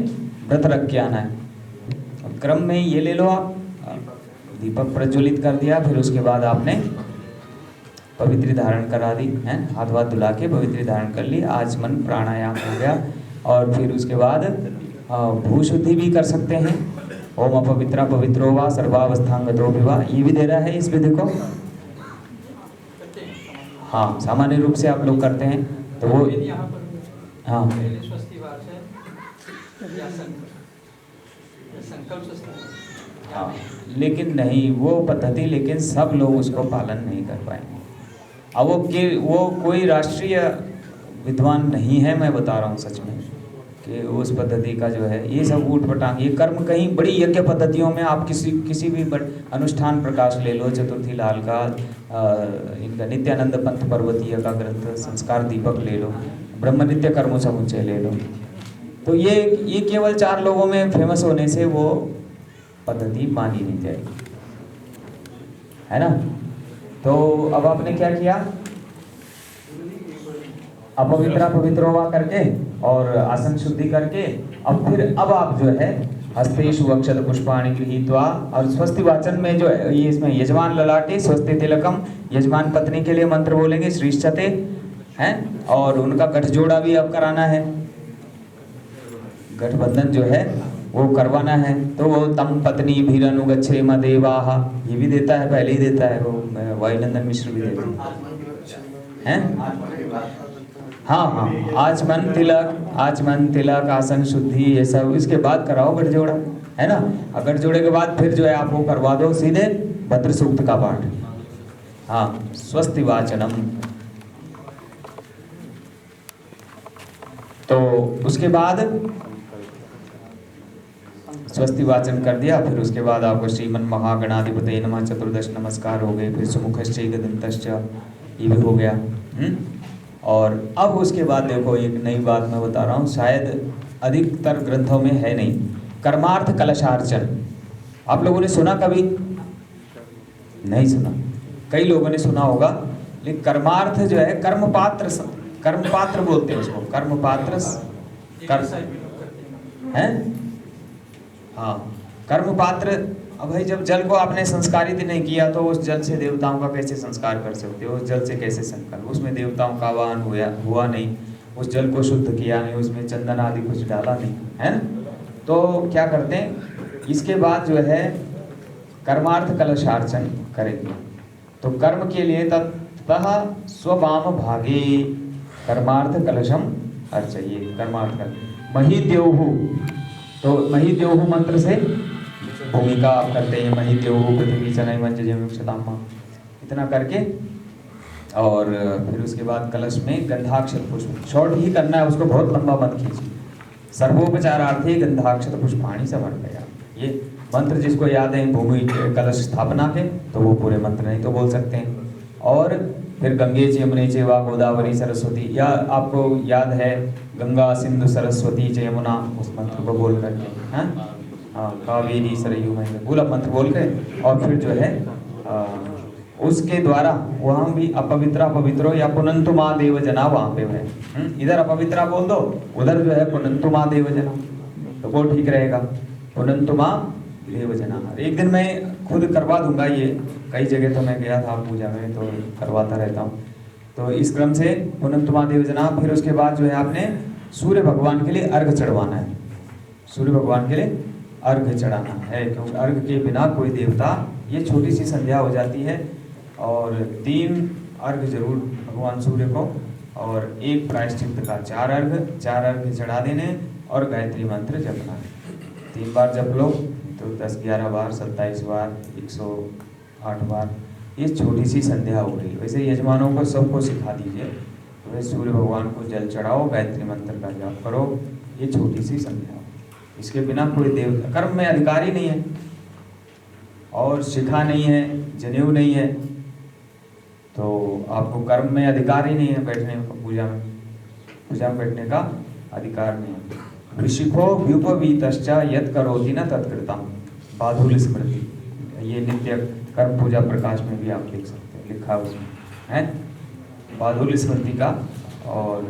व्रत रख के आना है। क्रम में ये ले लो आप, दीपक प्रज्वलित कर दिया, फिर उसके बाद आपने पवित्री धारण करा दी है, हाथ वाथ धुला के पवित्री धारण कर ली, आचमन प्राणायाम हो गया। और फिर उसके बाद भू शुद्धि भी कर सकते हैं। ओम अपवित्रा पवित्रो वा सर्वावस्थांगतो विवा, ये भी दे रहा है इस विधि को। हाँ, सामान्य रूप से आप लोग करते हैं, तो वो हाँ हाँ, लेकिन नहीं वो पद्धति, लेकिन सब लोग उसको पालन नहीं कर पाएंगे। अब वो कोई राष्ट्रीय विद्वान नहीं है, मैं बता रहा हूँ सच में, कि उस पद्धति का जो है ये सब ऊट पटांग, ये कर्म कहीं बड़ी यज्ञ पद्धतियों में आप किसी भी अनुष्ठान प्रकाश ले लो, चतुर्थी लाल का, इनका नित्यानंद पंथ पर्वतीय का ग्रंथ संस्कार दीपक ले लो, ब्रह्म नित्य कर्म समुच्चय ले लो, तो ये केवल 4 लोगों में फेमस होने से वो पद्धति मानी नहीं जाएगी, है ना। तो अब आपने क्या किया, अपवित्रा पवित्रोवा करके और आसन शुद्धि करके, अब आप जो है हस्तेषु अक्षत पुष्पाणि गृहीत्वा, और स्वस्ति वाचन में जो ये इसमें यजमान ललाटे स्वस्ति तिलकम, यजमान पत्नी के लिए मंत्र बोलेंगे श्रीश्चते हैं, और उनका गठजोड़ा भी अब कराना है, गठबंधन जो है वो करवाना है। तो वो तम पत्नी भीरनुगच्छे मदेवाह, ये भी देता है, पहले ही देता है वो, वायुनंदन मिश्र भी देते हैं। हाँ, आचमन तिलक आसन शुद्धि ये सब इसके बाद कराओ गठजोड़ा, है ना। गठजोड़े के बाद फिर जो है आप वो करवा दो सीधे भद्र सूक्त का पाठ। हाँ, स्वस्ति वाचनम। तो उसके बाद स्वस्ति वाचन कर दिया, फिर उसके बाद आपको श्रीमन महागणाधिपतये नमः 14 नमस्कार हो गए, फिर सुमुखश्चैव दंतश्च ये भी हो गया। और अब उसके बाद देखो एक नई बात मैं बता रहा हूँ, शायद अधिकतर ग्रंथों में है नहीं, कर्मार्थ कलशार्चन। आप लोगों ने सुना कभी? नहीं सुना, कई लोगों ने सुना होगा, लेकिन कर्मार्थ जो है कर्मपात्र बोलते हैं उसको, कर्मपात्र है। हाँ, कर्मपात्र। अब भाई जब जल को आपने संस्कारित नहीं किया तो उस जल से देवताओं का कैसे संस्कार कर सकते हो? उस जल से कैसे संकल्प, उसमें देवताओं का आवाहन हुआ नहीं, उस जल को शुद्ध किया नहीं, उसमें चंदन आदि कुछ डाला नहीं, है ना। तो क्या करते हैं, इसके बाद जो है कर्मार्थ कलशार्चन करेंगे। तो कर्म के लिए ततः स्ववाम भागे कर्मार्थ कलशम अर्चयिए। कर्मार्थ कल महीद्योहु, तो महीद्योहु मंत्र से भूमिका आप करते हैं, महीद्योहु पृथ्वी चनय मंजयक्षतामा, इतना करके। और फिर उसके बाद कलश में गंधाक्षर पुष्प, शॉर्ट ही करना है उसको, बहुत लंबा मत कीजिए। सर्वोपचारार्थे गंधाक्षर पुष्पाणि समर्पया, ये मंत्र जिसको याद है भूमि कलश स्थापना के, तो वो पूरे मंत्र नहीं तो बोल सकते हैं। और फिर गंगे च यमुने च वा गोदावरी सरस्वती, या आपको याद है गंगा सिंधु सरस्वती च यमुना, उस मंत्र को बोल करके, हाँ कावेरी सरयू में पूरा मंत्र बोल के, और फिर जो है उसके द्वारा वहाँ भी अपवित्रा पवित्रो या पुनंतु माँ देव जना, वहाँ पे है। इधर अपवित्रा बोल दो, उधर जो है पुनंतु माँ देव जना, तो वो ठीक रहेगा। पुनंतुमा देवजना। एक दिन मैं खुद करवा दूंगा ये, कई जगह तो मैं गया था पूजा में तो करवाता रहता हूँ। तो इस क्रम से पुनंतुमा देवजना, फिर उसके बाद जो है आपने सूर्य भगवान के लिए अर्घ चढ़वाना है। सूर्य भगवान के लिए अर्घ चढ़ाना है, क्योंकि अर्घ के बिना कोई देवता, ये छोटी सी संध्या हो जाती है। और 3 अर्घ जरूर भगवान सूर्य को, और 1 प्रायश्चित का 4 अर्घ चढ़ा देने, और गायत्री मंत्र जपना है। 3 बार जप लो तो 10-11 बार, 27 बार, 108 बार, ये छोटी सी संध्या हो रही है। वैसे यजमानों को सबको सिखा दीजिए, तो वैसे सूर्य भगवान को जल चढ़ाओ, गायत्री मंत्र का जाप करो, ये छोटी सी संध्या। इसके बिना कोई देवता, कर्म में अधिकारी नहीं है, और शिखा नहीं है, जनेऊ नहीं है, तो आपको कर्म में अधिकार ही नहीं है, बैठने पूजा में बैठने का अधिकार नहीं है। ऋषिको व्युपवीतश्च यत् करोति न तत्कृतम्, बाधुल स्मृति, ये नित्य कर्म पूजा प्रकाश में भी आप लिख सकते हैं, लिखा उसमें है बाधुल स्मृति का। और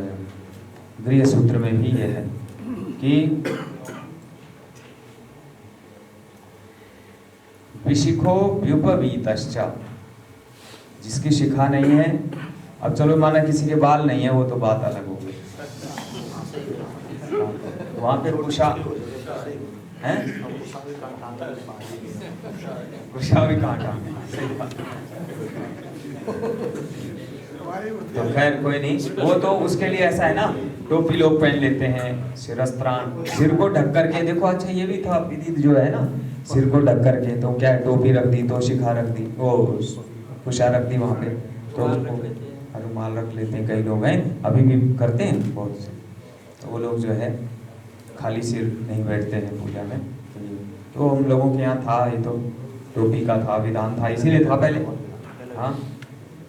गृह सूत्र में भी ये है कि ऋषिको व्युपवीतश्च, जिसकी शिखा नहीं है। अब चलो माना किसी के बाल नहीं है, वो तो बात अलग हो गई, वहां पे कुशा है, कुशा भी कांटा। तो खैर कोई नहीं, वो तो उसके लिए ऐसा है ना, टोपी लोग पहन लेते हैं, शिरस्त्राण, सिर को ढक करके। देखो अच्छा ये भी था विधि जो है ना, सिर को ढक करके, तो क्या है, टोपी रख दी, तो शिखा रख दी, वो कुशा रख दी वहाँ पे, तो रुमाल रख लेते हैं कई लोग हैं, अभी भी करते हैं बहुत से। तो वो लोग जो है खाली सिर नहीं बैठते हैं पूजा में। तो हम लोगों के यहाँ था, ये तो टोपी का था, विधान था, इसीलिए था पहले। हाँ,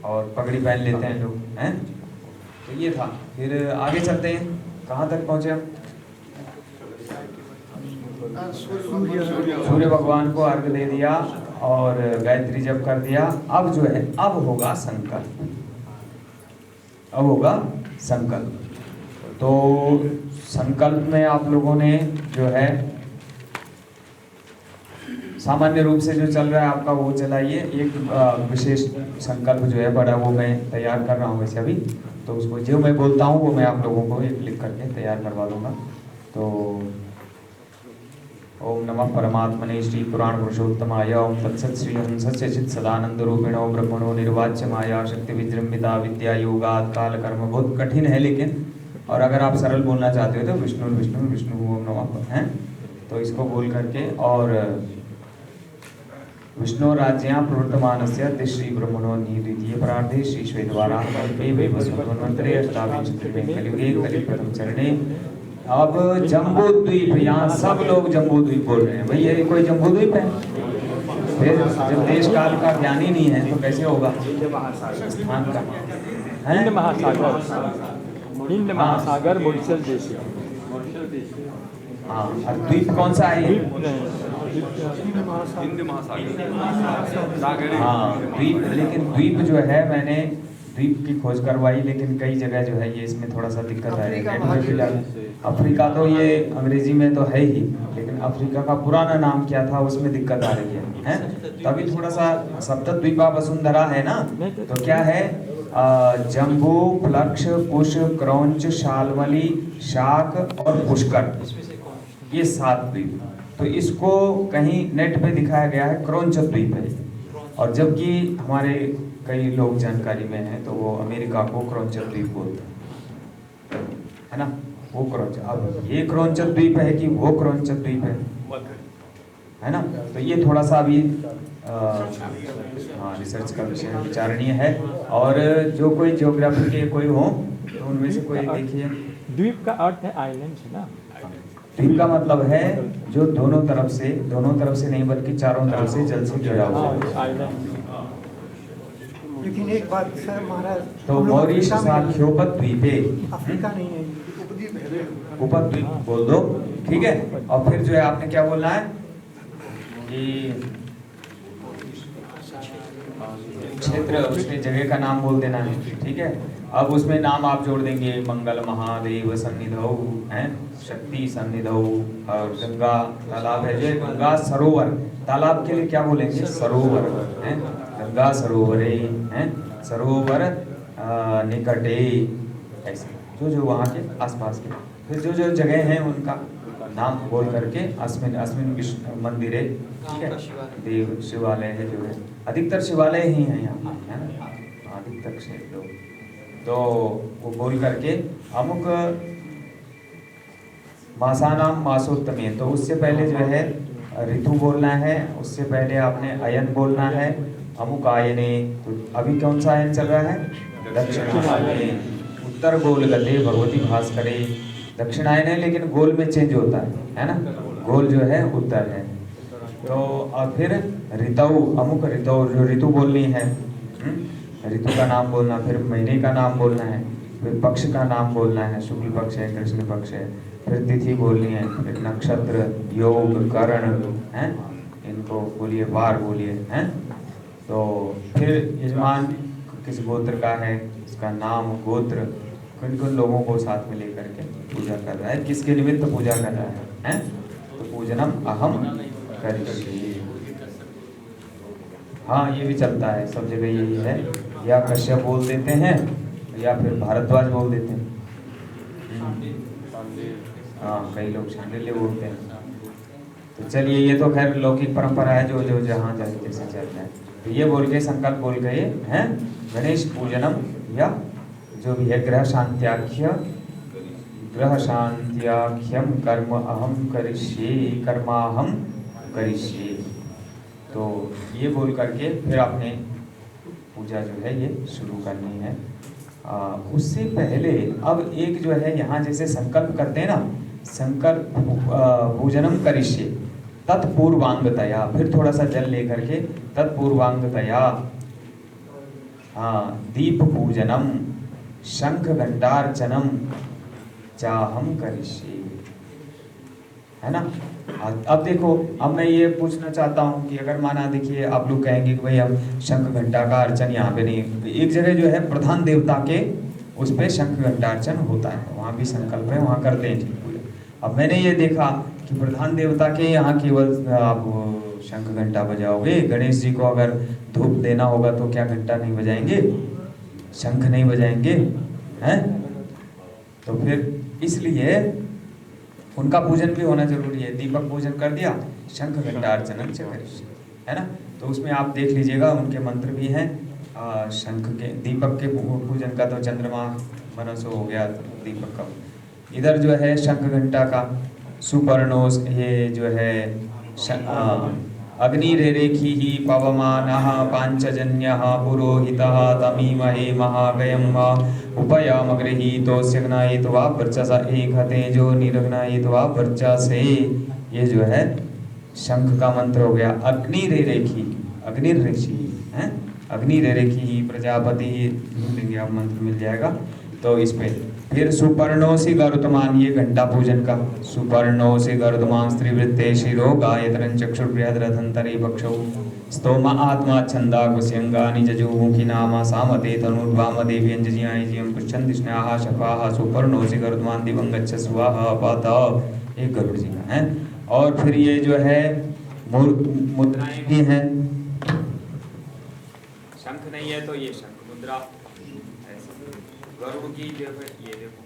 और पगड़ी पहन लेते हैं लोग हैं, तो ये था। फिर आगे चलते हैं, कहाँ तक पहुँचे हम? सूर्य भगवान को अर्घ दे दिया और गायत्री जप कर दिया। अब जो है, अब होगा संकल्प, अब होगा संकल्प। तो संकल्प में आप लोगों ने जो है सामान्य रूप से जो चल रहा है आपका वो चलाइए। एक विशेष संकल्प जो है बड़ा, वो मैं तैयार कर रहा हूँ वैसे अभी, तो उसको जो मैं बोलता हूँ वो मैं आप लोगों को एक लिख करके तैयार करवा दूंगा। तो ओम नमः परमात्मने श्री पुराण पुरुषोत्तमाय। ओम तत्सत् श्री हंसस्य चित् सदानंद रूपिणो ब्रह्मणो निर्वाच्यमाया शक्ति विजृंभिता विद्या योगात् काल कर्म। बहुत कठिन है लेकिन, और अगर आप सरल बोलना चाहते हो तो विष्णु विष्णु विष्णु ओम नमः हैं, तो इसको बोल करके। और विष्णु राज्ञा प्रवर्तमानस्य तिश्री ब्रह्मणो निद्वितीय प्रार्थे श्री श्वेतवाराह कल्पे वैवस्वतमन्वन्तरे अष्टाविंशतितमे कलियुगे कलिप्रथम चरणे। अब जम्बू द्वीप, यहाँ सब लोग जम्बू द्वीप बोल रहे हैं। भाई ये कोई जम्बू द्वीप है? फिर जब देश काल का ज्ञान ही नहीं है तो कैसे होगा? स्थान का हिंद महासागर, हिंद महासागर मॉरिशस देश। हाँ, और द्वीप कौन सा है? हिंद महासागर। हाँ द्वीप, लेकिन द्वीप जो है मैंने द्वीप की खोज करवाई, लेकिन कई जगह जो है ये इसमें थोड़ा सा दिक्कत है। अफ्रीका तो ये अंग्रेजी में तो है ही, लेकिन अफ्रीका का पुराना नाम क्या था उसमें दिक्कत आ रही है? तभी थोड़ा सा सप्तद्वीपा वसुंधरा है ना, तो क्या है? जम्बू, प्लक्ष, कुश, क्रौंच, शाल्मली, शाक और पुष्कर, ये 7 द्वीप। तो इसको कहीं नेट पे दिखाया गया है क्रौंच द्वीप है, और जबकि हमारे कई लोग जानकारी में हैं तो वो अमेरिका को क्रौंच द्वीप बोलते हैं, है ना? वो क्रौंच, अब ये क्रौंच द्वीप है कि वो क्रौंच द्वीप है ना? तो ये थोड़ा सा अभी हाँ रिसर्च का विषय विचारणीय है। और जो कोई ज्योग्राफी के कोई हो तो उनमें से कोई देखिए। द्वीप का अर्थ है आइलैंड है ना? द्वीप का मतलब है जो दोनों तरफ से नहीं बल्कि चारों तरफ से जल से घिरा हुआ है। लेकिन एक बात सर महाराज, तो मॉरिशस साख्योपत द्वीपे, अफ्रीका नहीं है, उपद्वीप बोल दो, ठीक है। और फिर जो है आपने क्या बोलना है कि क्षेत्र उसके जगह का नाम बोल देना है, ठीक है। अब उसमें नाम आप जोड़ देंगे, मंगल महादेव सन्निधौ हैं, शक्ति सन्निधौ, और गंगा तालाब है जो है, गंगा सरोवर, तालाब के लिए क्या बोलेंगे, सरोवर हैं, गंगा सरोवरे हैं, सरोवर निकटे, ऐसे जो जो वहाँ के आसपास के, फिर जो जो जगह हैं उनका नाम बोल करके अस्मिन अस्मिन विष्णु मंदिर है, ठीक है, देव शिवालय है जो है, अधिकतर शिवालय ही हैं यहाँ, है ना, अधिकतर से लोग, तो वो बोल करके अमुक मासानाम मासोत्तमे, तो उससे पहले जो है ऋतु बोलना है, उससे पहले आपने अयन बोलना है, अमुक आयने, तो अभी कौन सा अयन चल रहा है, दक्षिणायने, उत्तर गोल गते भगवती भास्करे, दक्षिणायन है लेकिन गोल में चेंज होता है ना, गोल जो है उत्तर है। तो और फिर ऋतु, अमुक ऋतु, जो ऋतु बोलनी है, ऋतु का नाम बोलना, फिर महीने का नाम बोलना है, फिर पक्ष का नाम बोलना है, शुक्ल पक्ष है, कृष्ण पक्ष है, फिर तिथि बोलनी है, फिर नक्षत्र, योग, करण हैं, इनको बोलिए, वार बोलिए हैं। तो फिर यजमान किस गोत्र का है, उसका नाम, गोत्र, किन किन लोगों को साथ में लेकर के पूजा कर रहा है, किसके निमित्त पूजा कर रहा है, हैं? तो पूजनम अहम करिष्ये, हाँ ये भी चलता है, सब जगह यही है, या कश्यप बोल देते हैं या फिर भारद्वाज बोल देते हैं, हाँ कई लोग शांडिल्य बोलते हैं। तो चलिए, ये तो खैर लौकिक परंपरा है, जो जो जहाँ जैसे चलता है। तो ये बोल के संकल्प बोल गए हैं, गणेश पूजनम, या जो भी है ग्रह शांत्याख्य, ग्रह शांत्याख्यम कर्म अहम करिष्ये, कर्माहम करिष्ये। तो ये बोल करके फिर आपने पूजा जो है ये शुरू करनी है। उससे पहले अब एक जो है यहाँ जैसे संकल्प करते हैं ना, संकल्प पूजनम करिष्ये तत्पूर्वांगतया, फिर थोड़ा सा जल लेकर के तत्पूर्वांगतया, हाँ, दीप पूजनम, शंख घंटार्चनम चाहम करिष्ये, है ना। अब देखो, अब मैं ये पूछना चाहता हूँ कि अगर माना, देखिए आप लोग कहेंगे कि भाई हम शंख घंटा का अर्चन यहाँ पे नहीं, एक जगह जो है प्रधान देवता के उस पे शंख घंटा अर्चन होता है, वहाँ भी संकल्प है, वहाँ करते हैं ठीक पूजा। अब मैंने ये देखा कि प्रधान देवता के यहाँ केवल आप शंख घंटा बजाओगे, गणेश जी को अगर धूप देना होगा तो क्या घंटा नहीं बजाएंगे, शंख नहीं बजाएंगे, हैं? तो फिर इसलिए उनका पूजन भी होना जरूरी है। दीपक पूजन कर दिया, शंख घंटार्चनम च करिष्ये, है ना। तो उसमें आप देख लीजिएगा, उनके मंत्र भी हैं। शंख के, दीपक के पूजन का तो चंद्रमा मनसो हो गया, तो दीपक का इधर जो है शंख घंटा का सुपर्णोस, ये जो है अग्निरेखी ही पवमानः पांचजन्यः पुरोहितः तमीमहे महागयम् उपयाम गृहीतोस्य ग्नायित्वा वर्चसा एक तेजो निरग्नायित्वा वर्चसे। ये जो है शंख का मंत्र हो गया। अग्निरेखी, अग्निरेखी हैं, अग्निरेखी प्रजापति, ढूंढेंगे आप मंत्र मिल जाएगा। तो इस पे फिर सुपर्णोसि गरुत्मान, ये घंटा पूजन का, सुपर्णोसि गरुत्मान स्त्रीवृत्ते शिरो गायत्रं चक्षुर्बृहद्रथंतरे भक्षौ स्तोम आत्मा छंदा कुस्यंगानि जजुमुखी नामा सामते तनुर्वाम देव्यंजजियां पृच्छन्ति स्नेहा शफाः सुपर्णोसि गरुत्मान दिवं गच्छ स्वाहा पाता। एक गरुड़ जी का है। और फिर ये जो है मुद्राएं भी हैं, शंख नहीं है तो ये शंख मुद्रा, गरुड़ की देखो, ये देखो,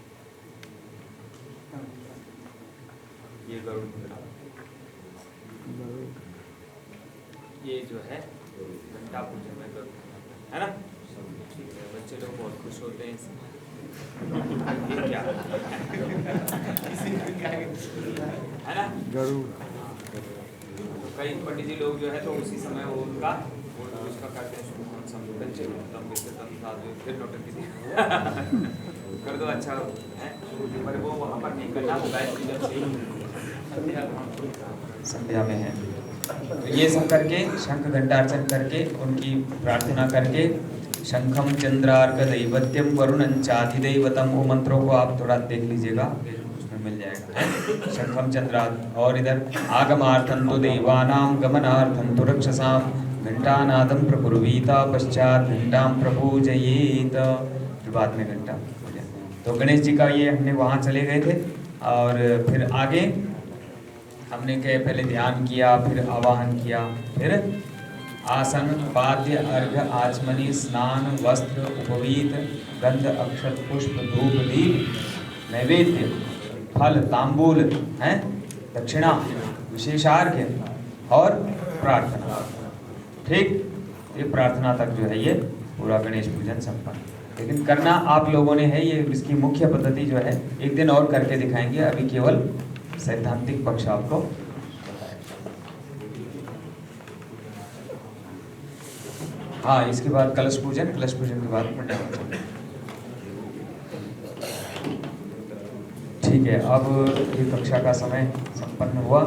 ये गरुड़ मुद्रा, ये जो है घंटा पूजन में गरुड़, है ना। ठीक है, बच्चे लोग बहुत खुश होते हैं इससे। ये क्या है ना, गरुड़। तो कई पंडित जी लोग जो है तो उसी समय वो उनका उसका करते हैं, बच्चे फिर नोटंकी कर दो, अच्छा है, पर वो वहाँ पर नहीं करना होगा, संध्या में है। तो ये सब करके शंख घंटार्चन करके उनकी प्रार्थना करके, शंखम चंद्रार्क दैवत्यम वरुणं चाधिदैवतम, वो मंत्रों को आप थोड़ा देख लीजिएगा, उसमें मिल जाएगा। शंखम चंद्रार्क, और इधर आगमार्थं तो देवानां गमनार्थं तो रक्षसां घंटानादम प्रकुर्वीता पश्चात घंटां प्रपूजयेत, फिर बाद में घंटा पूजन। तो गणेश जी का ये हमने वहाँ चले गए थे और फिर आगे हमने के पहले ध्यान किया, फिर आवाहन किया, फिर आसन पाद्य अर्घ आचमनी स्नान वस्त्र उपवीत गंध अक्षत पुष्प धूप दीप नैवेद्य फल तांबूल हैं, दक्षिणा विशेषार्घ्य और प्रार्थना। ठीक, ये प्रार्थना तक जो है ये पूरा गणेश पूजन संपन्न। लेकिन करना आप लोगों ने है, ये इसकी मुख्य पद्धति जो है एक दिन और करके दिखाएंगे, अभी केवल सैद्धांतिक पक्ष आपको बताएं। हाँ, इसके बाद कलश पूजन, कलश पूजन के बाद मंडप। ठीक है, अब ये कक्षा का समय संपन्न हुआ।